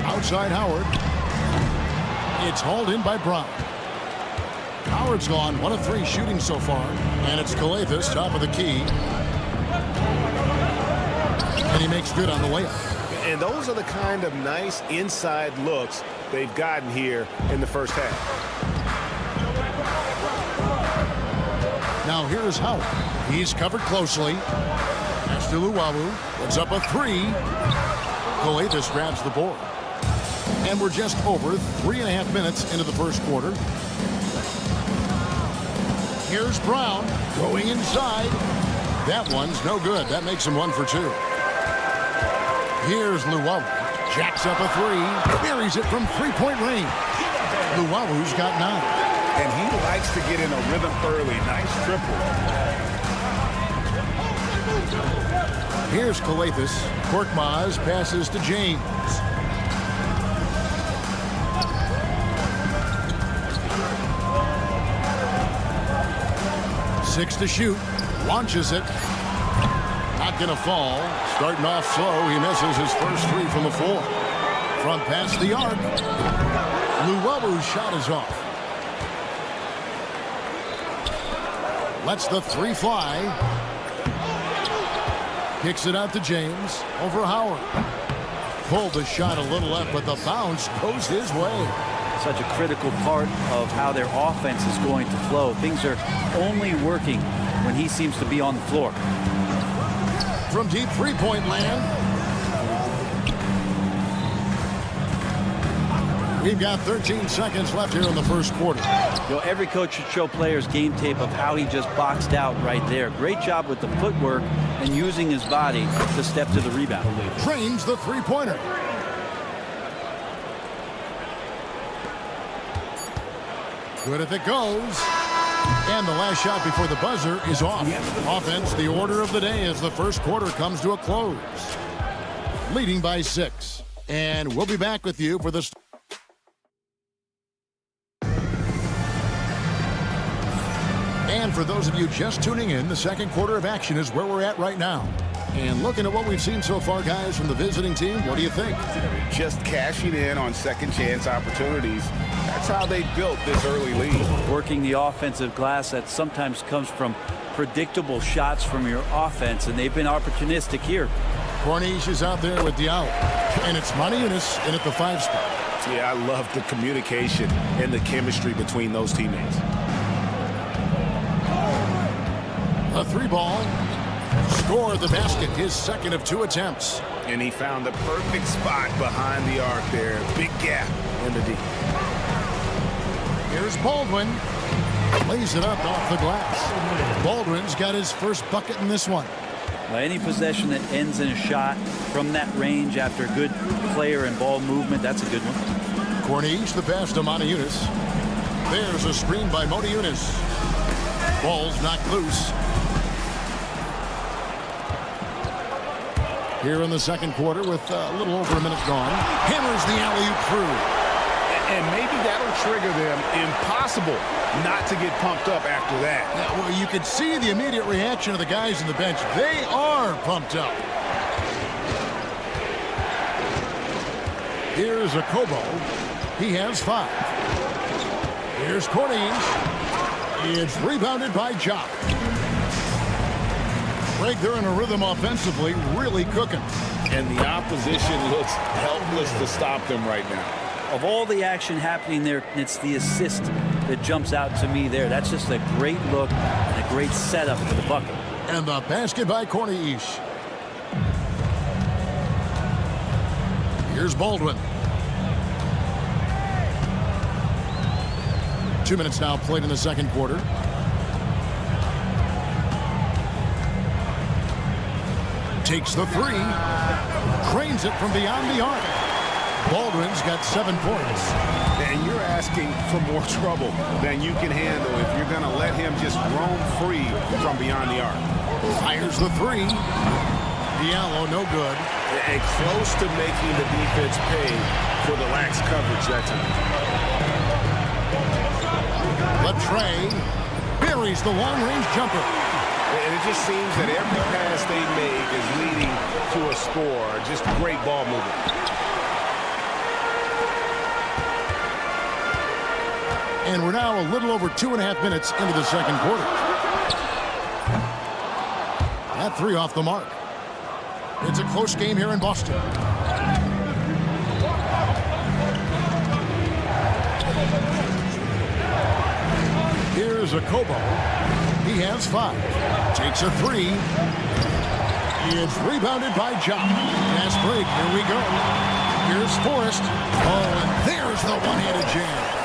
Outside Howard. It's hauled in by Brown. Howard's gone 1 of 3 shooting so far. And it's Calathes, top of the key. And he makes good on the layup. And those are the kind of nice inside looks they've gotten here in the first half. Now here's Howard. He's covered closely. SuperLu puts up a 3. Calathes grabs the board. And we're just over 3.5 minutes into the first quarter. Here's Brown going inside. That one's no good. That makes him 1 for 2. Here's Luwawu. Jacks up a 3. Buries it from three-point range. Luwawu's got 9. And he likes to get in a rhythm early. Nice triple. Here's Calathes. Korkmaz passes to James. Six to shoot. Launches it. Not going to fall. Starting off slow. He misses his first 3 from the floor. From past the arc. Luwawu's shot is off. Lets the 3 fly. Kicks it out to James. Over Howard. Pulled the shot a little left, but the bounce goes his way. Such a critical part of how their offense is going to flow. Things are only working when he seems to be on the floor. From deep three-point land. We've got 13 seconds left here in the first quarter. You know, every coach should show players game tape of how he just boxed out right there. Great job with the footwork and using his body to step to the rebound. Trains the three-pointer. Good if it goes. And the last shot before the buzzer is off. Offense, the order of the day as the first quarter comes to a close. Leading by 6. And we'll be back with you for the... And for those of you just tuning in, the second quarter of action is where we're at right now. And looking at what we've seen so far, guys, from the visiting team, what do you think? Just cashing in on second chance opportunities. That's how they built this early lead. Working the offensive glass that sometimes comes from predictable shots from your offense, and they've been opportunistic here. Corniche is out there with Diallo. And it's Maniunas in at the 5 spot. Yeah, I love the communication and the chemistry between those teammates. A 3-ball. Score the basket, his second of 2 attempts. And he found the perfect spot behind the arc there. Big gap in the D. Here's Baldwin. Lays it up off the glass. Baldwin's got his first bucket in this one. Any possession that ends in a shot from that range after good player and ball movement, that's a good one. Corniche, the pass to Maniunas. There's a screen by Maniunas. Ball's knocked loose. Here in the second quarter with a little over a minute gone. Hammers the alley-oop through. And maybe that'll trigger them. Impossible not to get pumped up after that. Yeah, well, you could see the immediate reaction of the guys on the bench. They are pumped up. Here's a Kobo. He has 5. Here's Corniche. It's rebounded by Jock. Greg, they're in a rhythm offensively, really cooking. And the opposition looks helpless to stop them right now. Of all the action happening there, it's the assist that jumps out to me there. That's just a great look and a great setup for the bucket. And the basket by Corniche. Here's Baldwin. 2 minutes now played in the second quarter. Takes the 3. Drains it from beyond the arc. Baldwin's got 7 points. And you're asking for more trouble than you can handle if you're going to let him just roam free from beyond the arc. Fires the 3. Diallo, no good. And close to making the defense pay for the lax coverage that time. Latrey buries the long-range jumper. And it just seems that every pass they make is leading to a score. Just great ball movement. And we're now a little over 2.5 minutes into the second quarter. That 3 off the mark. It's a close game here in Boston. Here's a Kobo. He has 5. Takes a 3. It's rebounded by Jock. Fast break. Here we go. Here's Forrest. Oh, and there's the one-handed jam.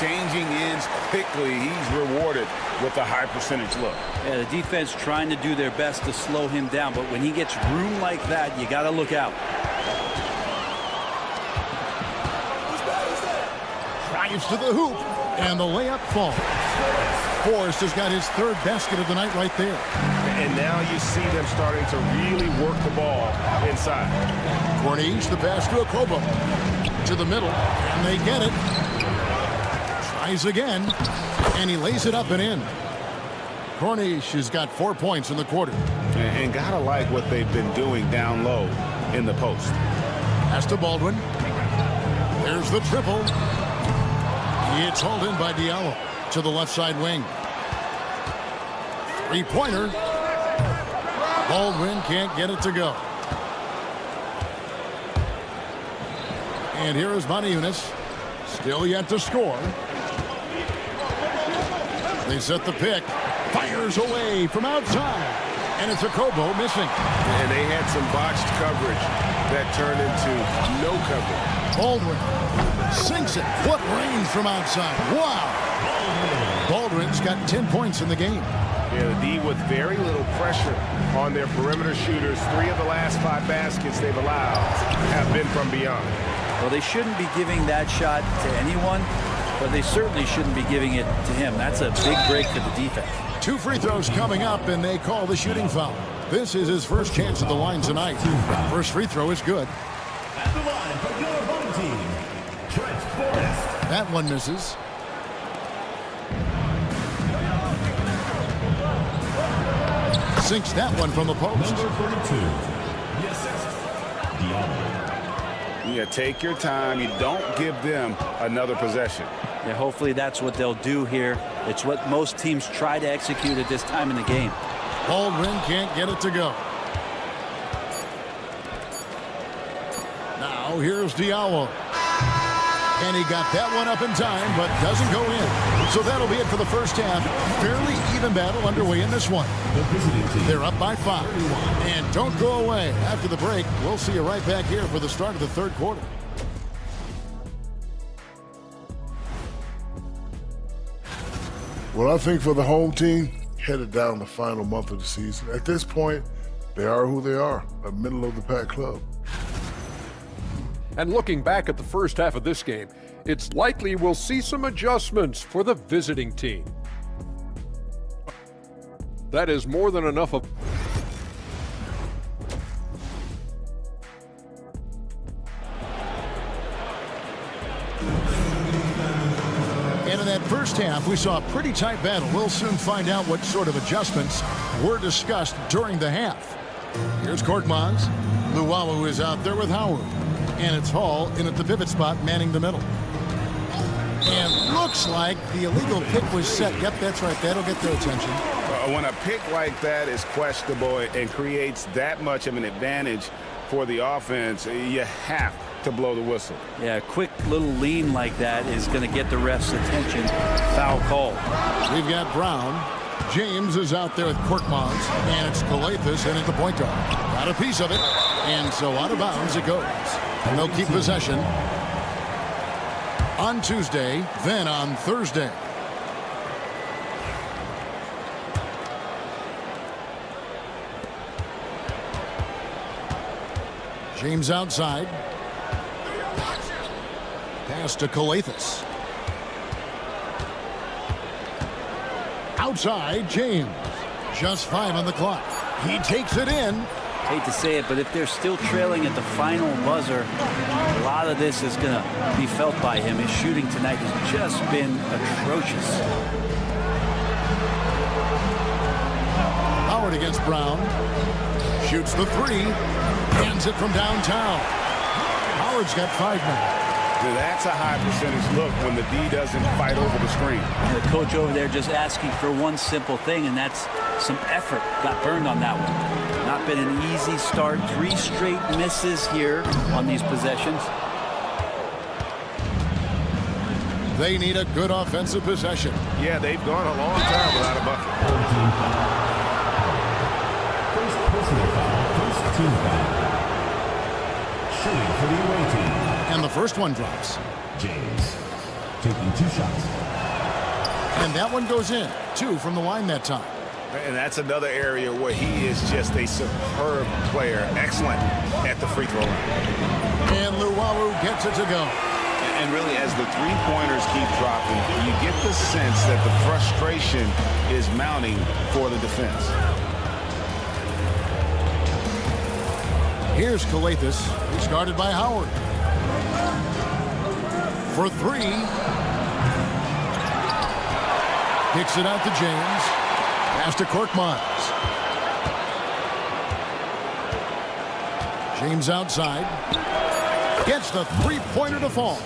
Changing ends quickly. He's rewarded with a high percentage look. Yeah, the defense trying to do their best to slow him down, but when he gets room like that, you got to look out. Drives to the hoop, and the layup falls. Forrest has got his 3rd basket of the night right there. And now you see them starting to really work the ball inside. Corniche, the pass to Akobo. To the middle, and they get it. Tries again, and he lays it up and in. Corniche has got 4 points in the quarter. And gotta like what they've been doing down low in the post. Pass to Baldwin. There's the triple. It's hauled in by Diallo to the left side wing. 3-pointer. Baldwin can't get it to go. And here is Maniunas. Still yet to score. They set the pick. Fires away from outside. And it's a Kobo missing. And they had some botched coverage that turned into no coverage. Baldwin sinks it. What range from outside. Wow. Baldwin's got 10 points in the game. Yeah, the D with very little pressure on their perimeter shooters. 3 of the last 5 baskets they've allowed have been from beyond. Well, they shouldn't be giving that shot to anyone, but they certainly shouldn't be giving it to him. That's a big break for the defense. 2 free throws coming up, and they call the shooting foul. This is his first chance at the line tonight. First free throw is good. At the line for your home team, Trent Forrest. That one misses. Sinks that one from the post. Number 42, the assist, Diallo. Yeah, take your time. You don't give them another possession. Yeah, hopefully that's what they'll do here. It's what most teams try to execute at this time in the game. Baldwin can't get it to go. Now here's Diallo. And he got that one up in time, but doesn't go in. So that'll be it for the first half. Fairly even battle underway in this one. They're up by 5. And don't go away. After the break, we'll see you right back here for the start of the third quarter. Well, I think for the home team, headed down the final month of the season, at this point, they are who they are, a middle-of-the-pack club. And looking back at the first half of this game, it's likely we'll see some adjustments for the visiting team. That is more than enough of... And in that first half, we saw a pretty tight battle. We'll soon find out what sort of adjustments were discussed during the half. Here's Korkmaz. Luwawu is out there with Howard. And it's Hall in at the pivot spot, manning the middle. And looks like the illegal pick was set. Yep, that's right. That'll get their attention. When a pick like that is questionable and creates that much of an advantage for the offense, you have to blow the whistle. Yeah, a quick little lean like that is going to get the ref's attention. Foul call. We've got Brown. James is out there with Korkmaz, and it's Calathis in at the point guard. Got a piece of it, and so out of bounds it goes. And they'll keep possession on Tuesday, then on Thursday. James outside. Pass to Calathis. Outside, James. Just 5 on the clock. He takes it in. Hate to say it, but if they're still trailing at the final buzzer, a lot of this is going to be felt by him. His shooting tonight has just been atrocious. Howard against Brown. Shoots the 3. Hands it from downtown. Howard's got 5 now. That's a high percentage look when the D doesn't fight over the screen. And the coach over there just asking for one simple thing, and that's some effort. Got burned on that one. Not been an easy start. 3 straight misses here on these possessions. They need a good offensive possession. Yeah, they've gone a long time without a bucket. First personal foul, first team foul. Shooting for the away team. And the first one drops. James taking 2 shots. And that one goes in. 2 from the line that time. And that's another area where he is just a superb player. Excellent at the free throw line. And Luwawu gets it to go. And really, as the three-pointers keep dropping, you get the sense that the frustration is mounting for the defense. Here's Calathis. He's guarded by Howard. For 3. Kicks it out to James. Pass to Korkmaz. James outside. Gets the 3-pointer to fall.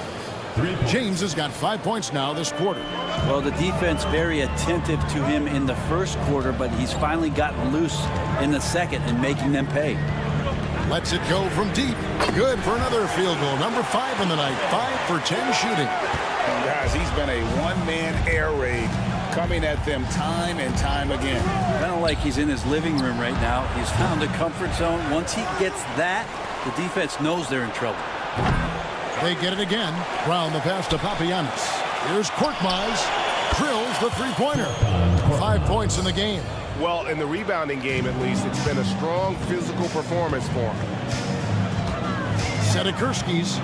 James has got 5 points now this quarter. Well, the defense very attentive to him in the first quarter, but he's finally gotten loose in the second and making them pay. Lets it go from deep. Good for another field goal. Number 5 in the night. 5 for 10 shooting. Guys, he's been a one-man air raid coming at them time and time again. Kind of like he's in his living room right now. He's found a comfort zone. Once he gets that, the defense knows they're in trouble. They get it again. Brown the pass to Papagiannis. Here's Korkmaz. Drills the 3-pointer. 5 points in the game. Well, in the rebounding game, at least, it's been a strong physical performance for him. Sedekirski's.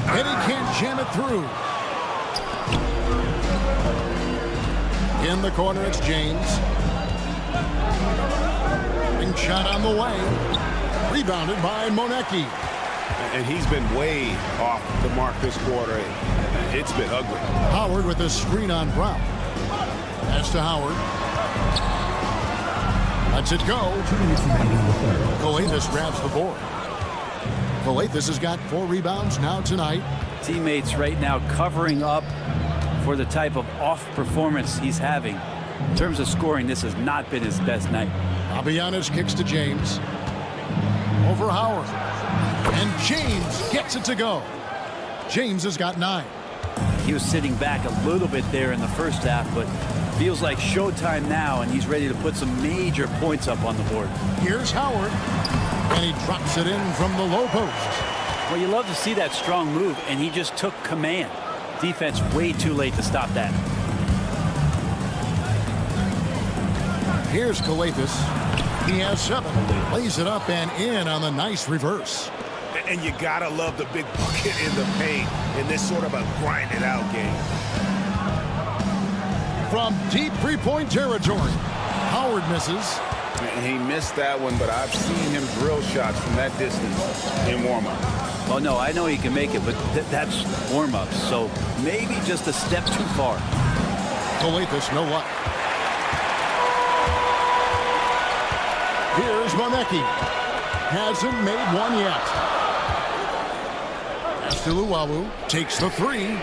And he can't jam it through. In the corner, it's James. Big shot on the way. Rebounded by Monaco. And he's been way off the mark this quarter. It's been ugly. Howard with a screen on Brown. Pass to Howard. Lets it go. Calathis grabs the board. Calathis has got 4 rebounds now tonight. Teammates right now covering up for the type of off performance he's having. In terms of scoring, this has not been his best night. Papagiannis kicks to James. Over Howard. And James gets it to go. James has got 9. He was sitting back a little bit there in the first half, but feels like showtime now, and he's ready to put some major points up on the board. Here's Howard, and he drops it in from the low post. Well, you love to see that strong move, and he just took command. Defense way too late to stop that. Here's Kalathis. He has 7. Lays it up and in on the nice reverse. And you gotta love the big bucket in the paint in this sort of a grind-it-out game. From deep three-point territory, Howard misses. And he missed that one, but I've seen him drill shots from that distance in warm-up. Oh, no, I know he can make it, but that's warm-up, so maybe just a step too far. Kalathis, no luck. Here's Monaco. Hasn't made one yet. Stiluawu takes the 3.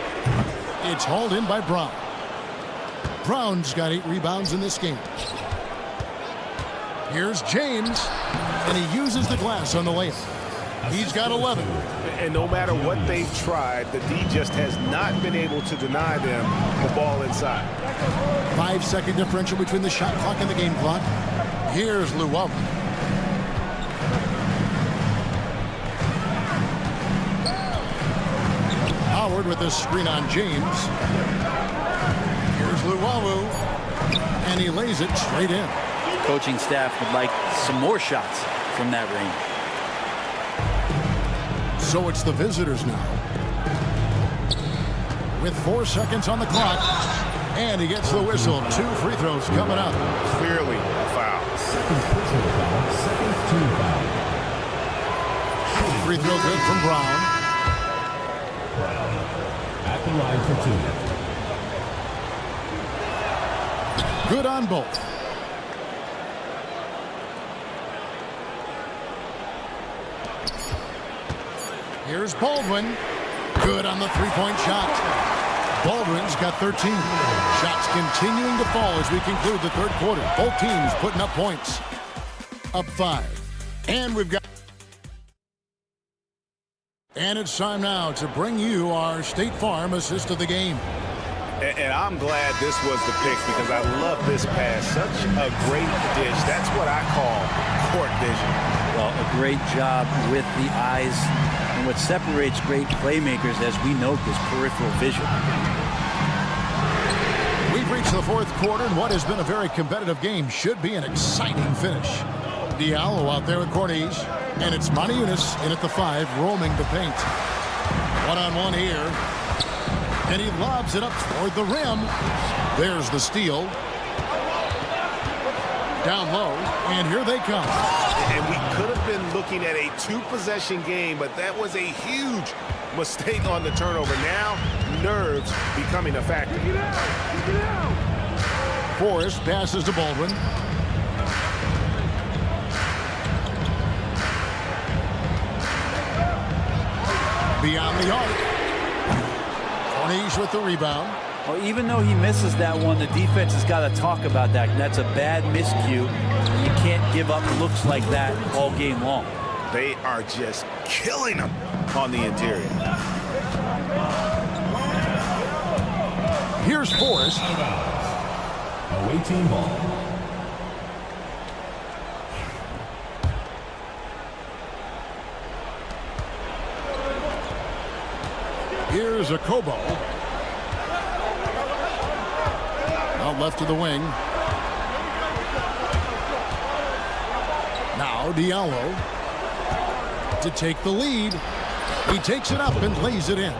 It's hauled in by Brown. Brown's got 8 rebounds in this game. Here's James, and he uses the glass on the layup. He's got 11. And no matter what they've tried, the D just has not been able to deny them the ball inside. 5-second differential between the shot clock and the game clock. Here's Luwawu. Howard with this screen on James. Here's Luwawu, and he lays it straight in. Coaching staff would like some more shots from that range. So it's the visitors now. With 4 seconds on the clock, and he gets the whistle. 2 free throws coming up. Clearly a foul. Free throw good from Brown. At the line for 2. Good on both. Here's Baldwin. Good on the three-point shot. Baldwin's got 13. Shots continuing to fall as we conclude the third quarter. Both teams putting up points. Up 5. And we've got... And it's time now to bring you our State Farm assist of the game. And I'm glad this was the pick because I love this pass. Such a great dish. That's what I call court vision. Well, a great job with the eyes. And what separates great playmakers, as we note, is peripheral vision. We've reached the fourth quarter, and what has been a very competitive game should be an exciting finish. Diallo out there with Corniche, and it's Maniunas in at the 5, roaming the paint. One-on-one here, and he lobs it up toward the rim. There's the steal. Down low, and here they come. And we could have been looking at a 2-possession game, but that was a huge mistake on the turnover. Now, nerves becoming a factor. Forrest passes to Baldwin. Beyond the arc. Corniche with the rebound. Well, even though he misses that one, the defense has got to talk about that. And that's a bad miscue. You can't give up looks like that all game long. They are just killing them on the interior. Here's Forrest. Away team ball. Here's a Kobo. Out left to the wing. Now Diallo to take the lead. He takes it up and lays it in.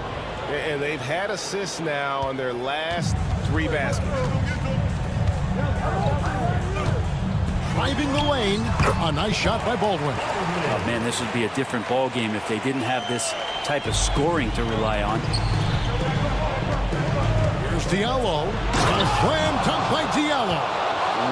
And they've had assists now on their last 3 baskets. Driving the lane. A nice shot by Baldwin. Oh, man, this would be a different ball game if they didn't have this type of scoring to rely on. Here's Diallo. And a slam dunk by Diallo.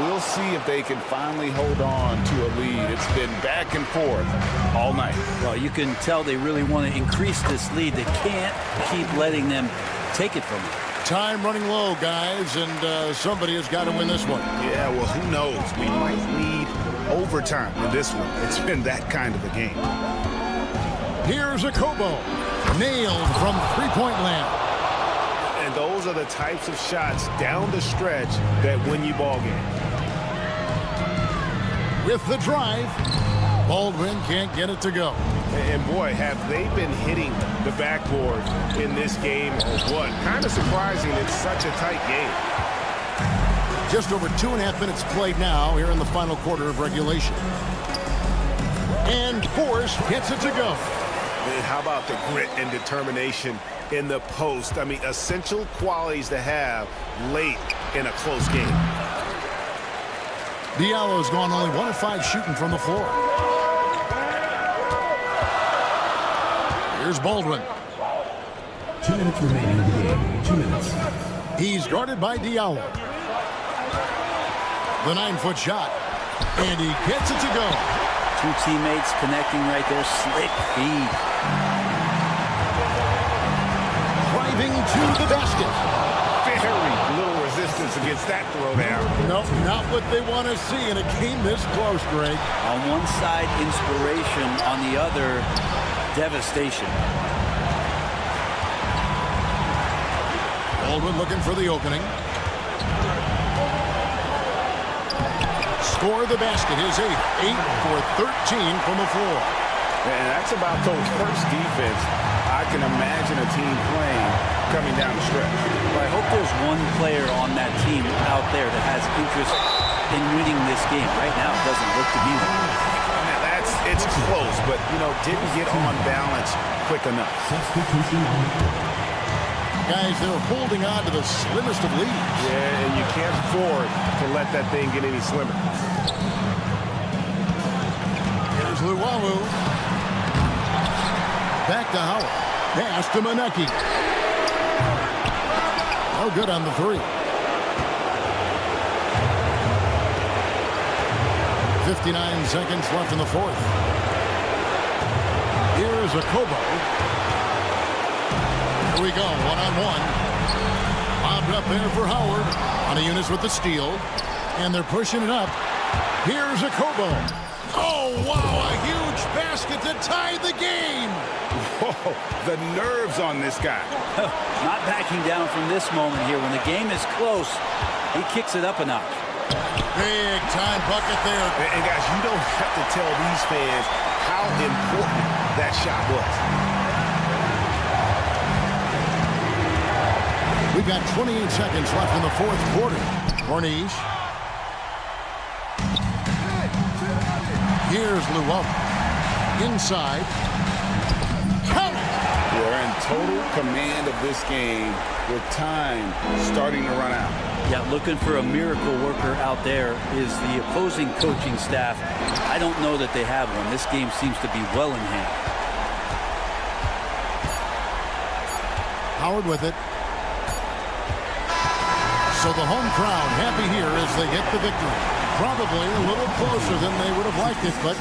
We'll see if they can finally hold on to a lead. It's been back and forth all night. Well, you can tell they really want to increase this lead. They can't keep letting them take it from them. Time running low, guys, and somebody has got to win this one. Yeah, well, who knows? We might need overtime in this one. It's been that kind of a game. Here's a Kobo. Nailed from three-point land. And those are the types of shots down the stretch that win you ball games. With the drive, Baldwin can't get it to go. And boy, have they been hitting the backboard in this game or what? Kind of surprising it's such a tight game. Just over 2.5 minutes played now here in the final quarter of regulation. And Force gets it to go. And how about the grit and determination in the post? I mean, essential qualities to have late in a close game. Diallo's gone only 1 of 5 shooting from the floor. Here's Baldwin. 2 minutes remaining in the game. 2 minutes. He's guarded by Diallo. The 9-foot shot. And he gets it to go. 2 teammates connecting right there. Slick feed. Driving to the basket. Very little resistance against that throwdown. Nope, not what they want to see in a game this close, Greg. On one side, inspiration. On the other, devastation. Baldwin looking for the opening. Score the basket, his 8th. 8 for 13 from the floor. And that's about the worst defense I can imagine a team playing coming down the stretch. Well, I hope there's one player on that team out there that has interest in winning this game. Right now, it doesn't look to be one. It's close, but, didn't get on balance quick enough. Guys, they're holding on to the slimmest of leads. Yeah, and you can't afford to let that thing get any slimmer. Here's Luwawu. Back to Howard. Pass to Monaco. No good on the 3. 59 seconds left in the 4th. Here's a Kobo. Here we go, one-on-one. Bobbed up there for Howard. On a Eunice with the steal. And they're pushing it up. Here's a Kobo. Oh, wow, a huge basket to tie the game. Whoa, the nerves on this guy. Not backing down from this moment here. When the game is close, he kicks it up a notch. Big time bucket there. And guys, you don't have to tell these fans how important that shot was. We've got 28 seconds left in the 4th quarter. Corniche. Here's Luwawu. Inside. Count it! We're in total command of this game with time starting to run out. Yeah, looking for a miracle worker out there is the opposing coaching staff. I don't know that they have one. This game seems to be well in hand. Howard with it. So the home crowd happy here as they get the victory. Probably a little closer than they would have liked it, but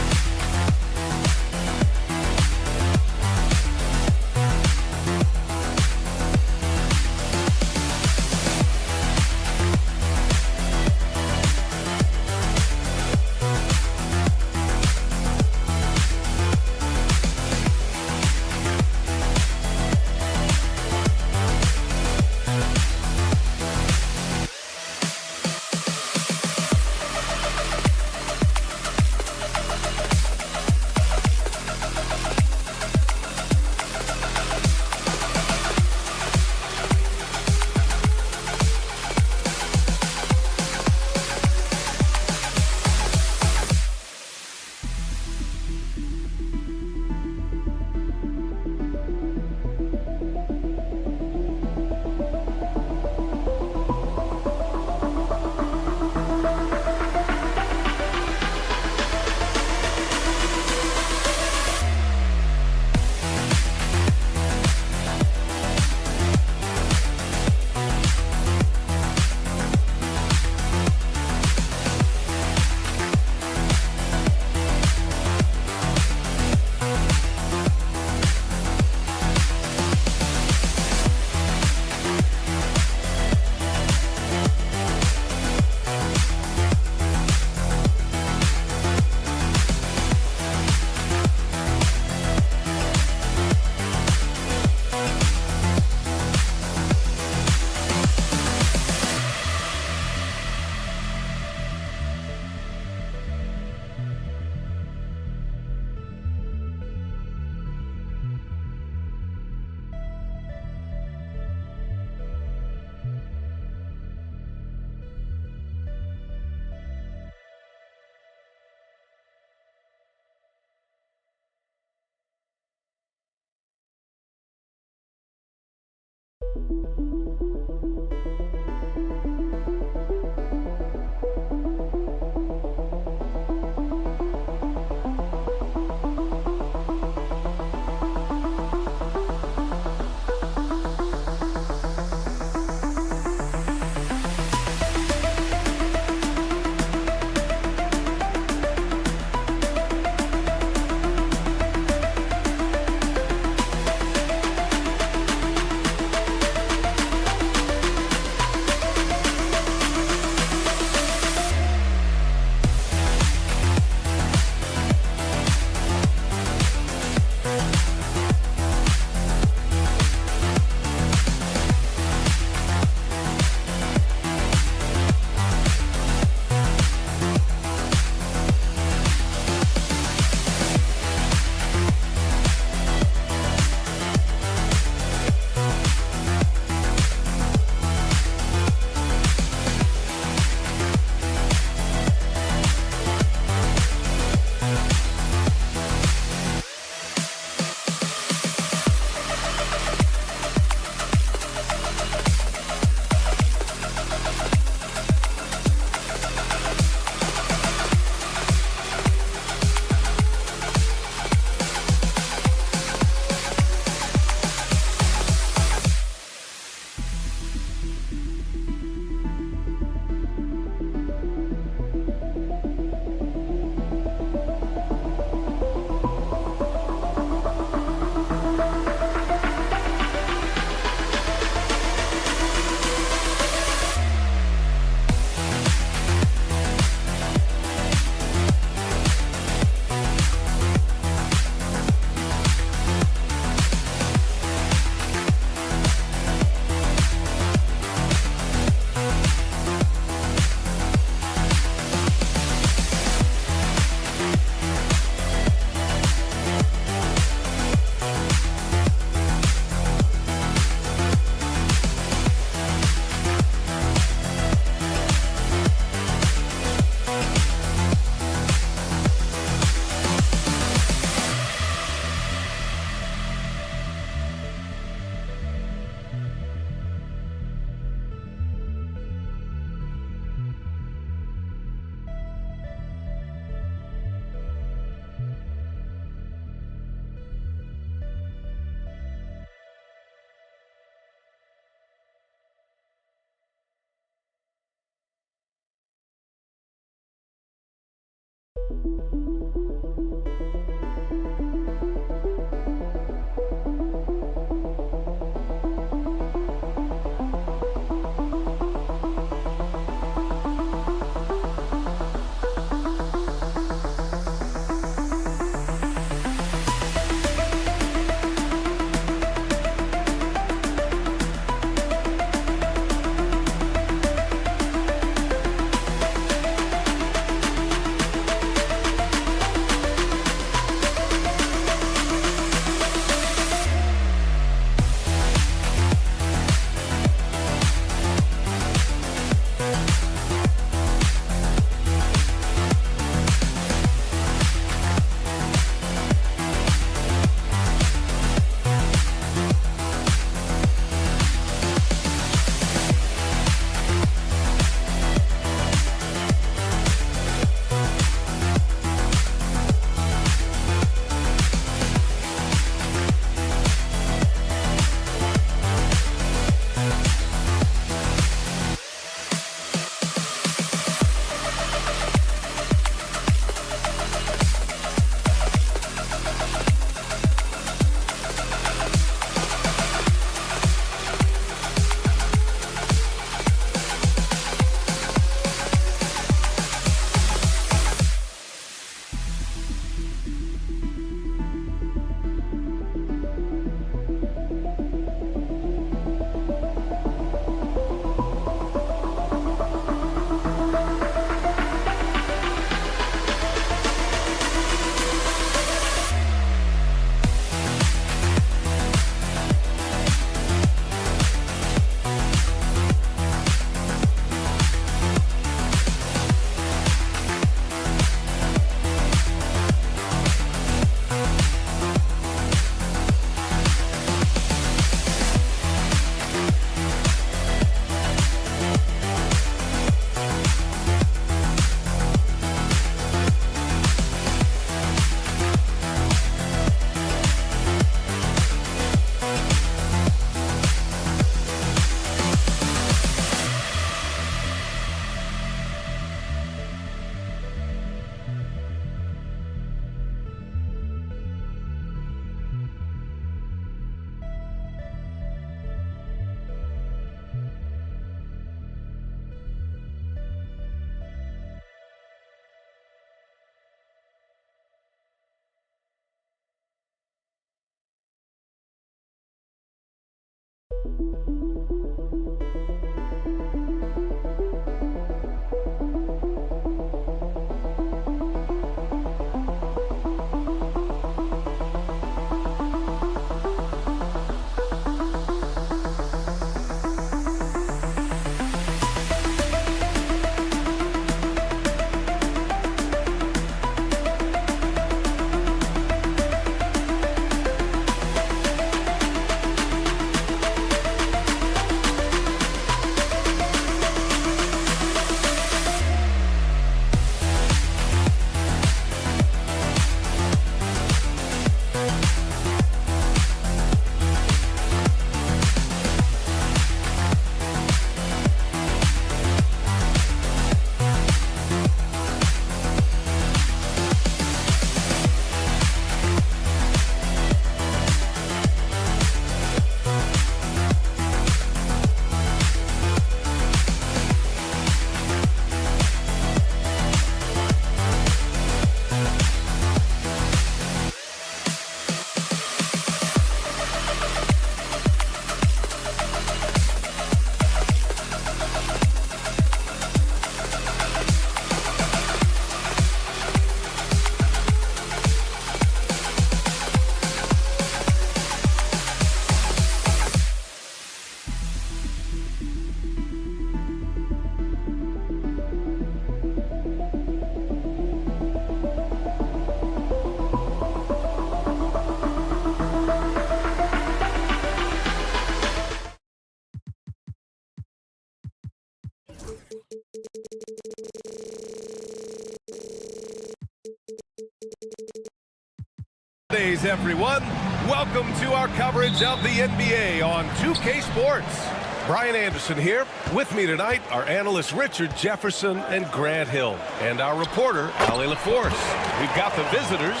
Days, everyone. Welcome to our coverage of the NBA on 2K Sports. Brian Anderson here. With me tonight, our analysts Richard Jefferson and Grant Hill, and our reporter, Ali LaForce. We've got the visitors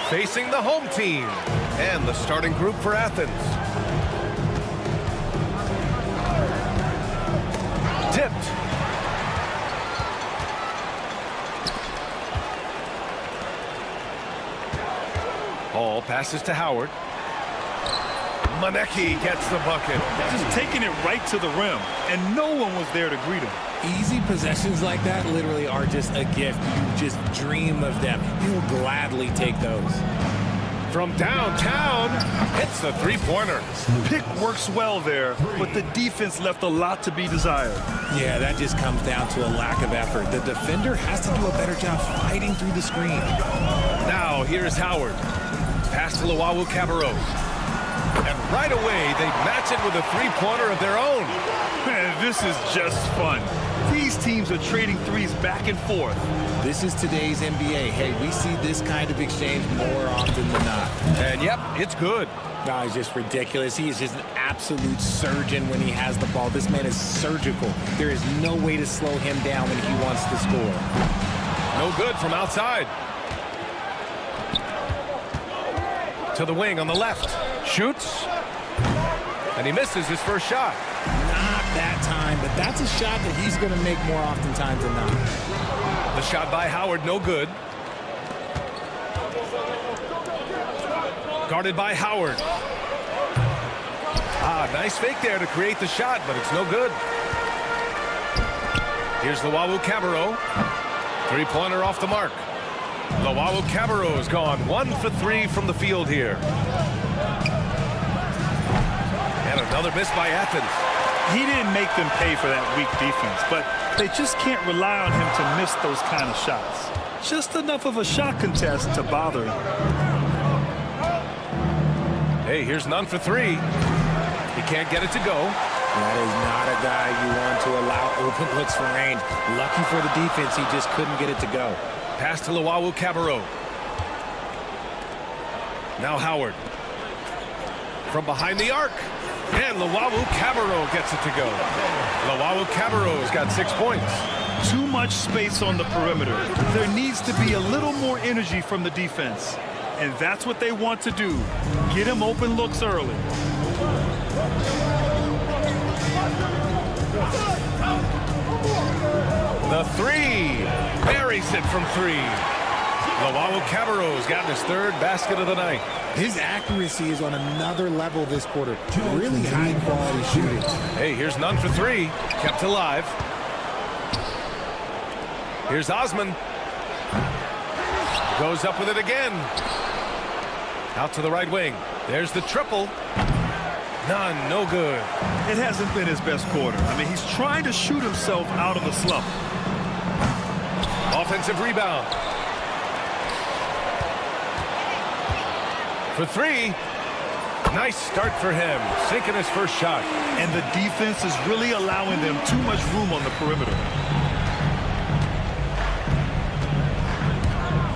facing the home team and the starting group for Athens. Tipped. Ball passes to Howard. Monaco gets the bucket. Just taking it right to the rim, and no one was there to greet him. Easy possessions like that literally are just a gift. You just dream of them. You'll gladly take those. From downtown, hits the three-pointer. Pick works well there, but the defense left a lot to be desired. Yeah, that just comes down to a lack of effort. The defender has to do a better job fighting through the screen. Now, here's Howard. Pass to Luwawu-Cabarrot. And right away, they match it with a three-pointer of their own. Man, this is just fun. These teams are trading threes back and forth. This is today's NBA. Hey, we see this kind of exchange more often than not. And yep, it's good. No, he's just ridiculous. He is just an absolute surgeon when he has the ball. This man is surgical. There is no way to slow him down when he wants to score. No good from outside. To the wing on the left. Shoots. And he misses his first shot. Not that time, but that's a shot that he's going to make more oftentimes than not. The shot by Howard, no good. Guarded by Howard. Nice fake there to create the shot, but it's no good. Here's Luwawu-Cabarrot. Three-pointer off the mark. Luwawu-Cabarrot has gone 1 for 3 from the field here. And another miss by Athens. He didn't make them pay for that weak defense, but they just can't rely on him to miss those kind of shots. Just enough of a shot contest to bother him. Hey, here's none for 3. He can't get it to go. That is not a guy you want to allow open looks for range. Lucky for the defense, he just couldn't get it to go. Pass to Luwawu-Cabarrot. Now Howard. From behind the arc. And Luwawu-Cabarrot gets it to go. Luwawu-Cabarrot's got 6 points. Too much space on the perimeter. There needs to be a little more energy from the defense. And that's what they want to do. Get him open looks early. The three. Buries it from 3. Luwawu-Cabarrot's gotten his 3rd basket of the night. His accuracy is on another level this quarter. Really high-quality shooting. Hey, here's none for three. Kept alive. Here's Osman. Goes up with it again. Out to the right wing. There's the triple. None, no good. It hasn't been his best quarter. I mean, he's trying to shoot himself out of a slump. Offensive rebound. For three. Nice start for him. Sinking his first shot. And the defense is really allowing them too much room on the perimeter.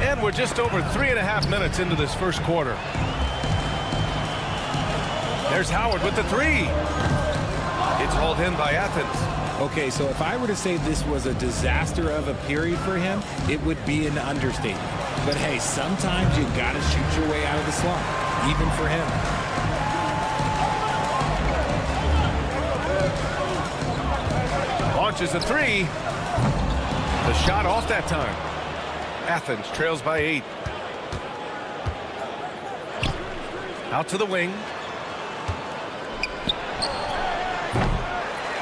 And we're just over 3.5 minutes into this first quarter. There's Howard with the three. It's hauled in by Athens. Okay, so if I were to say this was a disaster of a period for him, it would be an understatement. But hey, sometimes you gotta shoot your way out of the slump, even for him. Launches a three. The shot off that time. Athens trails by 8. Out to the wing.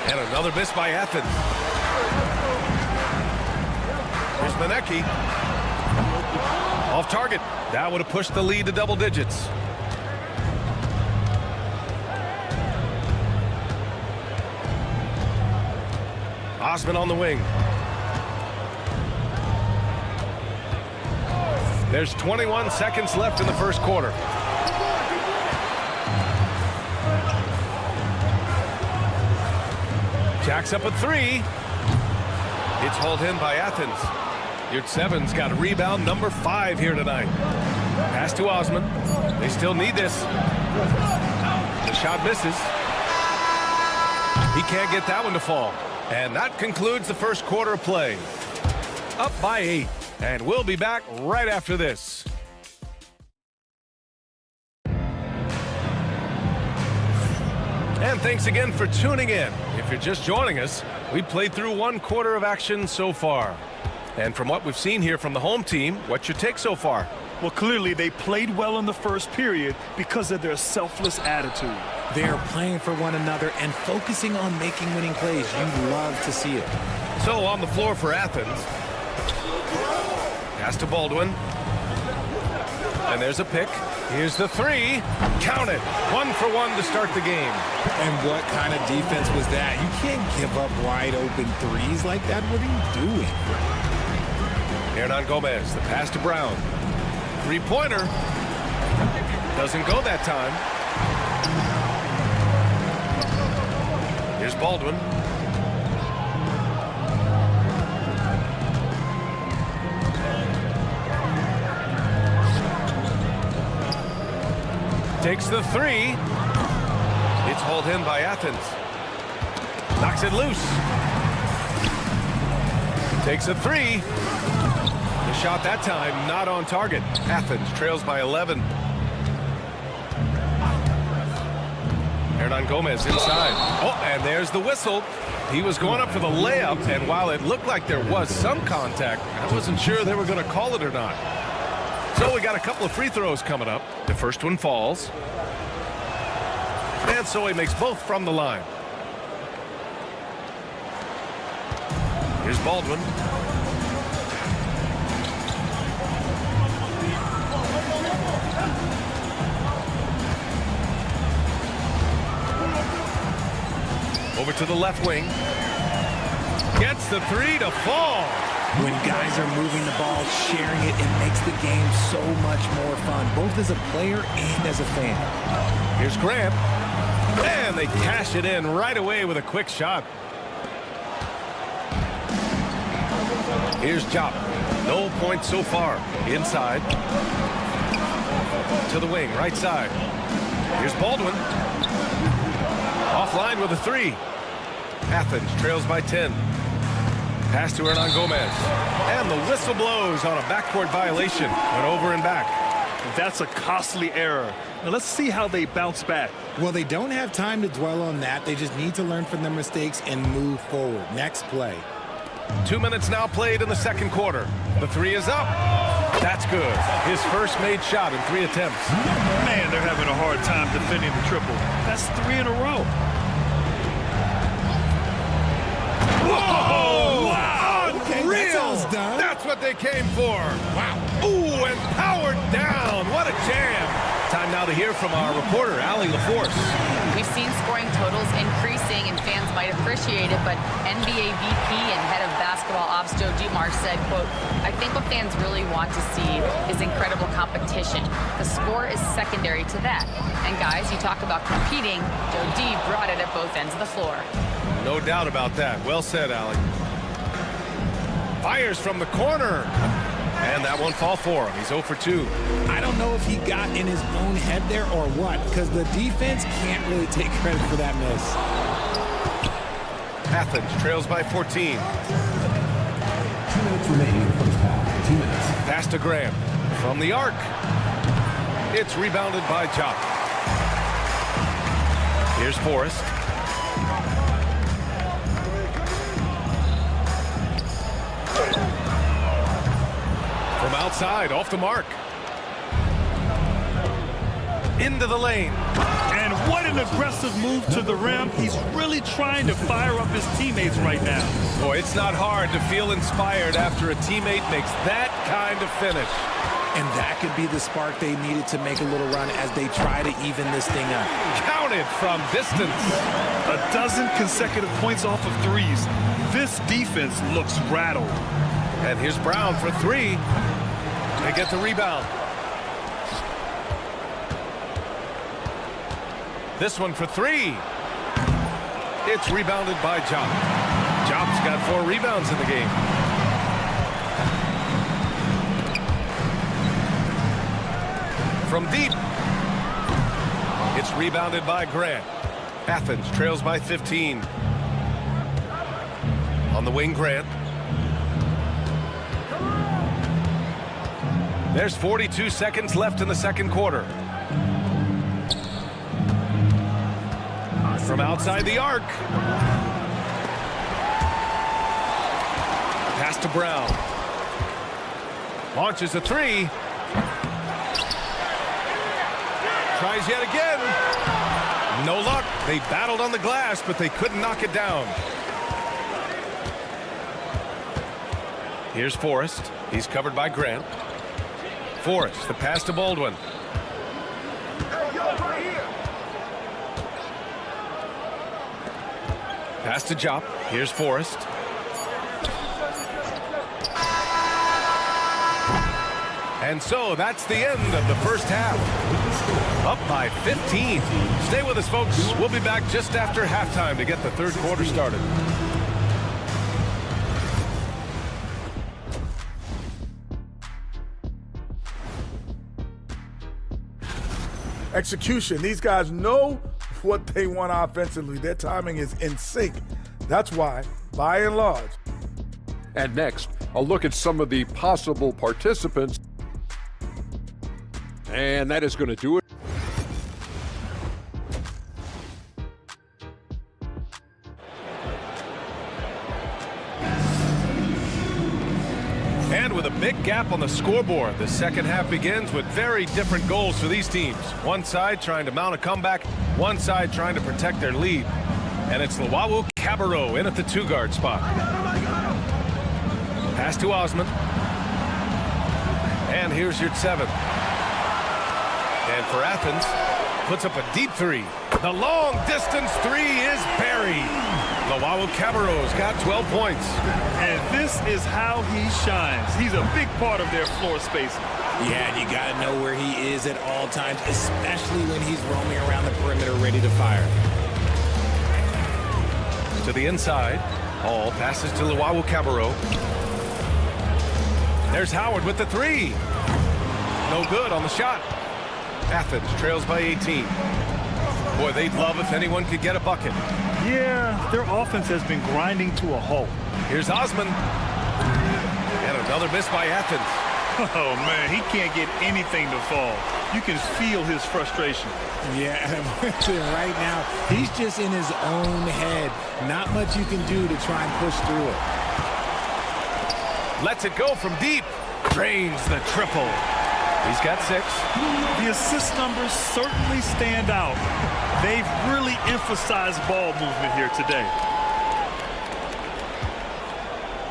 And another miss by Athens. Here's Monaco. Off target. That would have pushed the lead to double digits. Osman on the wing. There's 21 seconds left in the first quarter. Jacks up a three. It's hauled in by Athens. Yurtsevens got a rebound number 5 here tonight. Pass to Osman. They still need this. The shot misses. He can't get that one to fall. And that concludes the first quarter of play. Up by 8. And we'll be back right after this. And thanks again for tuning in. If you're just joining us, we played through 1 quarter of action so far. And from what we've seen here from the home team, what's your take so far? Well, clearly they played well in the first period because of their selfless attitude. They are playing for one another and focusing on making winning plays. You love to see it. So on the floor for Athens. Pass to Baldwin. And there's a pick. Here's the three. Count it. 1 for 1 to start the game. And what kind of defense was that? You can't give up wide open threes like that. What are you doing? Hernan Gomez, the pass to Brown. Three-pointer. Doesn't go that time. Here's Baldwin. Takes the three. It's hauled in by Athens. Knocks it loose. Takes a three. The shot that time not on target. Athens trails by 11. Hernan Gomez inside. Oh, and there's the whistle. He was going up for the layup, and while it looked like there was some contact, I wasn't sure they were going to call it or not. So we got a couple of free throws coming up. The first one falls. And so he makes both from the line. Here's Baldwin. Over to the left wing. Gets the three to fall. When guys are moving the ball, sharing it, it makes the game so much more fun, both as a player and as a fan. Here's Grant. And they cash it in right away with a quick shot. Here's Jop. No points so far. Inside. To the wing, right side. Here's Baldwin. Offline with a three. Athens trails by 10. Pass to Hernan Gomez. And the whistle blows on a backcourt violation. Went over and back. That's a costly error. Now let's see how they bounce back. Well, they don't have time to dwell on that. They just need to learn from their mistakes and move forward. Next play. 2 minutes now played in the second quarter. The three is up. That's good. His first made shot in 3 attempts. Man, they're having a hard time defending the triple. That's 3 in a row. Whoa! Wow! Okay, Unreal! that sounds done. That's what they came for. Wow. Ooh, and powered down. What a jam. Time now to hear from our reporter, Allie LaForce. We've seen scoring totals increasing, and fans might appreciate it, but NBA VP and head of basketball ops Joe DeMar said, quote, I think what fans really want to see is incredible competition. The score is secondary to that. And guys, you talk about competing, Joe D brought it at both ends of the floor. No doubt about that. Well said, Allie. Fires from the corner. And that won't fall for him. He's 0 for 2. I don't know if he got in his own head there or what, because the defense can't really take credit for that miss. Athens trails by 14. 2 minutes remaining in the first half. 2 minutes. Pass to Graham. From the arc. It's rebounded by Jock. Here's Forrest. From outside, off the mark. Into the lane. And what an aggressive move to the rim. He's really trying to fire up his teammates right now. Boy, it's not hard to feel inspired after a teammate makes that kind of finish. And that could be the spark they needed to make a little run as they try to even this thing up. Counted from distance. 12 consecutive points off of threes. This defense looks rattled. And here's Brown for 3. They get the rebound. This one for 3. It's rebounded by Jock. Jock's got 4 rebounds in the game. From deep. It's rebounded by Grant. Athens trails by 15. On the wing, Grant. There's 42 seconds left in the second quarter. From outside the arc. Pass to Brown. Launches a 3. Tries yet again. No luck. They battled on the glass, but they couldn't knock it down. Here's Forrest. He's covered by Grant. Forrest, the pass to Baldwin. Pass to Jop. Here's Forrest. And so that's the end of the first half. Up by 15. Stay with us, folks. We'll be back just after halftime to get the third quarter started. Execution. These guys know what they want offensively. Their timing is in sync. That's why, by and large. And next, a look at some of the possible participants. And that is going to do it. And with a big gap on the scoreboard, the second half begins with very different goals for these teams. One side trying to mount a comeback, one side trying to protect their lead. And it's Luau Cabarro in at the 2-guard spot. Pass to Osman. And here's your 7th. And for Athens, puts up a deep 3. The long distance 3 is buried. Luau Cabarro's got 12 points. And this is how he shines. He's a big part of their floor spacing. Yeah, and you got to know where he is at all times, especially when he's roaming around the perimeter ready to fire. To the inside. Hall passes to Luau Cabarro. There's Howard with the 3. No good on the shot. Athens trails by 18. Boy, they'd love if anyone could get a bucket. Yeah, their offense has been grinding to a halt. Here's Osman. And another miss by Athens. Oh, man, he can't get anything to fall. You can feel his frustration. Yeah, right now, he's just in his own head. Not much you can do to try and push through it. Lets it go from deep. Drains the triple. He's got 6. The assist numbers certainly stand out. They've really emphasized ball movement here today.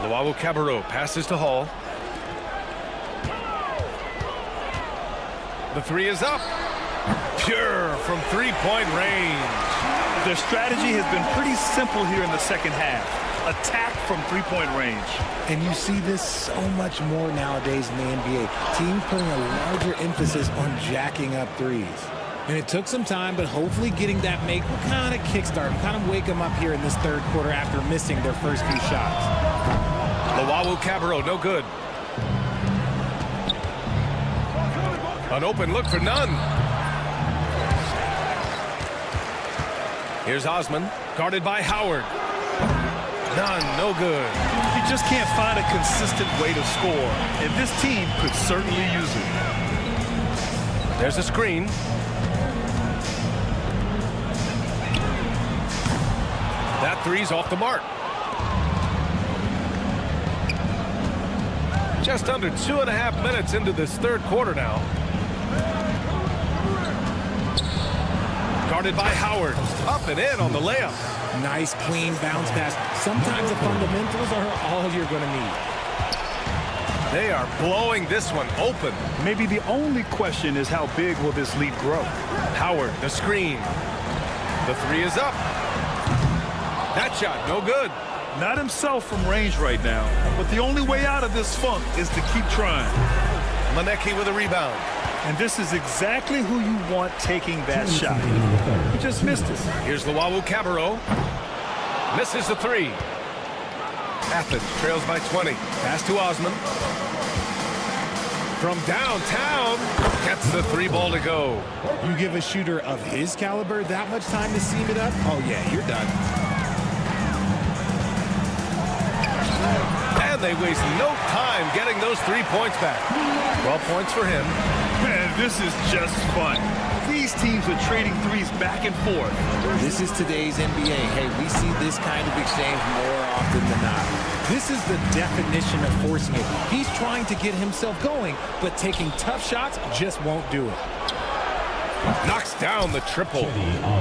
Luwawu-Cabarrot passes to Hall. The 3 is up. Pure from three-point range. Their strategy has been pretty simple here in the second half. Attack from three-point range. And you see this so much more nowadays in the NBA. Teams putting a larger emphasis on jacking up threes. And it took some time, but hopefully getting that make will kind of kickstart, kind of wake them up here in this third quarter after missing their first few shots. Luwawu-Cabarrot, no good. An open look for none. Here's Osman, guarded by Howard. None, no good. You just can't find a consistent way to score, and this team could certainly use it. There's a screen. That 3's off the mark. Just under 2.5 minutes into this third quarter now. Guarded by Howard. Up and in on the layup. Nice, clean bounce pass. Sometimes the fundamentals are all you're going to need. They are blowing this one open. Maybe the only question is how big will this lead grow? Howard, the screen. The 3 is up. That shot, no good. Not himself from range right now, but the only way out of this funk is to keep trying. Maneki with a rebound. And this is exactly who you want taking that shot. He just missed it. Here's Luwawu-Cabarrot. Misses the 3. Athens trails by 20. Pass to Osman. From downtown, gets the 3 ball to go. You give a shooter of his caliber that much time to seam it up? Oh, yeah, you're done. And they waste no time getting those 3 points back. 12 points for him. Man, this is just fun. These teams are trading threes back and forth. This is today's NBA. Hey, we see this kind of exchange more often than not. This is the definition of forcing it. He's trying to get himself going, but taking tough shots just won't do it. Knocks down the triple.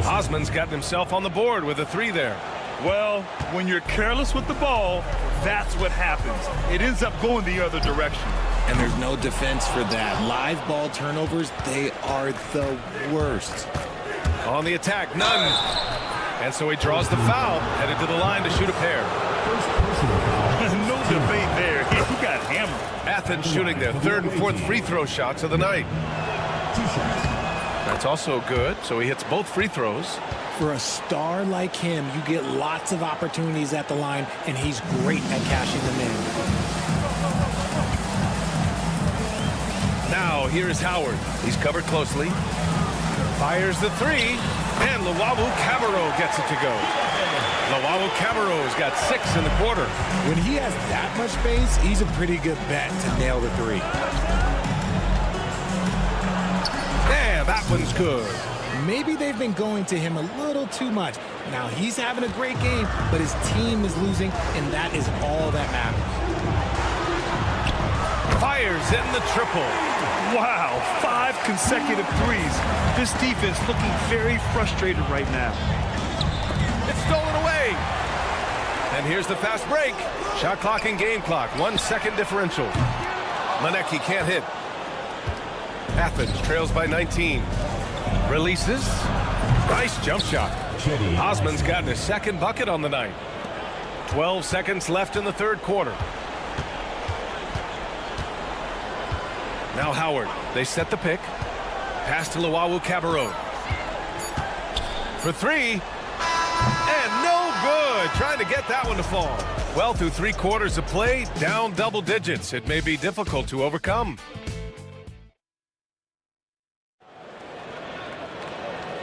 Osman's gotten himself on the board with a 3 there. Well, when you're careless with the ball, that's what happens. It ends up going the other direction. And there's no defense for that. Live ball turnovers, they are the worst. On the attack, none. And so he draws the foul, headed to the line to shoot a pair. No debate there. He got hammered. Athens shooting their 3rd and 4th free throw shots of the night. That's also good, so he hits both free throws. For a star like him, you get lots of opportunities at the line, and he's great at cashing them in. Now, here's Howard. He's covered closely. Fires the 3, and Luwawu-Cabarrot gets it to go. Luwawu-Cabarrot's got 6 in the quarter. When he has that much space, he's a pretty good bet to nail the 3. And that one's good. Maybe they've been going to him a little too much. Now, he's having a great game, but his team is losing, and that is all that matters. Fires in the triple. Wow, 5 consecutive threes. This defense looking very frustrated right now. It's stolen away. And here's the fast break. Shot clock and game clock. 1 second differential. Maneki can't hit. Athens trails by 19. Releases. Nice jump shot. Osman's gotten his 2nd bucket on the night. 12 seconds left in the 3rd quarter. Now Howard. They set the pick. Pass to Luwawu-Cabarrot. For 3. And no good. Trying to get that one to fall. Well, through 3 quarters of play, down double digits. It may be difficult to overcome.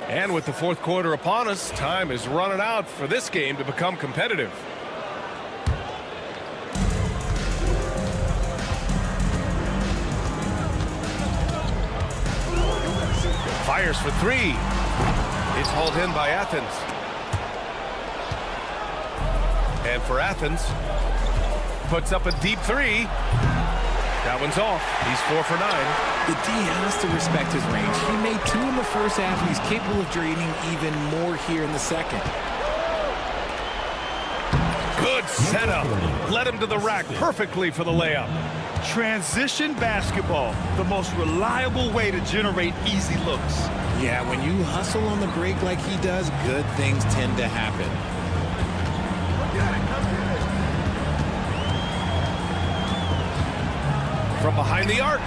And with the 4th quarter upon us, time is running out for this game to become competitive. Fires for 3. It's hauled in by Athens. And for Athens, puts up a deep 3. That one's off. He's 4 for 9. The D has to respect his range. He made 2 in the first half, and he's capable of draining even more here in the second. Good setup. Led him to the rack perfectly for the layup. Transition basketball, the most reliable way to generate easy looks. Yeah, when you hustle on the break like he does, good things tend to happen. From behind the arc.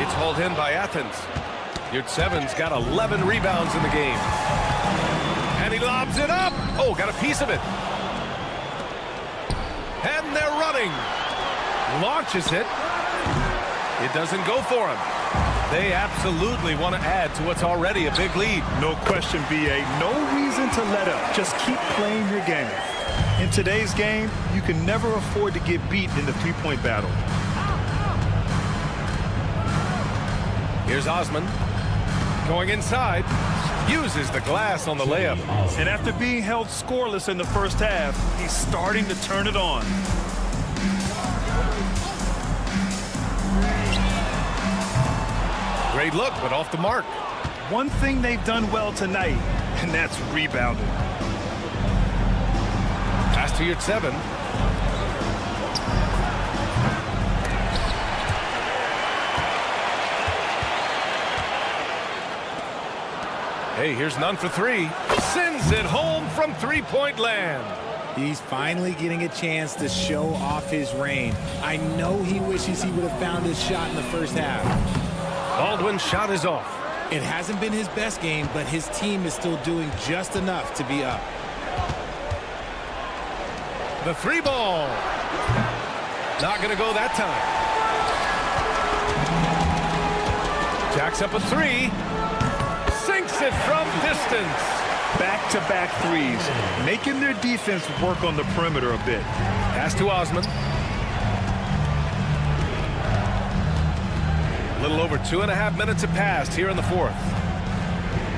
It's hauled in by Athens. Yurtseven's got 11 rebounds in the game. And he lobs it up. Oh, got a piece of it. And they're running. Launches it. It doesn't go for him. They absolutely want to add to what's already a big lead. No question, BA. No reason to let up. Just keep playing your game. In today's game, you can never afford to get beat in the three-point battle. Here's Osman. Going inside. Uses the glass on the layup. And after being held scoreless in the first half, he's starting to turn it on. Great look, but off the mark. One thing they've done well tonight, and that's rebounding. Pass to Yurtseven. Hey, here's none for 3. Sends it home from three-point land. He's finally getting a chance to show off his range. I know he wishes he would have found his shot in the first half. Baldwin's shot is off. It hasn't been his best game, but his team is still doing just enough to be up. The 3 ball. Not going to go that time. Jacks up a 3. Sinks it from distance. Back-to-back threes, making their defense work on the perimeter a bit. Pass to Osman. A little over 2.5 minutes have passed here in the fourth.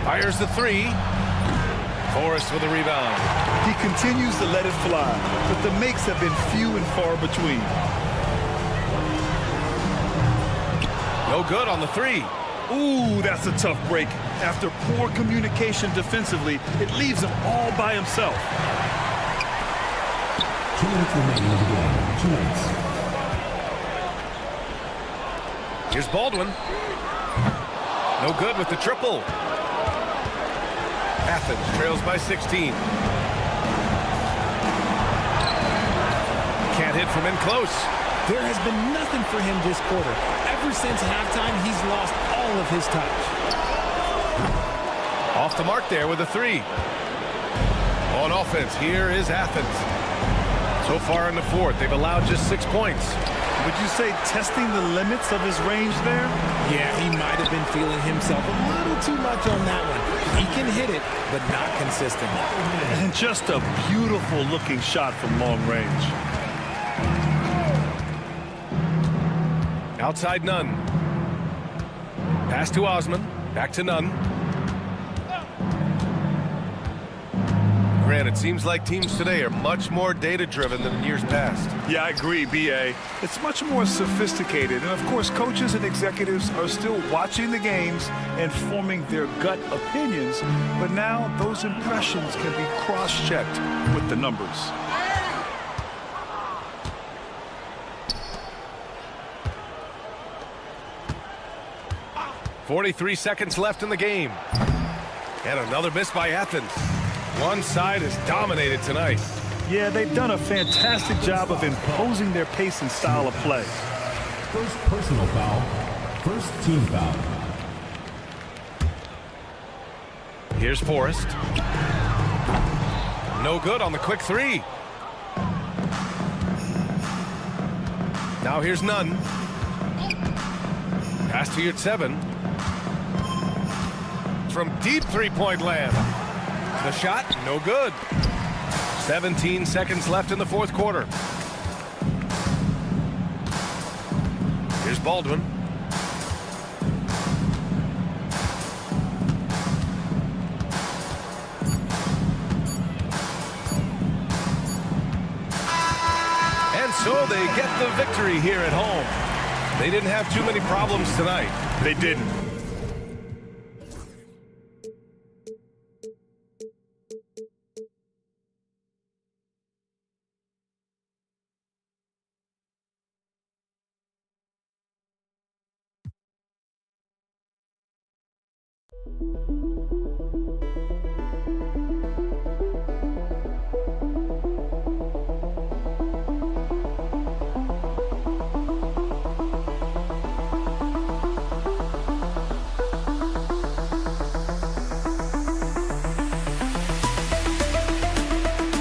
Fires the 3. Forrest with a rebound. He continues to let it fly, but the makes have been few and far between. No good on the 3. Ooh, that's a tough break. After poor communication defensively, it leaves him all by himself. 2 minutes remaining in the game. 2 minutes. Here's Baldwin. No good with the triple. Athens trails by 16. Can't hit from in close. There has been nothing for him this quarter. Ever since halftime, he's lost all of his touch. Off the mark there with a 3. On offense, here is Athens. So far in the fourth, they've allowed just 6 points. Would you say testing the limits of his range there? Yeah, he might have been feeling himself a little too much on that one. He can hit it, but not consistently. And just a beautiful looking shot from long range. Outside Nunn. Pass to Osman. Back to Nunn. Grant, it seems like teams today are much more data-driven than in years past. Yeah, I agree, B.A. It's much more sophisticated. And, of course, coaches and executives are still watching the games and forming their gut opinions. But now those impressions can be cross-checked with the numbers. .43 seconds left in the game. And another miss by Athens. One side is dominated tonight. Yeah, they've done a fantastic job of imposing their pace and style of play. First personal foul. First team foul. Here's Forrest. No good on the quick 3. Now here's Nunn. Pass to Yurtseven. From deep three-point land. The shot, no good. 17 seconds left in the fourth quarter. Here's Baldwin. And And so they get the victory here at home. They didn't have too many problems tonight. They didn't.